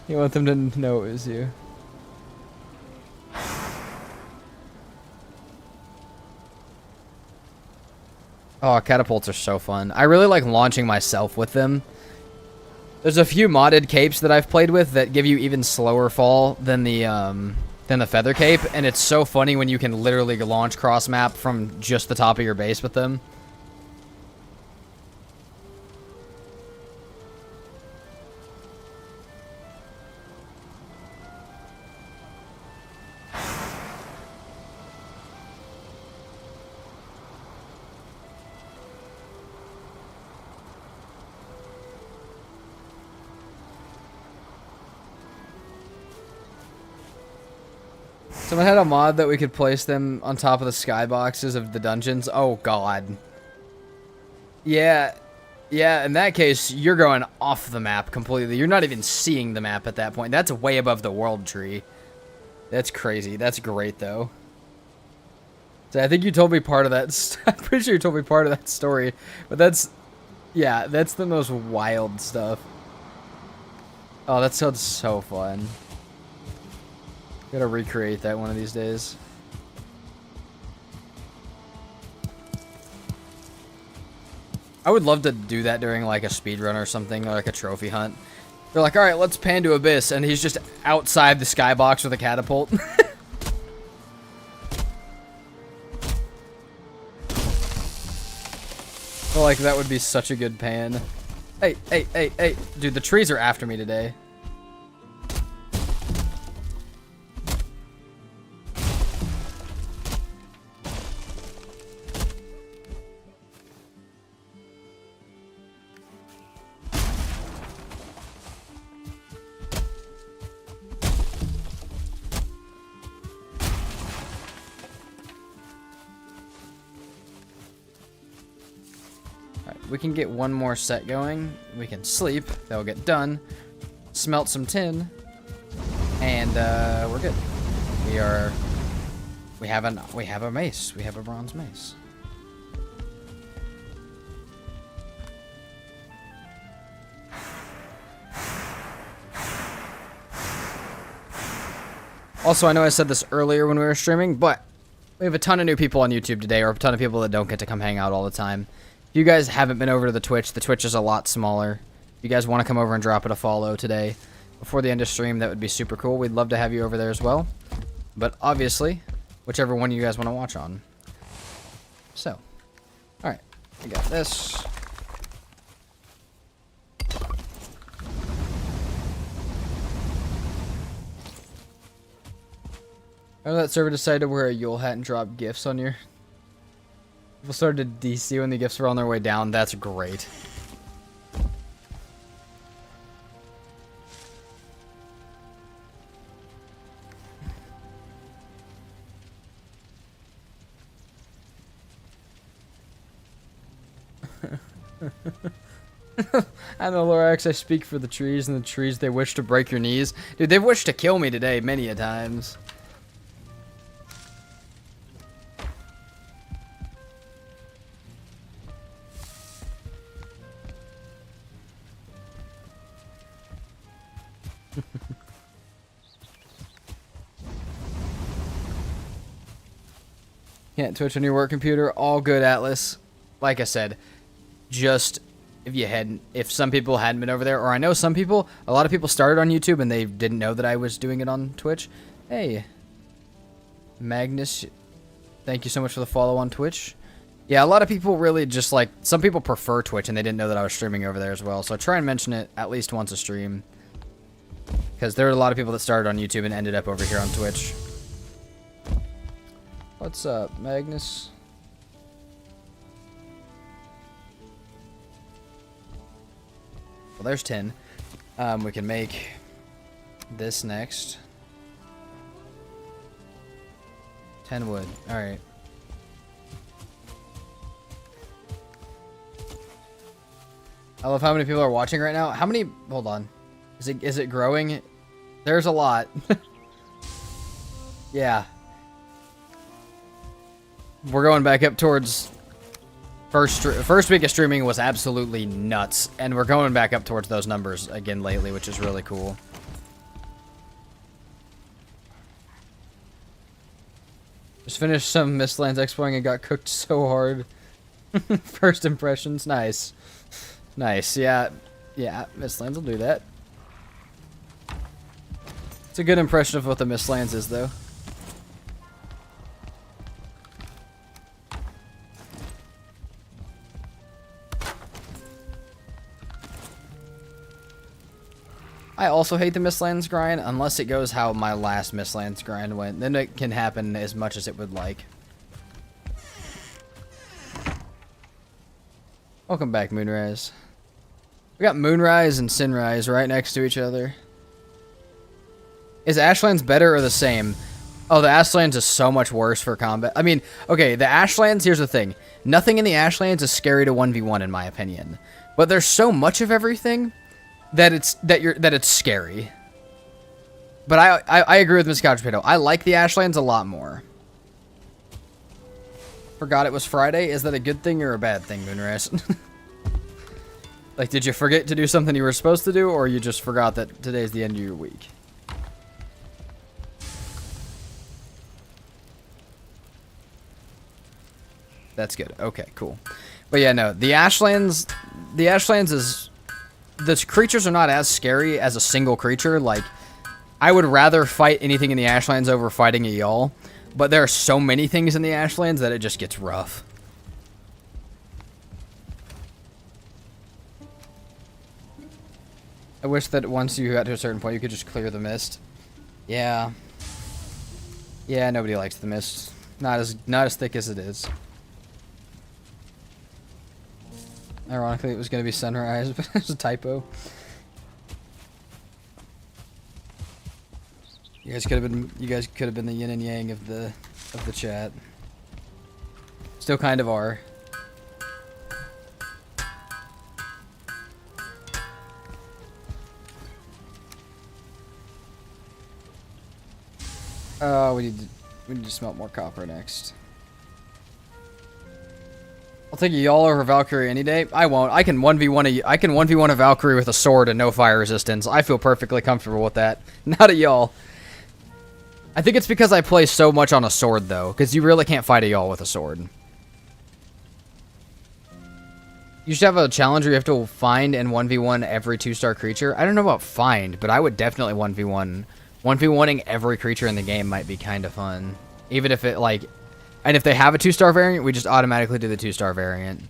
You want them to know it was you. Oh, catapults are so fun. I really like launching myself with them. There's a few modded capes that I've played with that give you even slower fall than the feather cape, and it's so funny when you can literally launch cross map from just the top of your base with them. Someone had a mod that we could place them on top of the skyboxes of the dungeons. Oh, God. Yeah. Yeah, in that case, you're going off the map completely. You're not even seeing the map at that point. That's way above the world tree. That's crazy. That's great, though. So I think you told me part of that. I'm pretty sure you told me part of that story. But that's... Yeah, that's the most wild stuff. Oh, that sounds so fun. Gotta recreate that one of these days. I would love to do that during like a speed run or something, or like a trophy hunt. They're like, alright, let's pan to Abyss, and he's just outside the skybox with a catapult. I feel like that would be such a good pan. Hey, hey, hey, hey. Dude, the trees are after me today. We can get one more set going. We can sleep. That'll get done. Smelt some tin. And we're good. We have a mace. We have a bronze mace. Also, I know I said this earlier when we were streaming, but we have a ton of new people on YouTube today, or a ton of people that don't get to come hang out all the time. If you guys haven't been over to the Twitch is a lot smaller. If you guys want to come over and drop it a follow today before the end of stream, that would be super cool. We'd love to have you over there as well. But obviously, whichever one you guys want to watch on. So, alright. We got this. How did that server decide to wear a Yule hat and drop gifts on your... People started to DC when the gifts were on their way down. That's great. I know, Lorax, I speak for the trees, and the trees, they wish to break your knees. Dude, they've wished to kill me today many a times. Can't Twitch on your work computer. All good, Atlas. Like I said, just if some people hadn't been over there, or I know some people, a lot of people started on YouTube and they didn't know that I was doing it on Twitch. Hey, Magnus, thank you so much for the follow on Twitch. Yeah, a lot of people really just like, some people prefer Twitch and they didn't know that I was streaming over there as well. So I try and mention it at least once a stream, because there are a lot of people that started on YouTube and ended up over here on Twitch. What's up, Magnus? Well, there's 10. We can make this next. 10 wood. Alright. I love how many people are watching right now. How many... Hold on. Is it growing? There's a lot. Yeah. We're going back up towards... First week of streaming was absolutely nuts, and we're going back up towards those numbers again lately, which is really cool. Just finished some Mistlands exploring and got cooked so hard. First impressions, nice. Nice, yeah. Yeah, Mistlands will do that. It's a good impression of what the Mistlands is, though. I also hate the Mistlands grind, unless it goes how my last Mistlands grind went. Then it can happen as much as it would like. Welcome back, Moonrise. We got Moonrise and Sunrise right next to each other. Is Ashlands better or the same? Oh, the Ashlands is so much worse for combat. I mean, okay, the Ashlands, here's the thing. Nothing in the Ashlands is scary to 1v1 in my opinion. But there's so much of everything that it's scary. But I agree with Miss Couchpotato. I like the Ashlands a lot more. Forgot it was Friday. Is that a good thing or a bad thing, Moonrise? Like, did you forget to do something you were supposed to do, or you just forgot that today's the end of your week? That's good. Okay, cool. But yeah, no, the Ashlands is... The creatures are not as scary as a single creature. Like, I would rather fight anything in the Ashlands over fighting a y'all. But there are so many things in the Ashlands that it just gets rough. I wish that once you got to a certain point, you could just clear the mist. Yeah. Yeah, nobody likes the mist. Not as thick as it is. Ironically, it was going to be sunrise, but it was a typo. You guys could have been the yin and yang of the chat. Still kind of are. Oh, we need to smelt more copper next. I'll take a y'all over Valkyrie any day. I won't. I can 1v1 a Valkyrie with a sword and no fire resistance. I feel perfectly comfortable with that. Not a y'all. I think it's because I play so much on a sword though, because you really can't fight a y'all with a sword. You should have a challenge where you have to find and 1v1 every 2-star creature. I don't know about find, but I would definitely 1v1. 1v1ing every creature in the game might be kind of fun. Even if it, like... And if they have a 2-star variant, we just automatically do the 2-star variant.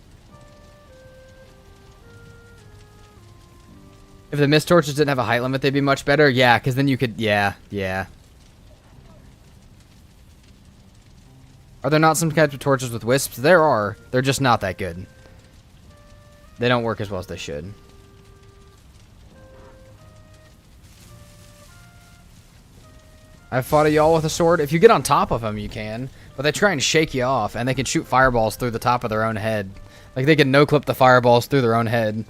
If the mist torches didn't have a height limit, they'd be much better. Yeah, because then you could... Yeah. Are there not some types of torches with wisps? There are. They're just not that good. They don't work as well as they should. I've fought a y'all with a sword. If you get on top of them, you can. But they try and shake you off, and they can shoot fireballs through the top of their own head. Like, they can no-clip the fireballs through their own head.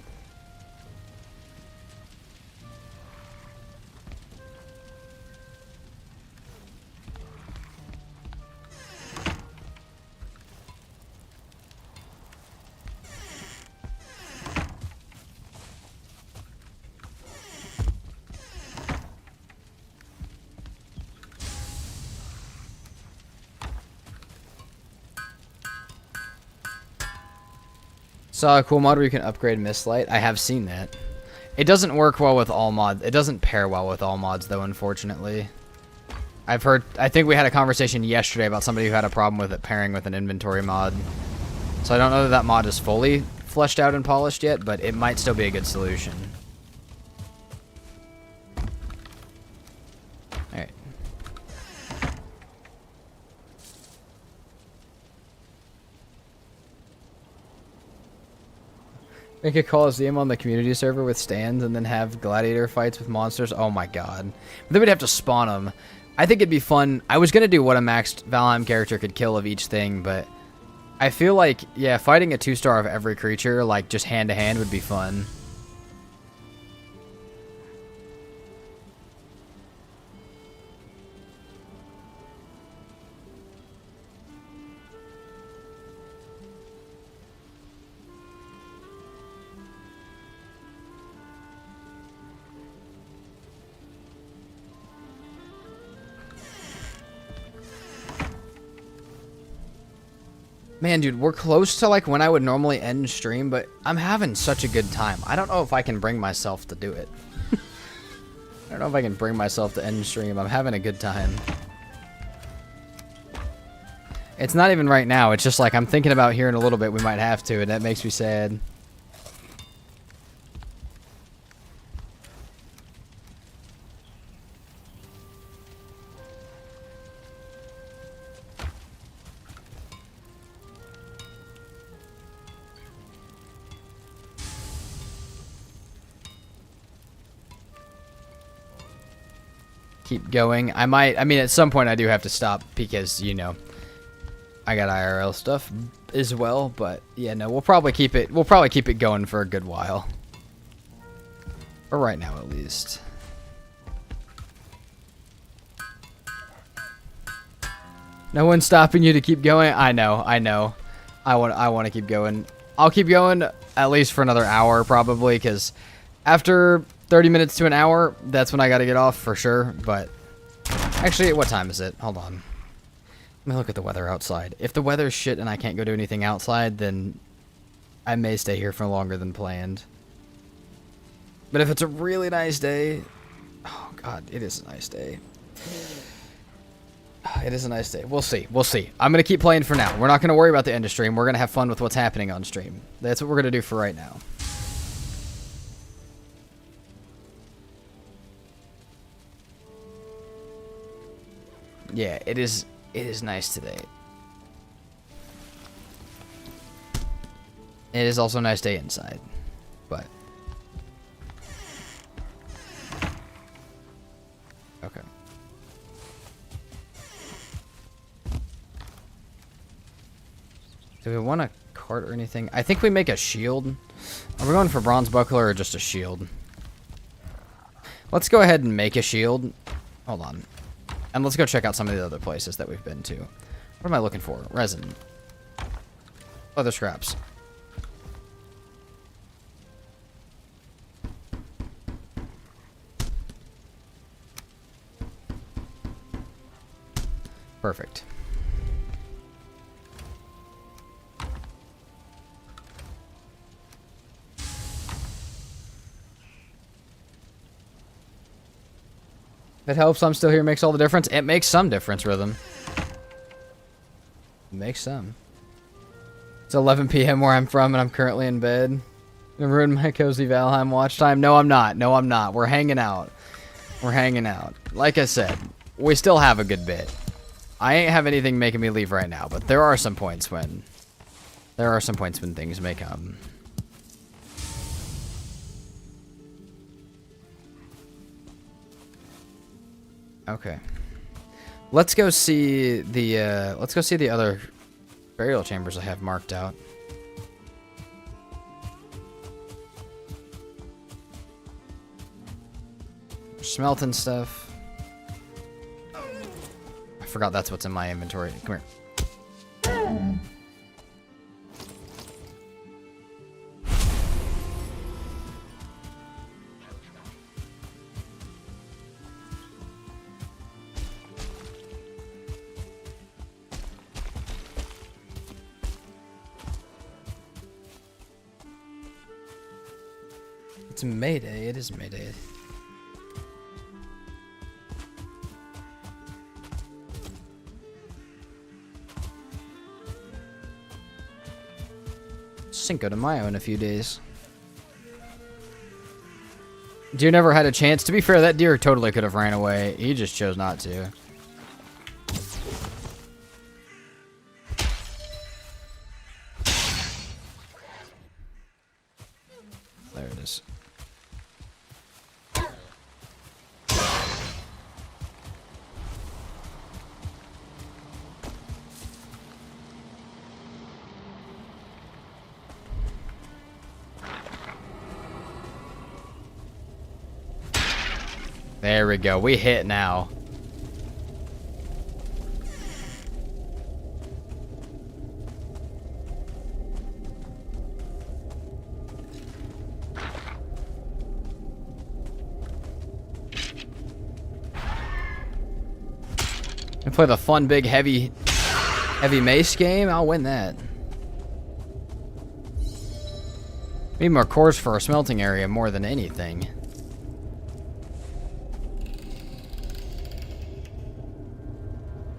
Saw a cool mod where you can upgrade Mistlight. I have seen that. It doesn't work well with all mods. It doesn't pair well with all mods, though, unfortunately. I've heard... I think we had a conversation yesterday about somebody who had a problem with it pairing with an inventory mod. So I don't know that that mod is fully fleshed out and polished yet, but it might still be a good solution. Alright. Make a Coliseum on the community server with stands and then have gladiator fights with monsters. Oh my god. But then we'd have to spawn them. I think it'd be fun. I was going to do what a maxed Valheim character could kill of each thing, but I feel like, yeah, fighting a 2-star of every creature, like just hand to hand, would be fun. Man, dude, we're close to like when I would normally end stream, but I'm having such a good time. I don't know if I can bring myself to do it. I don't know if I can bring myself to end stream. I'm having a good time. It's not even right now. It's just like I'm thinking about here in a little bit we might have to, and that makes me sad. keep going. I mean, at some point I do have to stop because, you know, I got IRL stuff as well. But yeah, no, we'll probably keep it going for a good while. For right now, at least. No one's stopping you to keep going. I know. I want to keep going. I'll keep going at least for another hour probably, because after 30 minutes to an hour, that's when I got to get off for sure. But actually, what time is it? Hold on. Let me look at the weather outside. If the weather's shit and I can't go do anything outside, then I may stay here for longer than planned. But if it's a really nice day, oh god, it is a nice day. It is a nice day. We'll see. We'll see. I'm going to keep playing for now. We're not going to worry about the end of stream. We're going to have fun with what's happening on stream. That's what we're going to do for right now. Yeah, it is nice today. It is also a nice day inside. But okay. Do we want a cart or anything? I think we make a shield. Are we going for bronze buckler or just a shield? Let's go ahead and make a shield. Hold on. And let's go check out some of the other places that we've been to. What am I looking for? Resin. Other scraps. Perfect. It helps I'm still here makes all the difference. It makes some difference, Rhythm. It makes some. It's 11 p.m. where I'm from, and I'm currently in bed. Gonna ruin my cozy Valheim watch time. No, I'm not. No, I'm not. We're hanging out. We're hanging out. Like I said, we still have a good bit. I ain't have anything making me leave right now, but there are some points when things may come. Okay. Let's go see the other burial chambers I have marked out. Smelting stuff. I forgot that's what's in my inventory. Come here. It's May Day. It is May Day. Cinco de Mayo in a few days. Deer never had a chance. To be fair, that deer totally could have ran away. He just chose not to. There it is. There we go. We hit now. And play the fun, big, heavy mace game. I'll win that. Need more cores for our smelting area more than anything.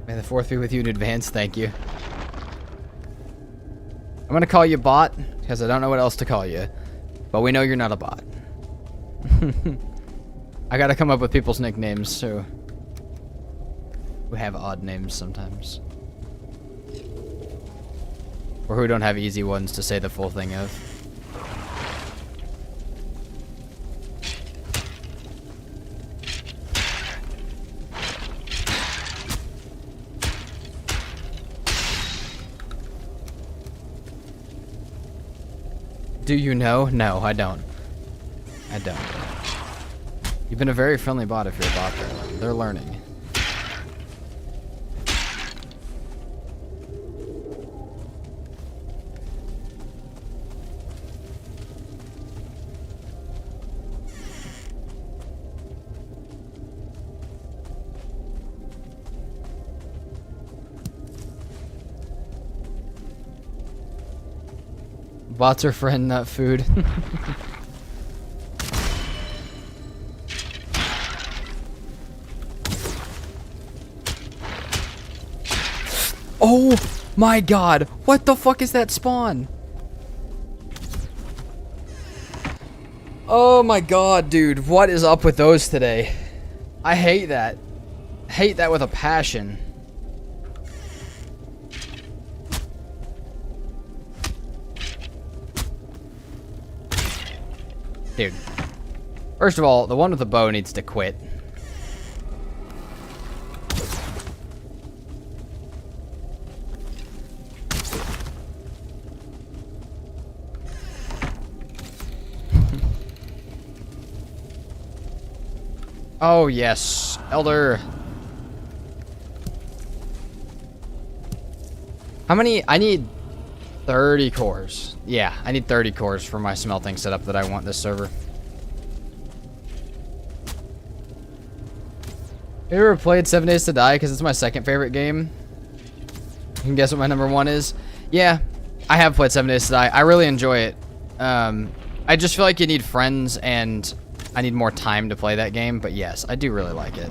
May the 4th be with you in advance. Thank you. I'm going to call you bot because I don't know what else to call you. But we know you're not a bot. I got to come up with people's nicknames, so who have odd names sometimes. Or who don't have easy ones to say the full thing of. Do you know? No, I don't. I don't. You've been a very friendly bot if you're a bot there. They're learning. Bots are friend, not food. Oh my god! What the fuck is that spawn? Oh my god, dude. What is up with those today? I hate that. Hate that with a passion. Dude. First of all, the one with the bow needs to quit. Oh, yes. Elder. How many? I need 30 cores. Yeah, I need 30 cores for my smelting setup that I want this server. Have you ever played 7 Days to Die? Because it's my second favorite game. You can guess what my number 1 is? Yeah, I have played 7 Days to Die. I really enjoy it. I just feel like you need friends and I need more time to play that game. But yes, I do really like it.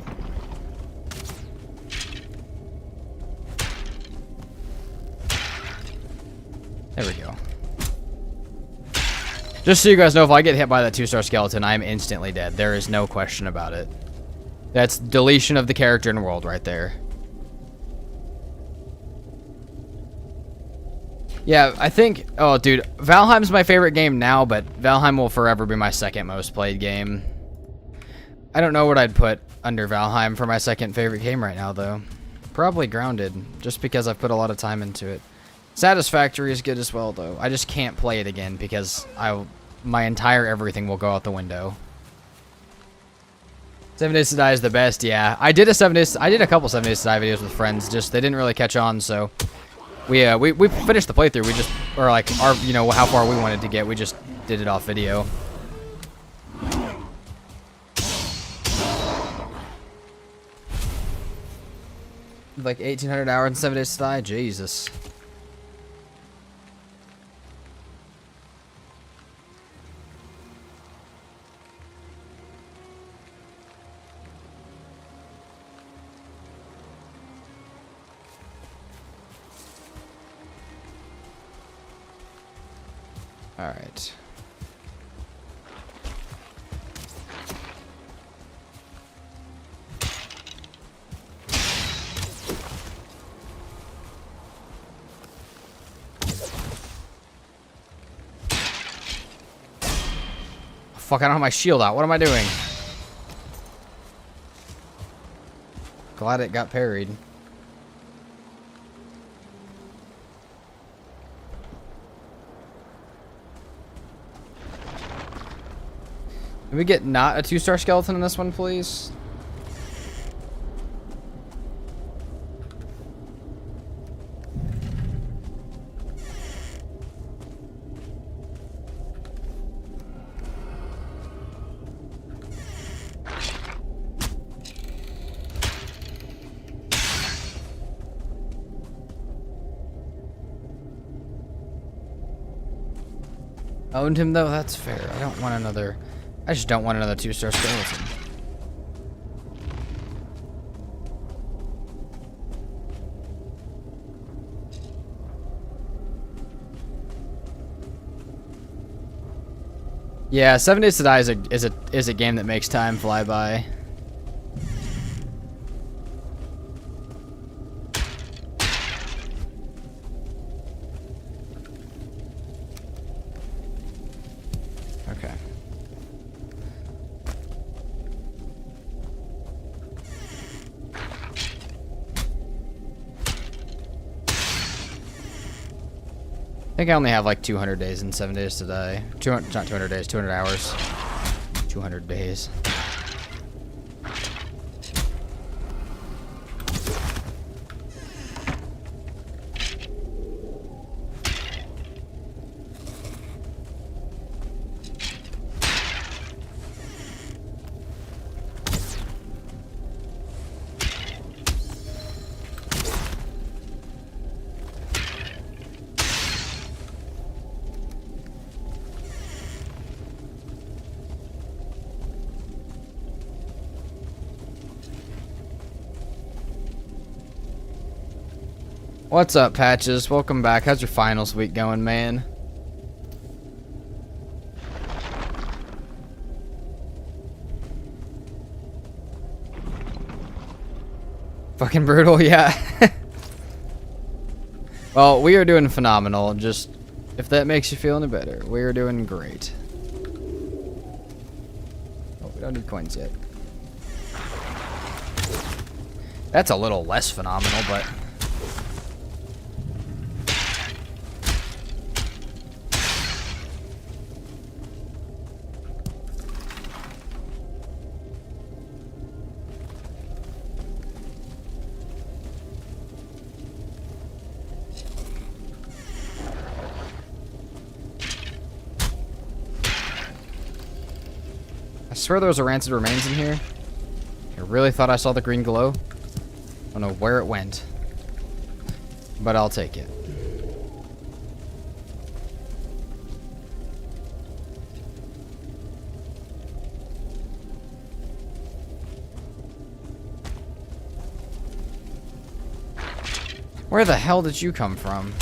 There we go. Just so you guys know, if I get hit by that 2-star skeleton, I'm instantly dead. There is no question about it. That's deletion of the character and world right there. Yeah, I think... Oh, dude. Valheim's my favorite game now, but Valheim will forever be my second most played game. I don't know what I'd put under Valheim for my second favorite game right now, though. Probably Grounded, just because I've put a lot of time into it. Satisfactory is good as well, though. I just can't play it again because my entire everything will go out the window. 7 Days to Die is the best, yeah. I did a couple 7 Days to Die videos with friends, just they didn't really catch on, so we finished the playthrough. We just, or like our, you know, how far we wanted to get. We just did it off video. Like 1,800 hours in 7 Days to Die, Jesus. All right. Fuck, I don't have my shield out. What am I doing? Glad it got parried. Can we get not a 2-star skeleton in this one, please? Owned him, though? That's fair. I don't want another... I just don't want another 2-star skeleton. Yeah, 7 Days to Die is a game that makes time fly by. Okay. think I only have like 200 days and 7 days to die. 200, not 200 days, 200 hours. 200 days. What's up, Patches? Welcome back. How's your finals week going, man? Fucking brutal, yeah. Well, we are doing phenomenal. Just, if that makes you feel any better, we are doing great. Oh, we don't need coins yet. That's a little less phenomenal, but... I swear there was a rancid remains in here. I really thought I saw the green glow. I don't know where it went, but I'll take it. Where the hell did you come from?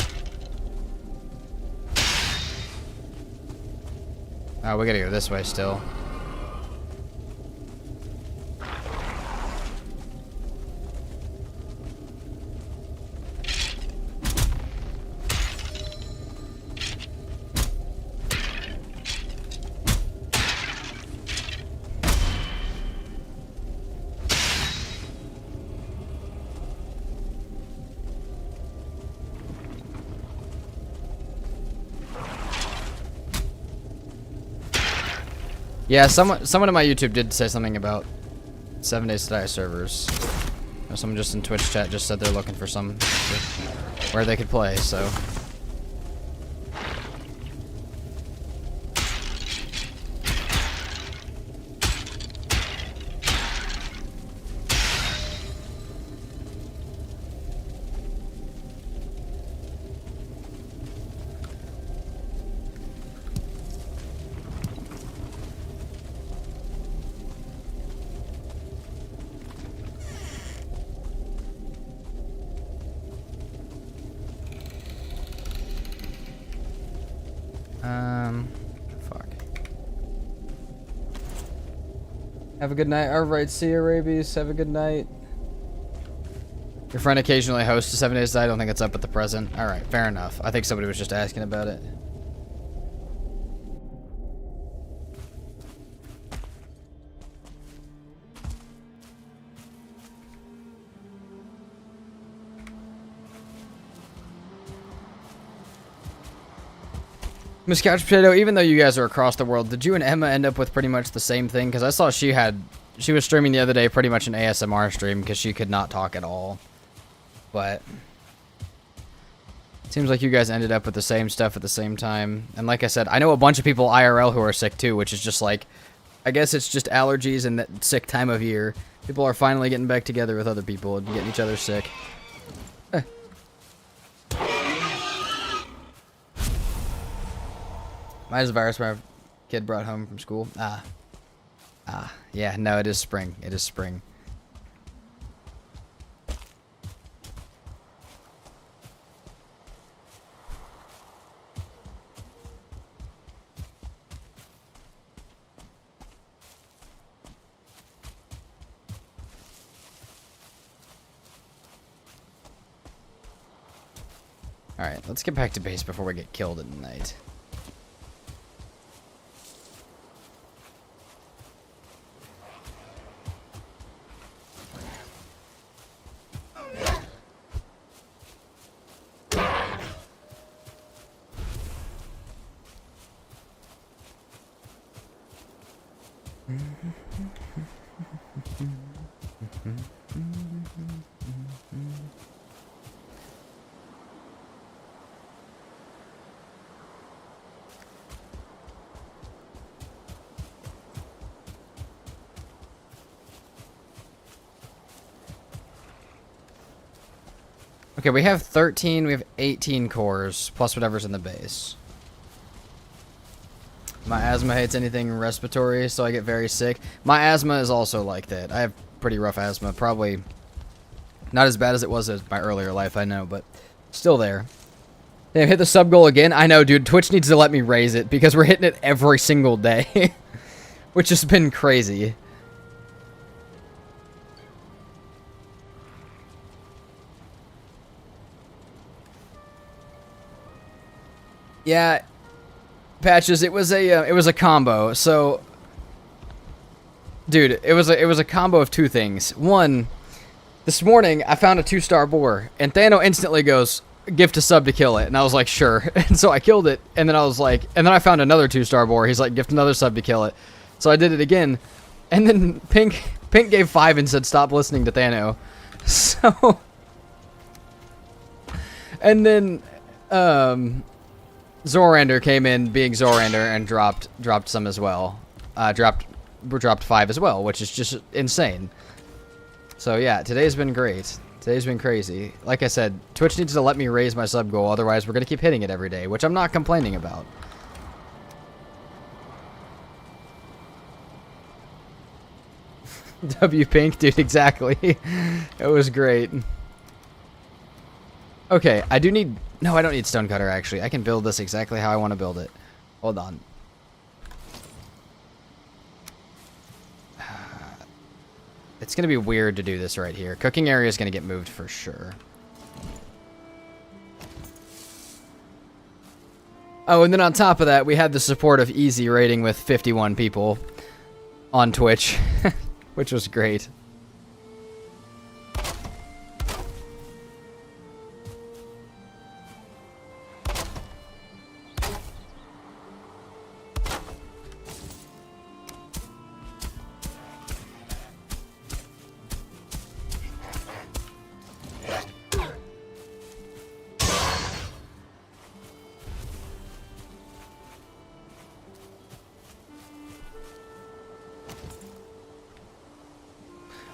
Oh, we gotta go this way still. Yeah, someone in my YouTube did say something about 7 Days to Die servers. Someone just in Twitch chat just said they're looking for some where they could play, so. Fuck. Have a good night. Alright, see you, Rabies. Have a good night. Your friend occasionally hosts a 7 Days to Die. I don't think it's up at the present. Alright, fair enough. I think somebody was just asking about it. Miss Couch Potato, even though you guys are across the world, did you and Emma end up with pretty much the same thing? Because I saw she was streaming the other day pretty much an ASMR stream because she could not talk at all. But it seems like you guys ended up with the same stuff at the same time. And like I said, I know a bunch of people IRL who are sick too, which is just like, I guess it's just allergies and that sick time of year. People are finally getting back together with other people and getting each other sick. Mine is a virus my kid brought home from school. Yeah, no, it is spring. It is spring. Alright, let's get back to base before we get killed at night. Okay, we have 13, we have 18 cores, plus whatever's in the base. My asthma hates anything respiratory, so I get very sick. My asthma is also like that. I have pretty rough asthma. Probably not as bad as it was in my earlier life, I know, but still there. Damn, hit the sub goal again? I know, dude. Twitch needs to let me raise it, because we're hitting it every single day. Which has been crazy. Yeah, Patches, it was a combo. So, dude, it was a combo of two things. One, this morning I found a 2-star boar, and Thano instantly goes, "Gift a sub to kill it," and I was like, "Sure." And so I killed it, and then I was like, and then I found another 2-star boar. He's like, "Gift another sub to kill it," so I did it again, and then Pink gave 5 and said, "Stop listening to Thano." So, and then Zorander came in being Zorander and dropped some as well. Dropped 5 as well, which is just insane. So yeah, today's been great. Today's been crazy. Like I said, Twitch needs to let me raise my sub goal, otherwise we're gonna keep hitting it every day, which I'm not complaining about. W Pink, dude, exactly. It was great. Okay, I do need... No, I don't need Stonecutter, actually. I can build this exactly how I want to build it. Hold on. It's going to be weird to do this right here. Cooking area is going to get moved for sure. Oh, and then on top of that, we had the support of Easy raiding with 51 people on Twitch, which was great.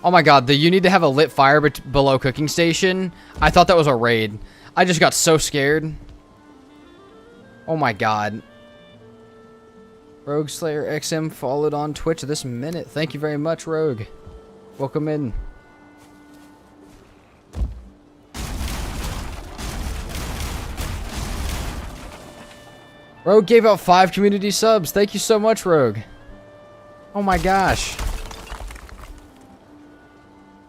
Oh my god, you need to have a lit fire below cooking station. I thought that was a raid. I just got so scared. Oh my god. Rogue Slayer XM followed on Twitch this minute. Thank you very much, Rogue. Welcome in. Rogue gave out 5 community subs. Thank you so much, Rogue. Oh my gosh.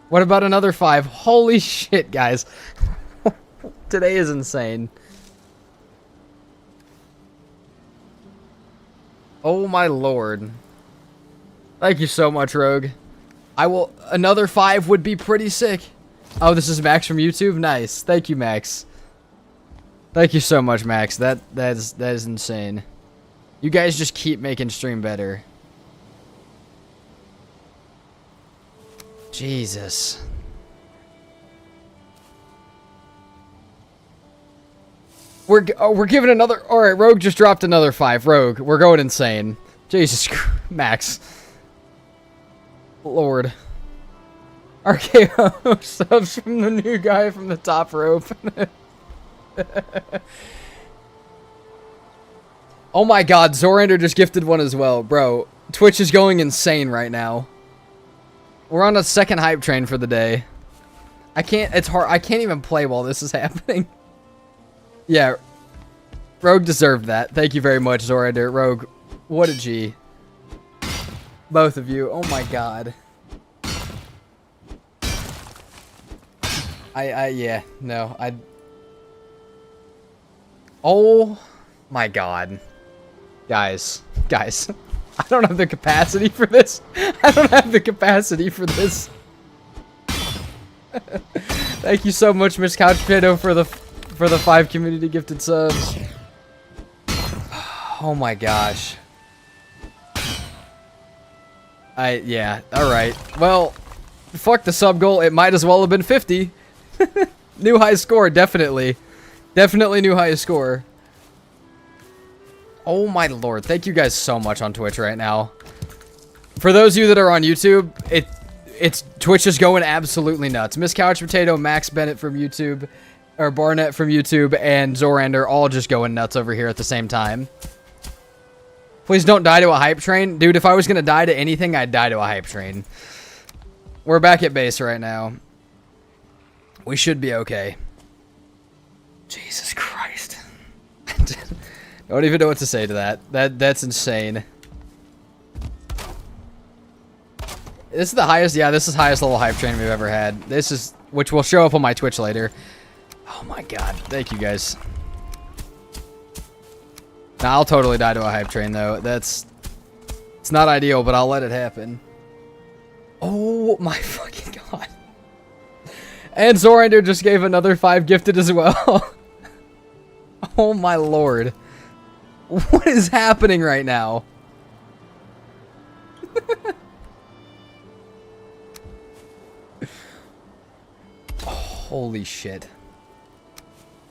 What about another 5? Holy shit, guys. Today is insane. Oh my lord. Thank you so much, Rogue. Another 5 would be pretty sick. Oh, this is Max from YouTube? Nice. Thank you, Max. Thank you so much, Max. That is insane. You guys just keep making stream better. Jesus. We're giving another... Alright, Rogue just dropped another 5. Rogue, we're going insane. Jesus Christ. Max. Lord. RKO subs from the new guy from the top rope. Oh my god, Zorander just gifted one as well. Bro, Twitch is going insane right now. We're on a second hype train for the day. It's hard. I can't even play while this is happening. Yeah. Rogue deserved that. Thank you very much, Zorander. Rogue, what a G. Both of you. Oh my god. Yeah. No, Oh my god. Guys. I don't have the capacity for this. I don't have the capacity for this. Thank you so much, Miss Couch Potato, for the 5 community gifted subs. Oh my gosh. Yeah, alright. Well, fuck the sub goal. It might as well have been 50. New high score, definitely. Definitely new highest score. Oh my lord. Thank you guys so much on Twitch right now. For those of you that are on YouTube, Twitch is going absolutely nuts. Miss Couch Potato, Max Bennett from YouTube, or Barnett from YouTube, and Zorander all just going nuts over here at the same time. Please don't die to a hype train. Dude, if I was going to die to anything, I'd die to a hype train. We're back at base right now. We should be okay. Jesus Christ. Don't even know what to say to that. That's insane. This is the highest, yeah, this is highest level hype train we've ever had. This is, which will show up on my Twitch later. Oh my god, thank you guys. Now, I'll totally die to a hype train though. It's not ideal, but I'll let it happen. Oh my fucking god. And Zorander just gave another 5 gifted as well. Oh my lord. What is happening right now? Holy shit.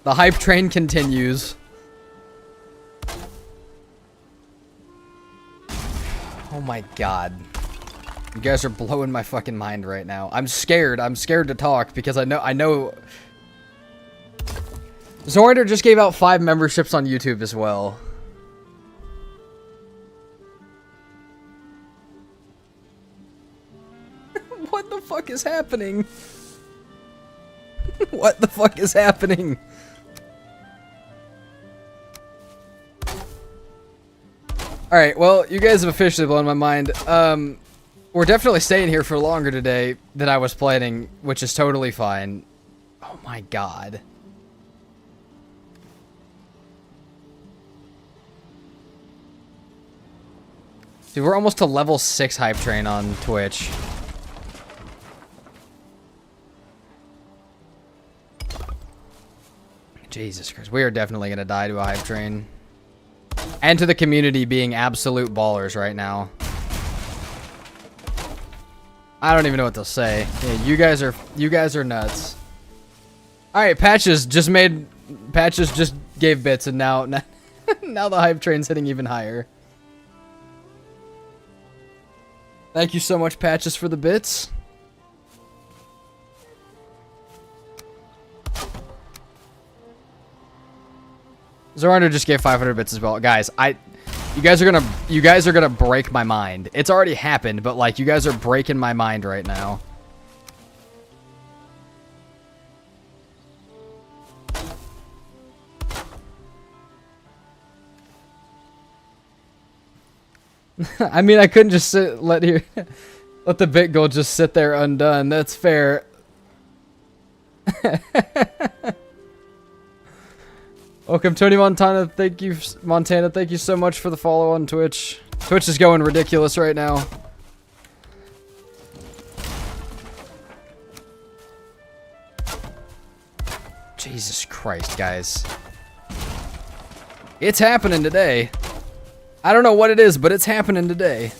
The hype train continues. Oh my god. You guys are blowing my fucking mind right now. I'm scared. I'm scared to talk because I know Zorander just gave out 5 memberships on YouTube as well. What the fuck is happening? What the fuck is happening? Alright, well, you guys have officially blown my mind. We're definitely staying here for longer today than I was planning, which is totally fine. Oh my god. Dude, we're almost to level 6 hype train on Twitch. Jesus Christ, we are definitely gonna die to a hype train. And to the community being absolute ballers right now. I don't even know what to say. Yeah, you guys are nuts. Alright, Patches just gave bits and now now the hype train's hitting even higher. Thank you so much, Patches, for the bits. Zorander just gave 500 bits as well. Guys, you guys are gonna break my mind. It's already happened, but like you guys are breaking my mind right now. I mean, I couldn't just let the bit goal just sit there undone. That's fair. Welcome, Tony Montana. Thank you, Montana. Thank you so much for the follow on Twitch. Twitch is going ridiculous right now. Jesus Christ, guys. It's happening today. I don't know what it is, but it's happening today.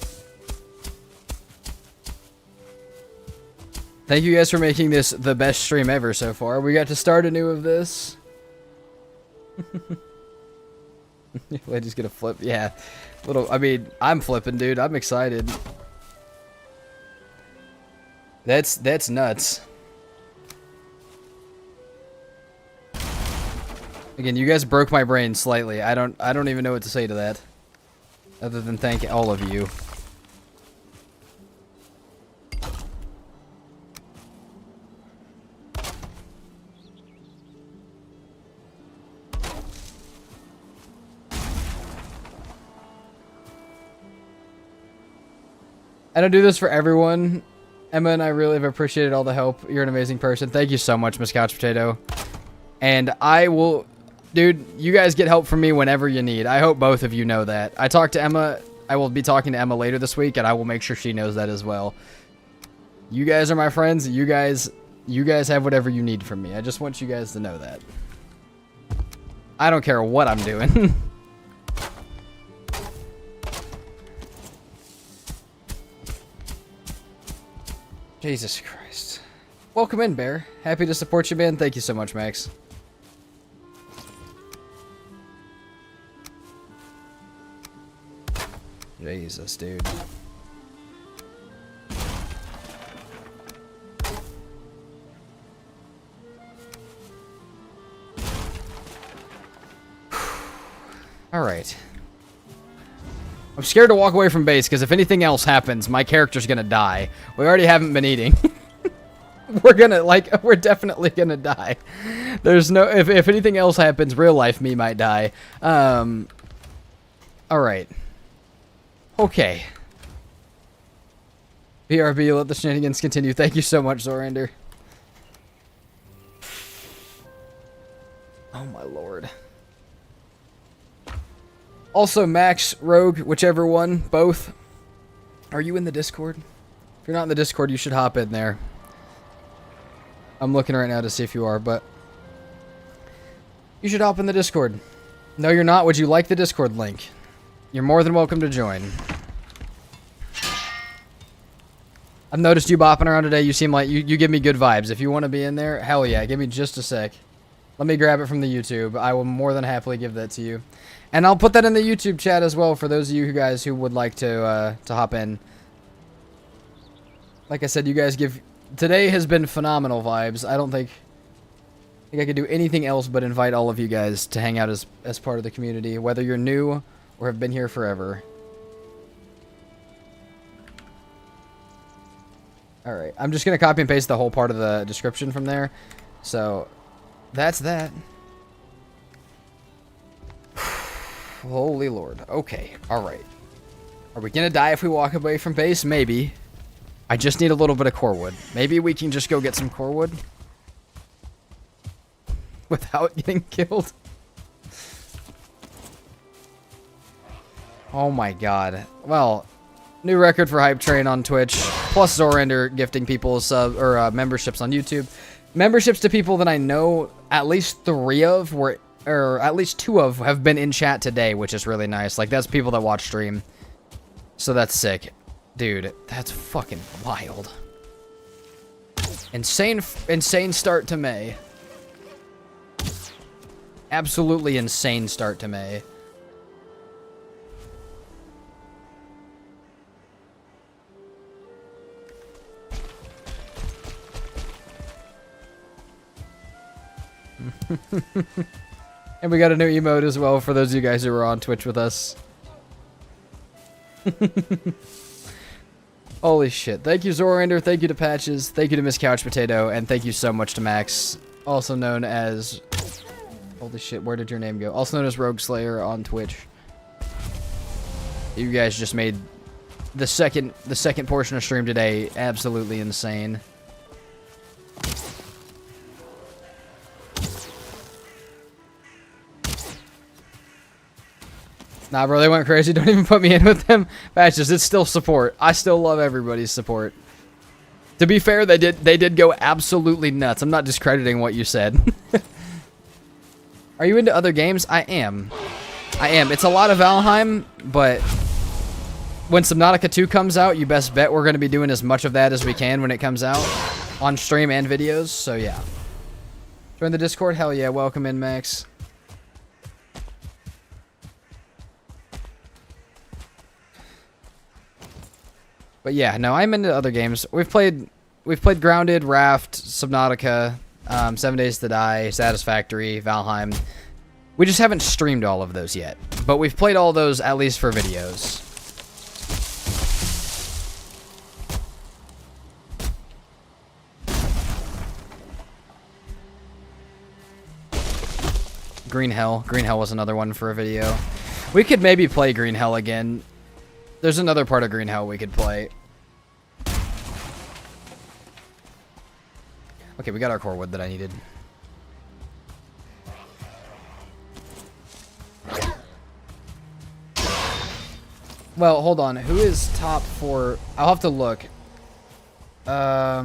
Thank you guys for making this the best stream ever so far. We got to start anew of this. Lady's gonna flip. Yeah. I mean, I'm flipping, dude. I'm excited. That's nuts. Again, you guys broke my brain slightly. I don't even know what to say to that. Other than thank all of you. I don't do this for everyone. Emma and I really have appreciated all the help. You're an amazing person. Thank you so much, Miss Couch Potato. And I will... Dude, you guys get help from me whenever you need. I hope both of you know that. I talked to Emma. I will be talking to Emma later this week, and I will make sure she knows that as well. You guys are my friends. You guys have whatever you need from me. I just want you guys to know that. I don't care what I'm doing. Jesus Christ. Welcome in, Bear. Happy to support you, man. Thank you so much, Max. Jesus, dude. Alright. I'm scared to walk away from base, because if anything else happens, my character's gonna die. We already haven't been eating. We're definitely gonna die. There's no, if anything else happens, real life me might die. Alright. Okay. BRB, let the shenanigans continue. Thank you so much, Zorander. Oh my lord. Also, Max, Rogue, whichever one, both. Are you in the Discord? If you're not in the Discord, you should hop in there. I'm looking right now to see if you are, but you should hop in the Discord. No, you're not. Would you like the Discord link? You're more than welcome to join. I've noticed you bopping around today. You seem like you give me good vibes. If you want to be in there, hell yeah. Give me just a sec. Let me grab it from the YouTube. I will more than happily give that to you. And I'll put that in the YouTube chat as well for those of you guys who would like to hop in. Like I said, you guys give... Today has been phenomenal vibes. I don't think I could do anything else but invite all of you guys to hang out as part of the community, whether you're new or have been here forever. Alright, I'm just going to copy and paste the whole part of the description from there. So, that's that. Holy Lord. Okay, alright. Are we going to die if we walk away from base? Maybe. I just need a little bit of core wood. Maybe we can just go get some core wood without getting killed. Oh my god. Well, new record for Hype Train on Twitch. Plus Zorander gifting people memberships on YouTube. Memberships to people that I know at least 3 of were, or at least 2 of have been in chat today, which is really nice. Like, that's people that watch stream. So that's sick. Dude, that's fucking wild. Insane start to May. Absolutely insane start to May. And we got a new emote as well for those of you guys who are on Twitch with us. Holy shit. Thank you, Zorander. Thank you to Patches. Thank you to Miss Couch Potato. And thank you so much to Max, also known as... Holy shit, where did your name go? Also known as Rogue Slayer on Twitch. You guys just made the second portion of stream today absolutely insane. Nah, bro, they went crazy. Don't even put me in with them. Patches, it's still support. I still love everybody's support. To be fair, they did go absolutely nuts. I'm not discrediting what you said. Are you into other games? I am. It's a lot of Valheim, but when Subnautica 2 comes out, you best bet we're going to be doing as much of that as we can when it comes out on stream and videos. So yeah. Join the Discord? Hell yeah. Welcome in, Max. But yeah, no, I'm into other games. We've played Grounded, Raft, Subnautica, 7 Days to Die, Satisfactory, Valheim. We just haven't streamed all of those yet. But we've played all those at least for videos. Green Hell. Green Hell was another one for a video. We could maybe play Green Hell again. There's another part of Green Hell we could play. Okay, we got our core wood that I needed. Well, hold on. Who is top 4? I'll have to look. I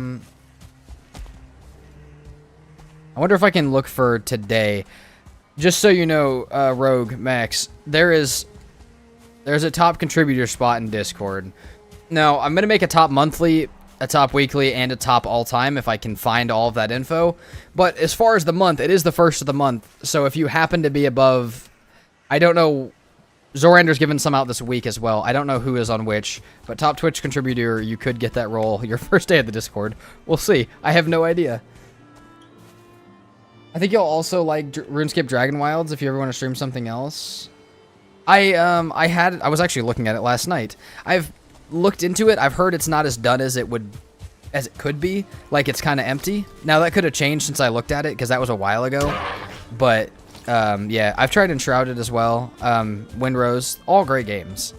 wonder if I can look for today. Just so you know, Rogue, Max, there's a top contributor spot in Discord. Now, I'm going to make a top monthly a top weekly and a top all-time if I can find all of that info. But as far as the month, it is the first of the month. So if you happen to be above, I don't know, Zorander's given some out this week as well. I don't know who is on which, but top Twitch contributor, you could get that role your first day at the Discord. We'll see. I have no idea. I think you'll also like RuneScape Dragon Wilds if you ever want to stream something else. I was actually looking at it last night. I've looked into it. I've heard it's not as done as it could be. Like, it's kind of empty. Now, that could have changed since I looked at it, because that was a while ago. But, yeah, I've tried Enshrouded as well. Windrose, all great games.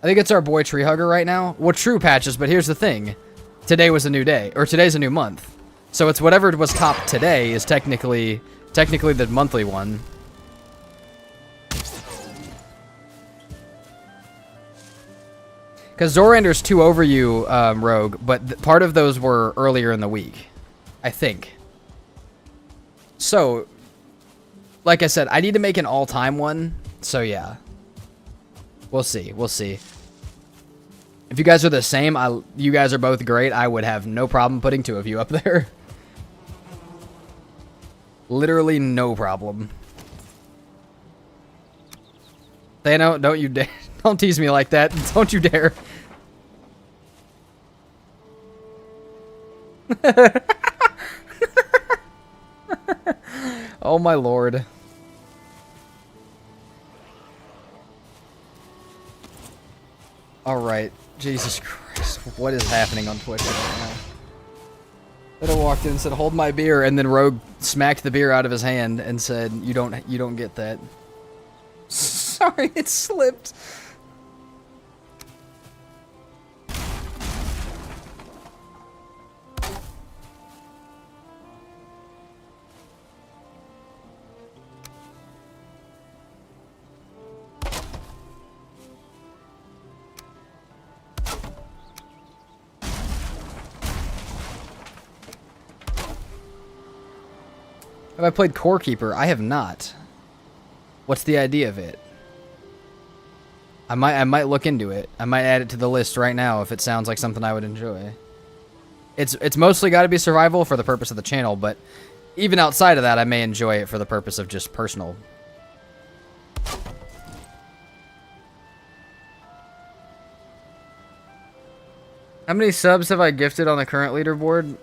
I think it's our boy Treehugger right now. Well, true patches, but here's the thing. Today was a new day, or today's a new month. So it's whatever was top today is technically the monthly one. Because Zorander's 2 over you, Rogue, but part of those were earlier in the week, I think. So, like I said, I need to make an all-time one, so yeah. We'll see, we'll see. If you guys are the same, you guys are both great, I would have no problem putting 2 of you up there. Literally no problem. Thano, don't you dare. Don't tease me like that. Don't you dare. Oh my lord. Alright. Jesus Christ. What is happening on Twitch right now? Then I walked in and said, hold my beer, and then Rogue smacked the beer out of his hand and said, you don't get that. Sorry, it slipped. Have I played Core Keeper? I have not. What's the idea of it? I might look into it. I might add it to the list right now if it sounds like something I would enjoy. It's mostly got to be survival for the purpose of the channel, but even outside of that, I may enjoy it for the purpose of just personal. How many subs have I gifted on the current leaderboard?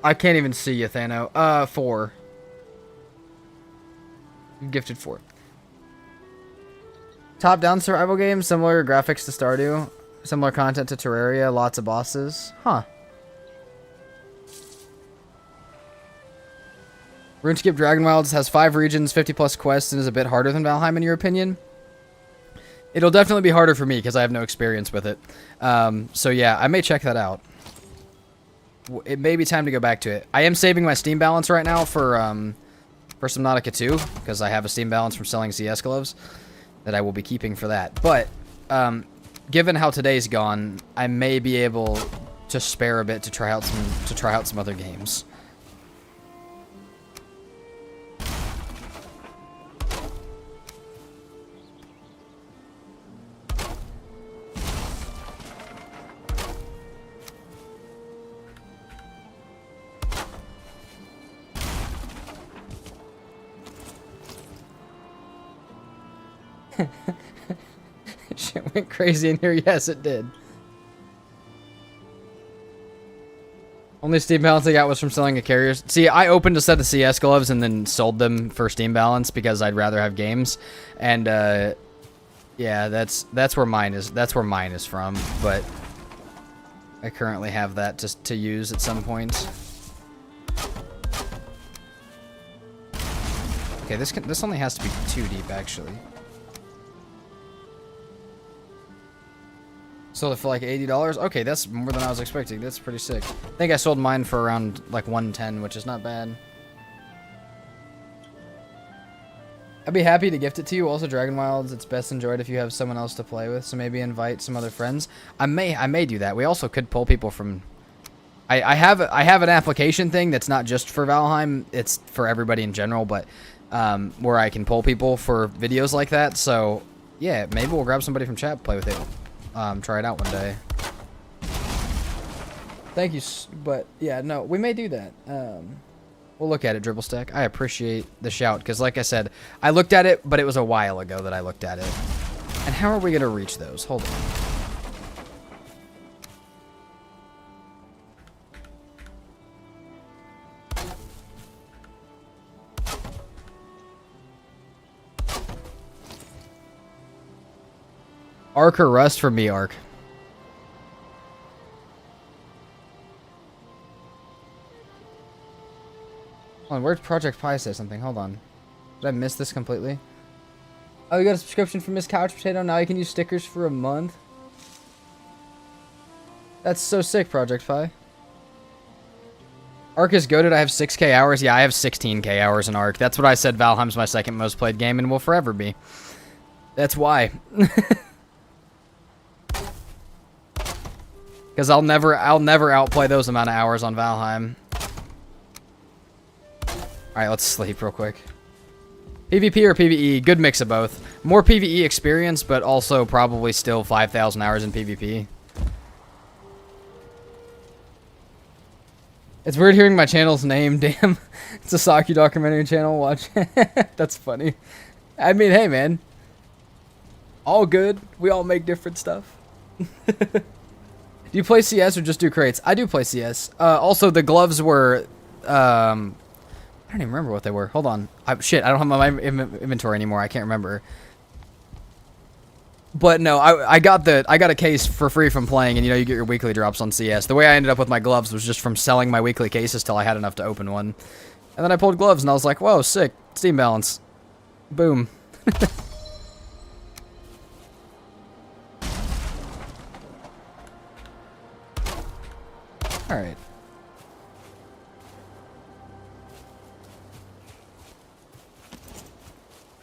I can't even see you, Thano. 4. You've gifted 4. Top-down survival game, similar graphics to Stardew, similar content to Terraria, lots of bosses. Huh. RuneScape Dragon Wilds has 5 regions, 50+ quests, and is a bit harder than Valheim in your opinion? It'll definitely be harder for me because I have no experience with it. So yeah, I may check that out. It may be time to go back to it. I am saving my Steam balance right now for Subnautica 2, because I have a Steam balance from selling CS gloves that I will be keeping for that. But, given how today's gone, I may be able to spare a bit to try out some other games. Shit went crazy in here. Yes, it did. Only Steam balance I got was from selling a carrier. See, I opened a set of CS gloves and then sold them for Steam balance because I'd rather have games. And yeah, that's where mine is. That's where mine is from. But I currently have that to use at some point. Okay, this only has to be 2 deep actually. Sold it for like $80. Okay, that's more than I was expecting. That's pretty sick. I think I sold mine for around like 110, which is not bad. I'd be happy to gift it to you. Also, Dragon Wilds, it's best enjoyed if you have someone else to play with. So maybe invite some other friends. I may do that. We also could pull people from. I have an application thing that's not just for Valheim. It's for everybody in general, but where I can pull people for videos like that. So yeah, maybe we'll grab somebody from chat, play with it. Try it out one day. Thank you, but yeah, no, we may do that. We'll look at it, Dribble Stack. I appreciate the shout, because like I said, I looked at it, but it was a while ago that I looked at it. And how are we going to reach those? Hold on. Arc or Rust for me, Arc. Hold on, where'd Project Pi say something? Hold on. Did I miss this completely? Oh, you got a subscription from Miss Couch Potato? Now you can use stickers for a month? That's so sick, Project Pi. Arc is goated. I have 6k hours. Yeah, I have 16k hours in Arc. That's what I said Valheim's my second most played game and will forever be. That's why. Because I'll never outplay those amount of hours on Valheim. Alright, let's sleep real quick. PvP or PvE? Good mix of both. More PvE experience, but also probably still 5,000 hours in PvP. It's weird hearing my channel's name, damn. It's a Saki documentary channel, watch. That's funny. I mean, hey man. All good. We all make different stuff. Do you play CS or just do crates? I do play CS. Also, the gloves were... I don't even remember what they were. Hold on. Shit, I don't have my inventory anymore. I can't remember. But no, I got a case for free from playing, and you know you get your weekly drops on CS. The way I ended up with my gloves was just from selling my weekly cases till I had enough to open one. And then I pulled gloves, and I was like, whoa, sick. Steam balance. Boom. Alright.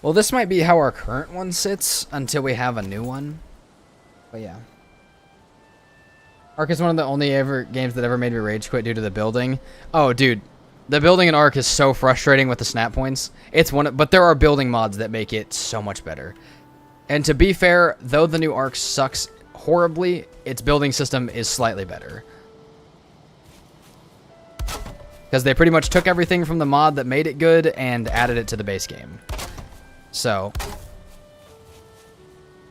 Well, this might be how our current one sits until we have a new one. But yeah. Ark is one of the only games that ever made me rage quit due to the building. Oh, dude. The building in Ark is so frustrating with the snap points. But there are building mods that make it so much better. And to be fair, though the new Ark sucks horribly, its building system is slightly better. Because they pretty much took everything from the mod that made it good and added it to the base game. So,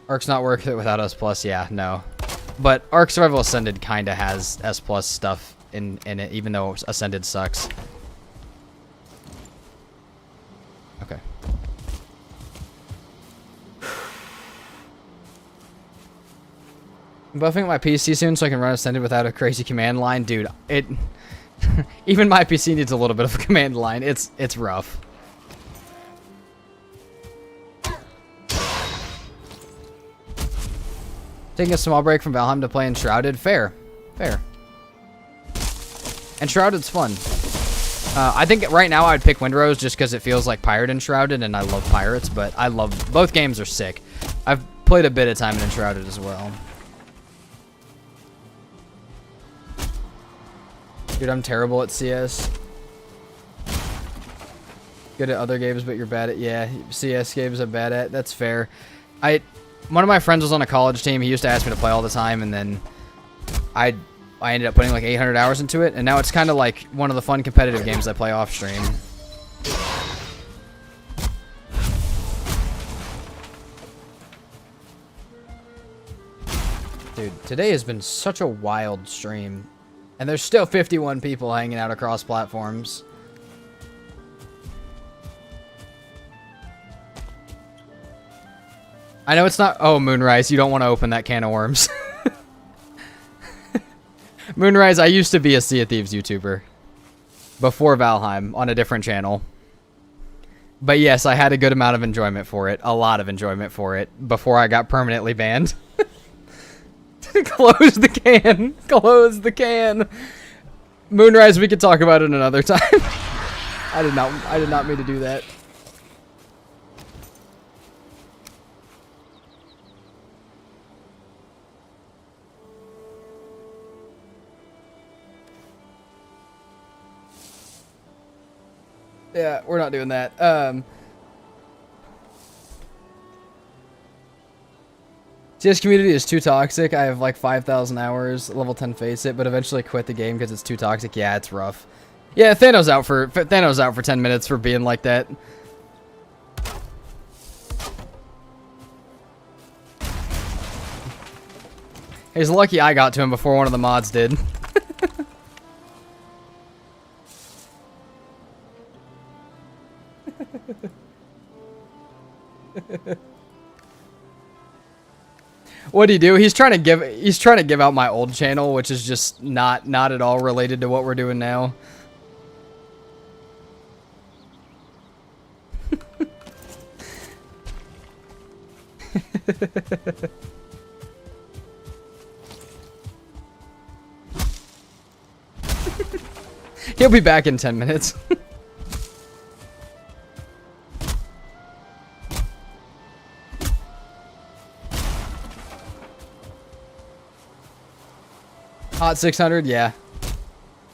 Ark's not worth it without S+, yeah, no. But Ark Survival Ascended kind of has S+ stuff in it, even though Ascended sucks. Okay. I'm buffing my PC soon so I can run Ascended without a crazy command line. Dude, even my PC needs a little bit of a command line. It's rough. Taking a small break from Valheim to play Enshrouded. Fair. Fair. Enshrouded's fun. I think right now I'd pick Windrose just because it feels like Pirate Enshrouded, and I love pirates, but I love... Both games are sick. I've played a bit of time in Enshrouded as well. Dude, I'm terrible at CS. Good at other games, but you're bad at... Yeah, CS games I'm bad at. That's fair. One of my friends was on a college team. He used to ask me to play all the time, and then I ended up putting like 800 hours into it, and now it's kind of like one of the fun competitive games I play off stream. Dude, today has been such a wild stream, and there's still 51 people hanging out across platforms. I know it's not... Oh, Moonrise, you don't want to open that can of worms. Moonrise, I used to be a Sea of Thieves YouTuber. Before Valheim, on a different channel. But yes, I had a good amount of enjoyment for it. A lot of enjoyment for it. Before I got permanently banned. Close the can. Close the can. Moonrise, we could talk about it another time. I did not mean to do that. Yeah, we're not doing that. CS community is too toxic. I have like 5,000 hours, level 10 face it, but eventually quit the game because it's too toxic. Yeah, it's rough. Yeah, Thanos out for 10 minutes for being like that. He's lucky I got to him before one of the mods did. What'd he do? He's trying to give out my old channel, which is just not at all related to what we're doing now. He'll be back in 10 minutes. Hot 600, yeah.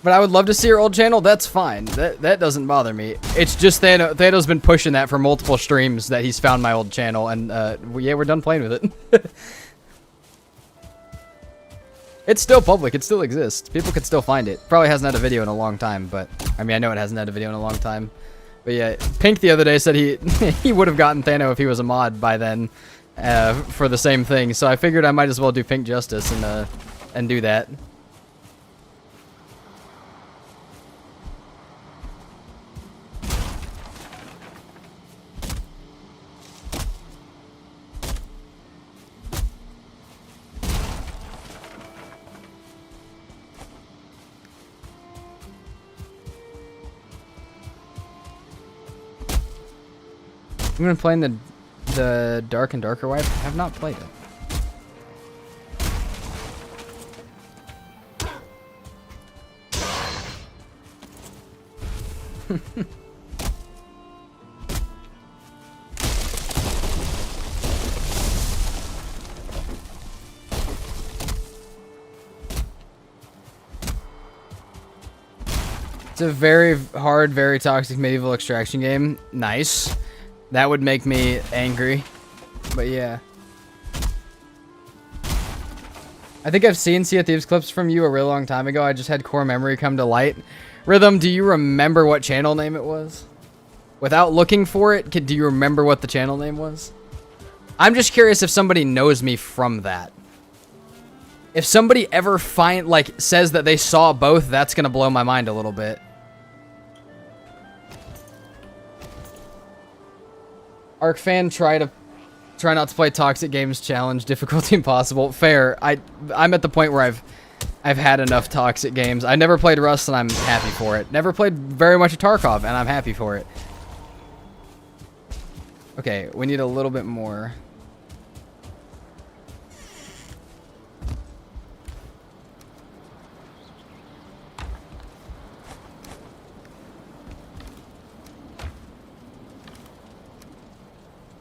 But I would love to see your old channel. That's fine. That doesn't bother me. It's just Thano's been pushing that for multiple streams that he's found my old channel, and yeah, we're done playing with it. It's still public. It still exists. People could still find it. Probably hasn't had a video in a long time, but I mean, I know it hasn't had a video in a long time. But yeah, Pink the other day said he would have gotten Thano if he was a mod by then for the same thing. So I figured I might as well do Pink justice and do that. I've been playing the Dark and Darker Wife. I have not played it. It's a very hard, very toxic medieval extraction game. Nice. That would make me angry, but yeah. I think I've seen Sea of Thieves clips from you a real long time ago. I just had core memory come to light. Rhythm, do you remember what channel name it was? Without looking for it, do you remember what the channel name was? I'm just curious if somebody knows me from that. If somebody ever says that they saw both, that's gonna blow my mind a little bit. Arc fan, try not to play toxic games challenge, difficulty impossible. Fair. I'm at the point where I've had enough toxic games. I never played Rust and I'm happy for it. Never played very much of Tarkov and I'm happy for it. Okay, we need a little bit more.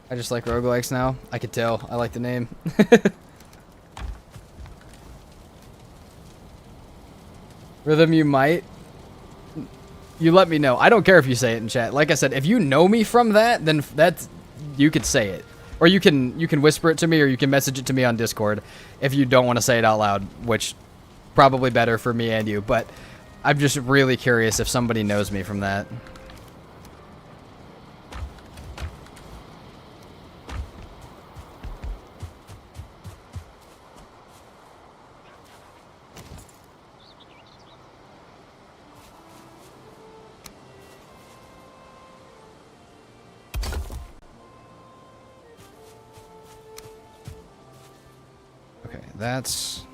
I just like roguelikes now. I could tell. I like the name. Rhythm, you might. You let me know. I don't care if you say it in chat. Like I said, if you know me from that, then you could say it. Or you can whisper it to me, or you can message it to me on Discord if you don't want to say it out loud, which probably better for me and you. But I'm just really curious if somebody knows me from that. That's...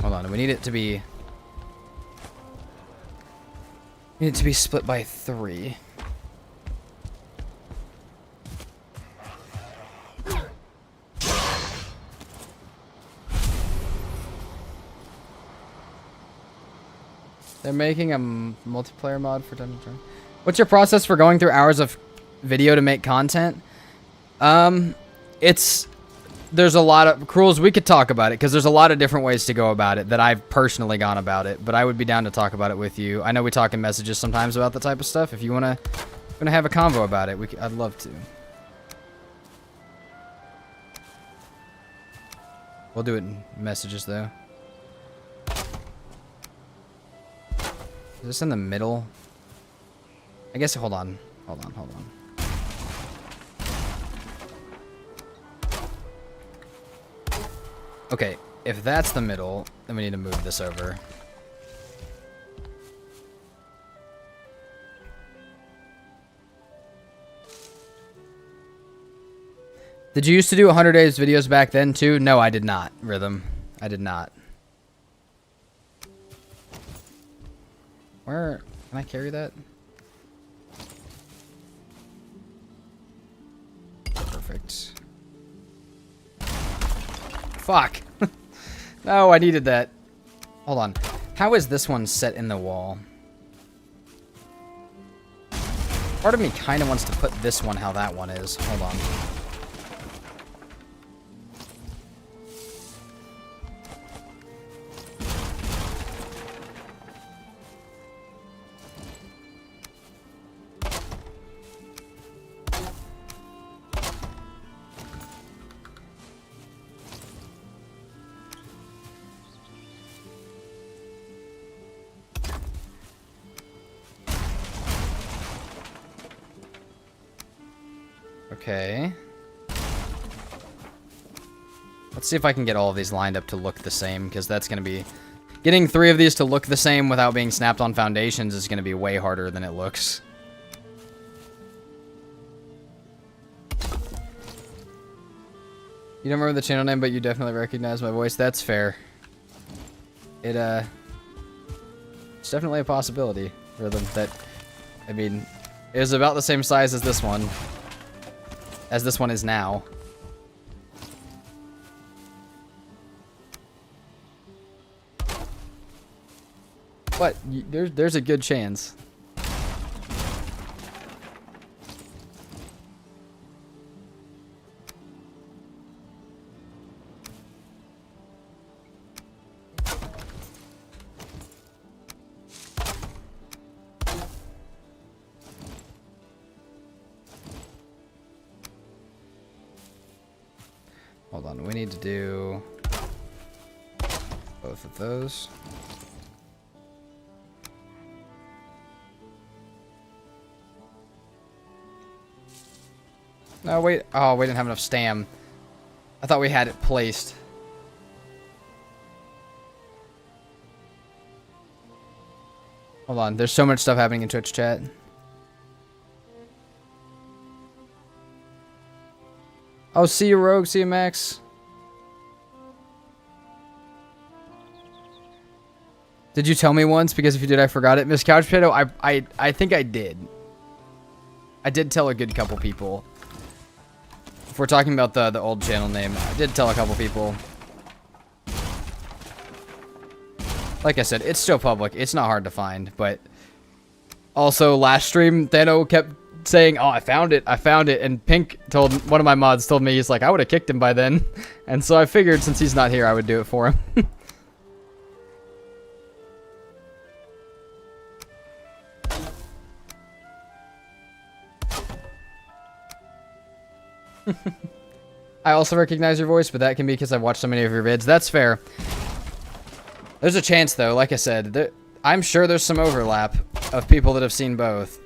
Hold on, we need it to be... We need it to be split by 3. They're making a multiplayer mod for Dungeon Turn. What's your process for going through hours of video to make content? There's a lot of... Cruels, we could talk about it, because there's a lot of different ways to go about it that I've personally gone about it, but I would be down to talk about it with you. I know we talk in messages sometimes about that type of stuff. If you want to have a convo about it, I'd love to. We'll do it in messages, though. Is this in the middle? I guess, hold on. Hold on, hold on. Okay, if that's the middle, then we need to move this over. Did you used to do 100 days videos back then too? No, I did not, Rhythm. I did not. Where can I carry that? Perfect. Fuck. No, I needed that. Hold on. How is this one set in the wall? Part of me kind of wants to put this one how that one is. Hold on. Okay. Let's see if I can get all of these lined up to look the same, because that's going to be... Getting 3 of these to look the same without being snapped on foundations is going to be way harder than it looks. You don't remember the channel name, but you definitely recognize my voice. That's fair. It's definitely a possibility for them that... I mean, it was about the same size as this one. As this one is now. But there's a good chance. Hold on, we need to do both of those. No, wait. Oh, we didn't have enough stam. I thought we had it placed. Hold on, there's so much stuff happening in Twitch chat. Oh, see you, Rogue. See you, Max. Did you tell me once? Because if you did, I forgot it. Miss Couch Potato, I think I did. I did tell a good couple people. If we're talking about the old channel name, I did tell a couple people. Like I said, it's still public. It's not hard to find, but... Also, last stream, Thano kept saying, oh, I found it, and Pink told, one of my mods told me, he's like, I would have kicked him by then. And so I figured, since he's not here, I would do it for him. I also recognize your voice, but that can be because I've watched so many of your vids. That's fair. There's a chance, though, like I said, I'm sure there's some overlap of people that have seen both.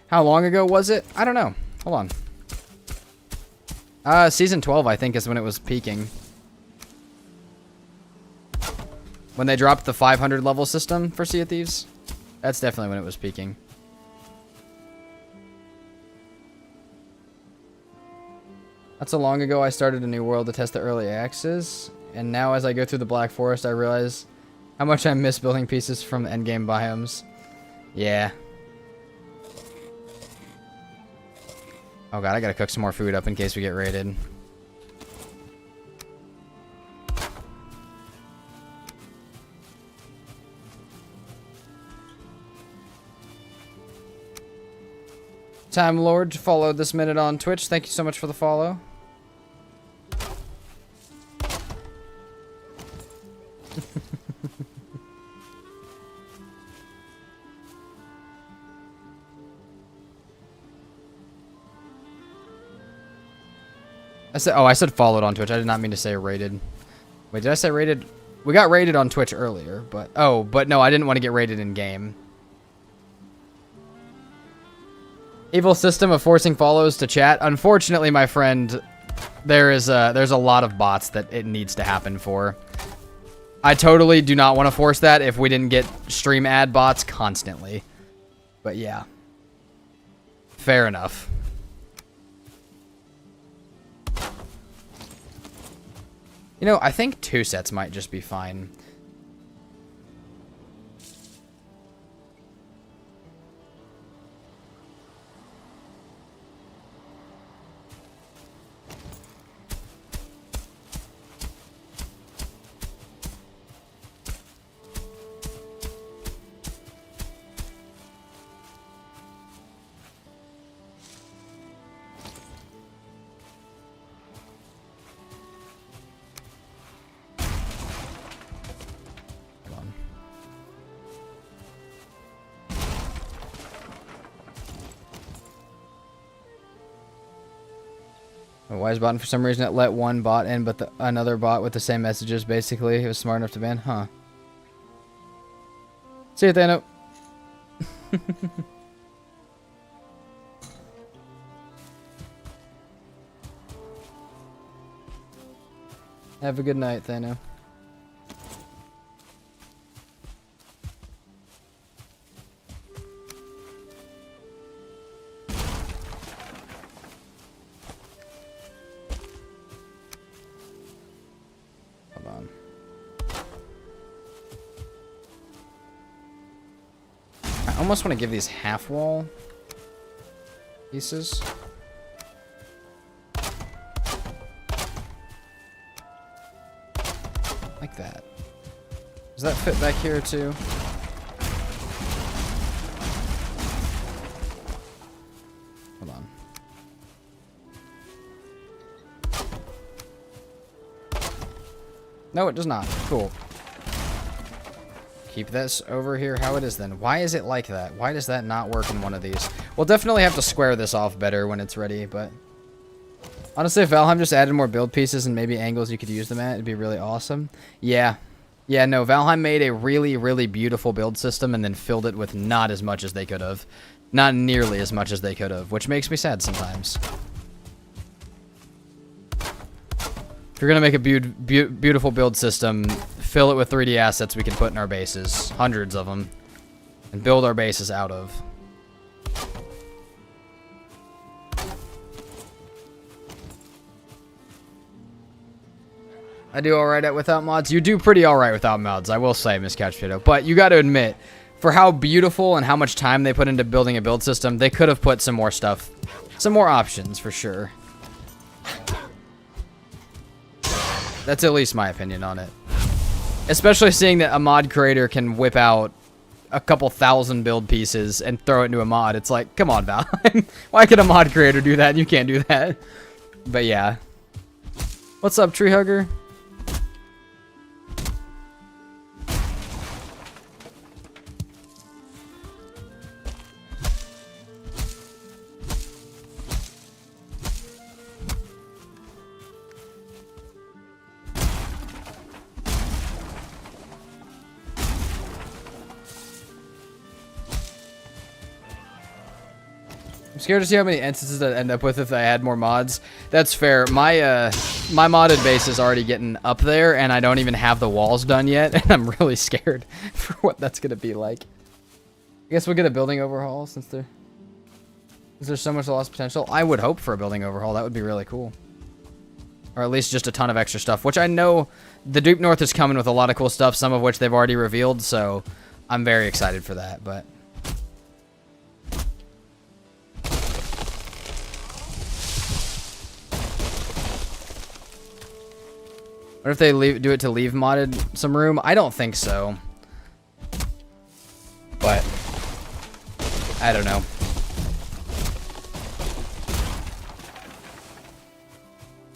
How long ago was it? I don't know. Hold on. Season 12, I think, is when it was peaking. When they dropped the 500 level system for Sea of Thieves. That's definitely when it was peaking. Not so long ago, I started a new world to test the early access. And now, as I go through the Black Forest, I realize how much I miss building pieces from the endgame biomes. Yeah. Oh god, I gotta cook some more food up in case we get raided. Time Lord followed this minute on Twitch. Thank you so much for the follow. I said followed on Twitch. I did not mean to say rated. Wait, did I say rated? We got rated on Twitch earlier, but but no, I didn't want to get rated in game. Evil system of forcing follows to chat. Unfortunately, my friend, there's a lot of bots that it needs to happen for. I totally do not want to force that if we didn't get stream ad bots constantly. But yeah. Fair enough. You know, I think 2 sets might just be fine. Why is bot for some reason it let one bot in, but another bot with the same messages, basically. He was smart enough to ban? Huh. See you, Thano. Have a good night, Thano. I almost want to give these half wall pieces. Like that. Does that fit back here too? Hold on. No, it does not. Cool. Keep this over here how it is then. Why is it like that? Why does that not work in one of these? We'll definitely have to square this off better when it's ready, but... Honestly, if Valheim just added more build pieces and maybe angles you could use them at, it'd be really awesome. Yeah. Yeah, no, Valheim made a really, really beautiful build system and then filled it with not as much as they could have. Not nearly as much as they could have, which makes me sad sometimes. If you're gonna make a beautiful build system, fill it with 3D assets we can put in our bases. Hundreds of them. And build our bases out of. I do alright without mods. You do pretty alright without mods, I will say, Miss Couch Potato. But you gotta admit, for how beautiful and how much time they put into building a build system, they could have put some more stuff. Some more options, for sure. That's at least my opinion on it. Especially seeing that a mod creator can whip out a couple thousand build pieces and throw it into a mod. It's like, come on, Valheim. Why could a mod creator do that and you can't do that? But yeah. What's up, Tree Hugger? I'm scared to see how many instances I'd end up with if I had more mods. That's fair. My my modded base is already getting up there, and I don't even have the walls done yet, and I'm really scared for what that's gonna be like. I guess we'll get a building overhaul since there's so much lost potential. I would hope for a building overhaul. That would be really cool. Or at least just a ton of extra stuff, which I know the Deep North is coming with a lot of cool stuff, some of which they've already revealed, so I'm very excited for that, but... What if they do it to leave modded some room? I don't think so. But I don't know.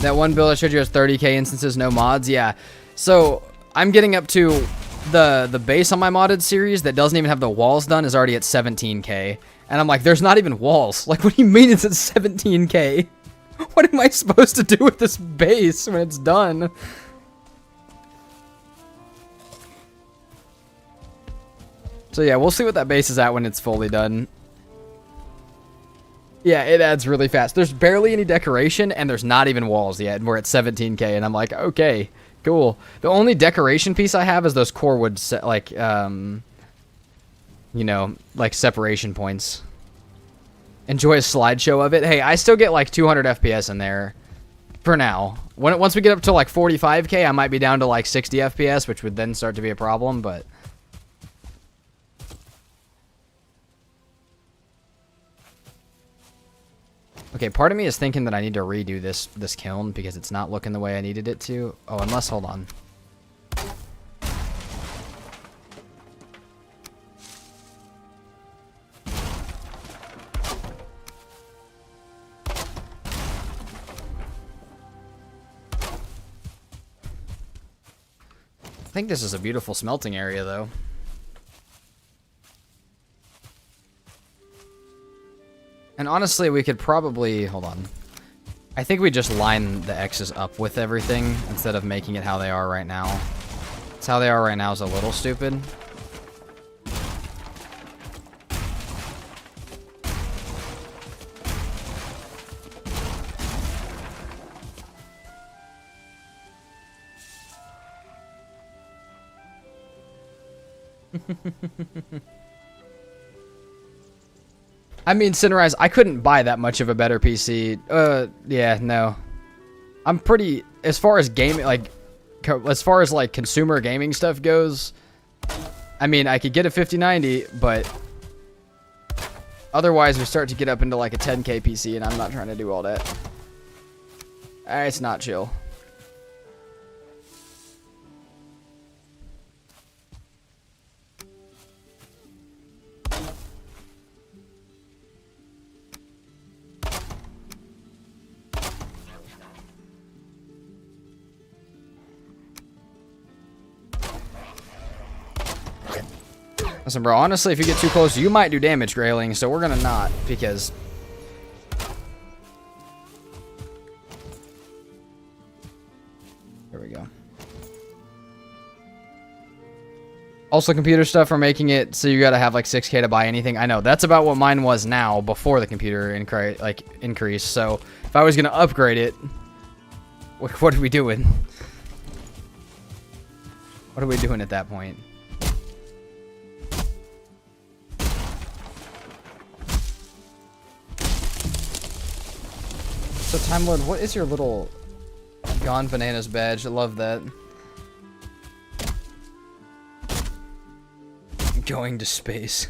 That one build I showed you has 30k instances, no mods. Yeah. So I'm getting up to the base on my modded series that doesn't even have the walls done is already at 17k. And I'm like, there's not even walls. Like, what do you mean it's at 17k? What am I supposed to do with this base when it's done? So yeah, we'll see what that base is at when it's fully done. Yeah, it adds really fast. There's barely any decoration, and there's not even walls yet, and we're at 17k, and I'm like, okay, cool. The only decoration piece I have is those core wood, like, you know, like separation points. Enjoy a slideshow of it. Hey, I still get like 200 FPS in there for now. Once we get up to like 45k, I might be down to like 60 FPS, which would then start to be a problem, but... Okay, part of me is thinking that I need to redo this kiln because it's not looking the way I needed it to. Oh, unless, hold on. I think this is a beautiful smelting area, though. And honestly, we could probably... Hold on. I think we just line the X's up with everything instead of making it how they are right now. It's how they are right now is a little stupid. I mean, Sunrise, I couldn't buy that much of a better PC. Yeah, no. I'm pretty, as far as gaming, like, as far as, like, consumer gaming stuff goes, I mean, I could get a 5090, but otherwise we start to get up into, like, a 10K PC, and I'm not trying to do all that. It's not chill. Listen, bro, honestly, if you get too close, you might do damage, Grayling, so we're gonna not, because... There we go. Also, computer stuff are making it so you gotta have, like, 6K to buy anything. I know, that's about what mine was now, before the computer increase, so if I was gonna upgrade it, what are we doing? What are we doing at that point? So, Time Lord, what is your little Gone Bananas badge? I love that. Going to space.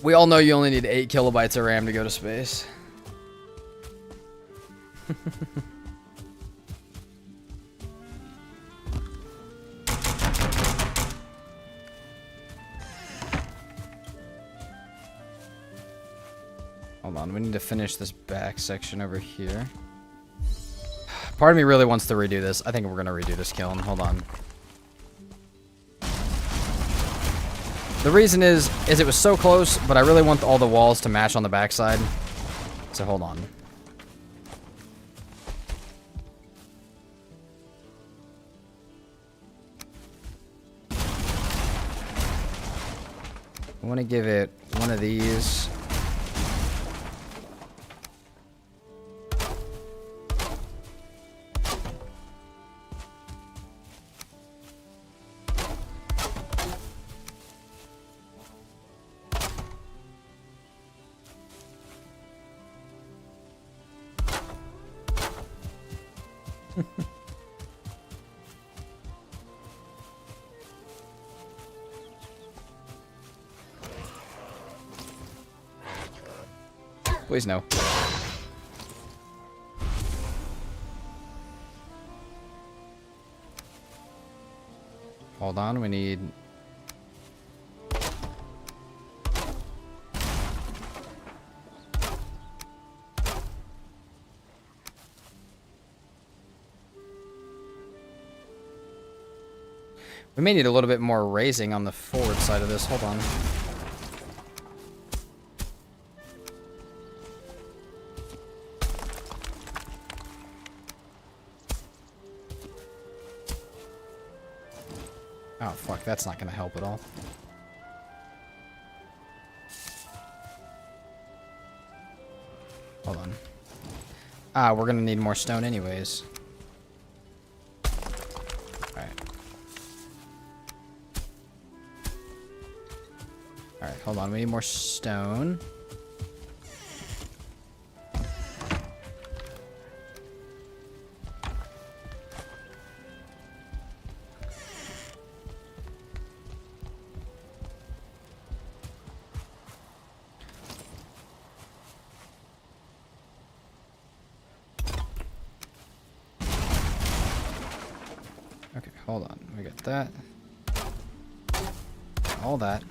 We all know you only need 8 kilobytes of RAM to go to space. Hold on, we need to finish this back section over here. Part of me really wants to redo this. I think we're gonna redo this kiln. Hold on. The reason is it was so close, but I really want all the walls to match on the backside. So hold on. I want to give it one of these. Please no. Hold on, we need... We may need a little bit more raising on the forward side of this. Hold on. Oh, fuck. That's not going to help at all. Hold on. Ah, we're going to need more stone anyways. Alright, hold on. We need more stone. Okay, hold on. We got that. All that.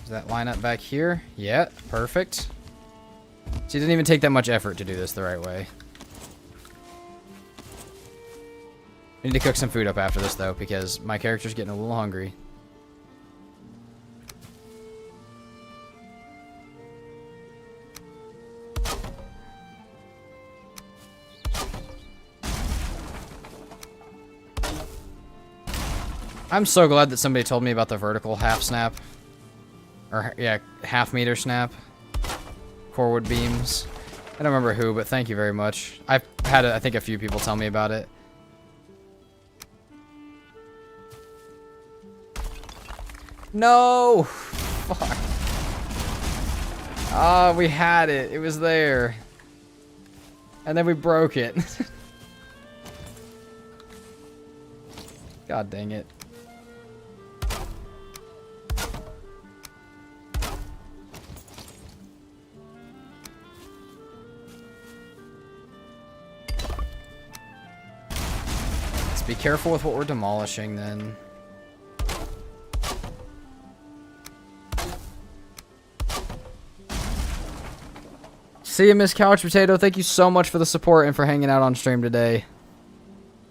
Does that line up back here? Yeah, perfect. So it didn't even take that much effort to do this the right way. I need to cook some food up after this, though, because my character's getting a little hungry. I'm so glad that somebody told me about the vertical half snap. Or, yeah, half meter snap. Core wood beams. I don't remember who, but thank you very much. I've had, I think, a few people tell me about it. No! Fuck. Ah, we had it. It was there. And then we broke it. God dang it. Let's be careful with what we're demolishing then. See you, Miss Couch Potato. Thank you so much for the support and for hanging out on stream today.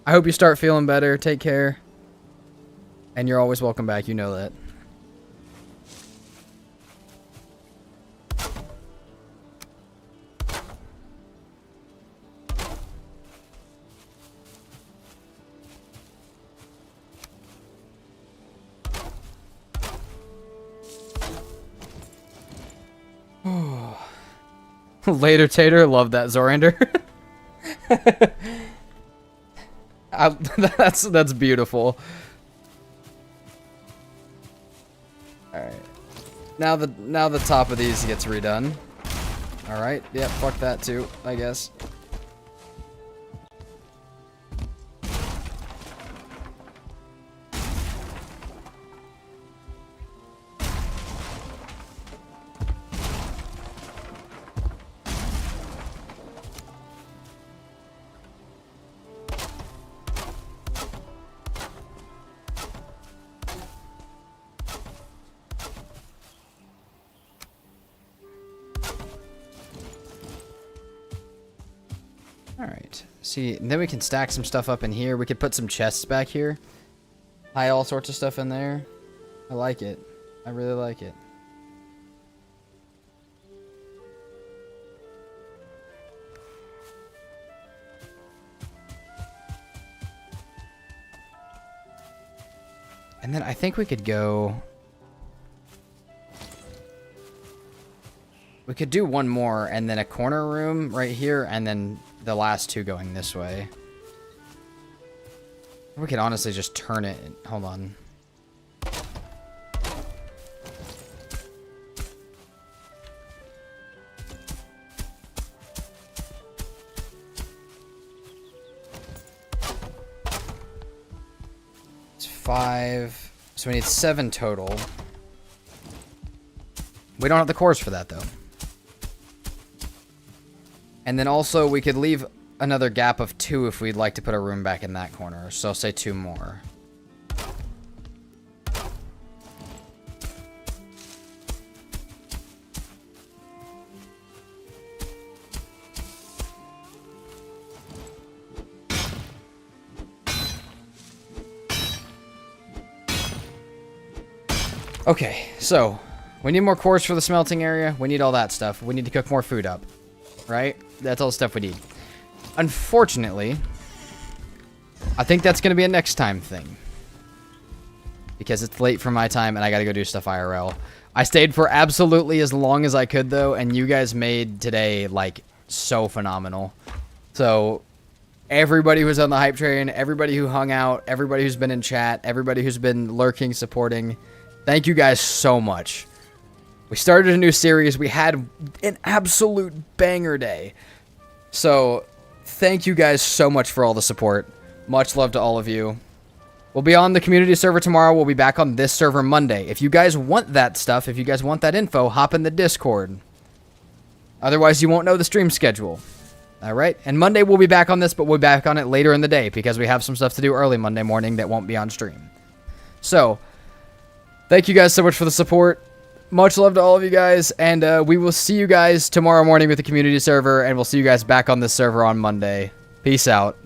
I hope you start feeling better. Take care. And you're always welcome back. You know that. Later, Tater. Love that, Zorander. That's beautiful. All right. Now the top of these gets redone. All right. Yeah. Fuck that too, I guess. Alright, see, and then we can stack some stuff up in here. We could put some chests back here. Hide all sorts of stuff in there. I like it. I really like it. And then I think we could go... We could do one more, and then a corner room right here, and then the last two going this way. We could honestly just turn it. Hold on. It's 5. So we need 7 total. We don't have the cores for that, though. And then also, we could leave another gap of 2 if we'd like to put a room back in that corner. So I'll say 2 more. Okay, so we need more cores for the smelting area. We need all that stuff. We need to cook more food up, right? That's all the stuff we need. Unfortunately, I think that's going to be a next time thing. Because it's late for my time and I got to go do stuff IRL. I stayed for absolutely as long as I could, though, and you guys made today, like, so phenomenal. So, everybody who's on the hype train, everybody who hung out, everybody who's been in chat, everybody who's been lurking, supporting, thank you guys so much. We started a new series. We had an absolute banger day. So, thank you guys so much for all the support. Much love to all of you. We'll be on the community server tomorrow. We'll be back on this server Monday. If you guys want that stuff, if you guys want that info, hop in the Discord. Otherwise, you won't know the stream schedule. All right? And Monday we'll be back on this, but we'll be back on it later in the day because we have some stuff to do early Monday morning that won't be on stream. So, thank you guys so much for the support. Much love to all of you guys, and we will see you guys tomorrow morning with the community server, and we'll see you guys back on this server on Monday. Peace out.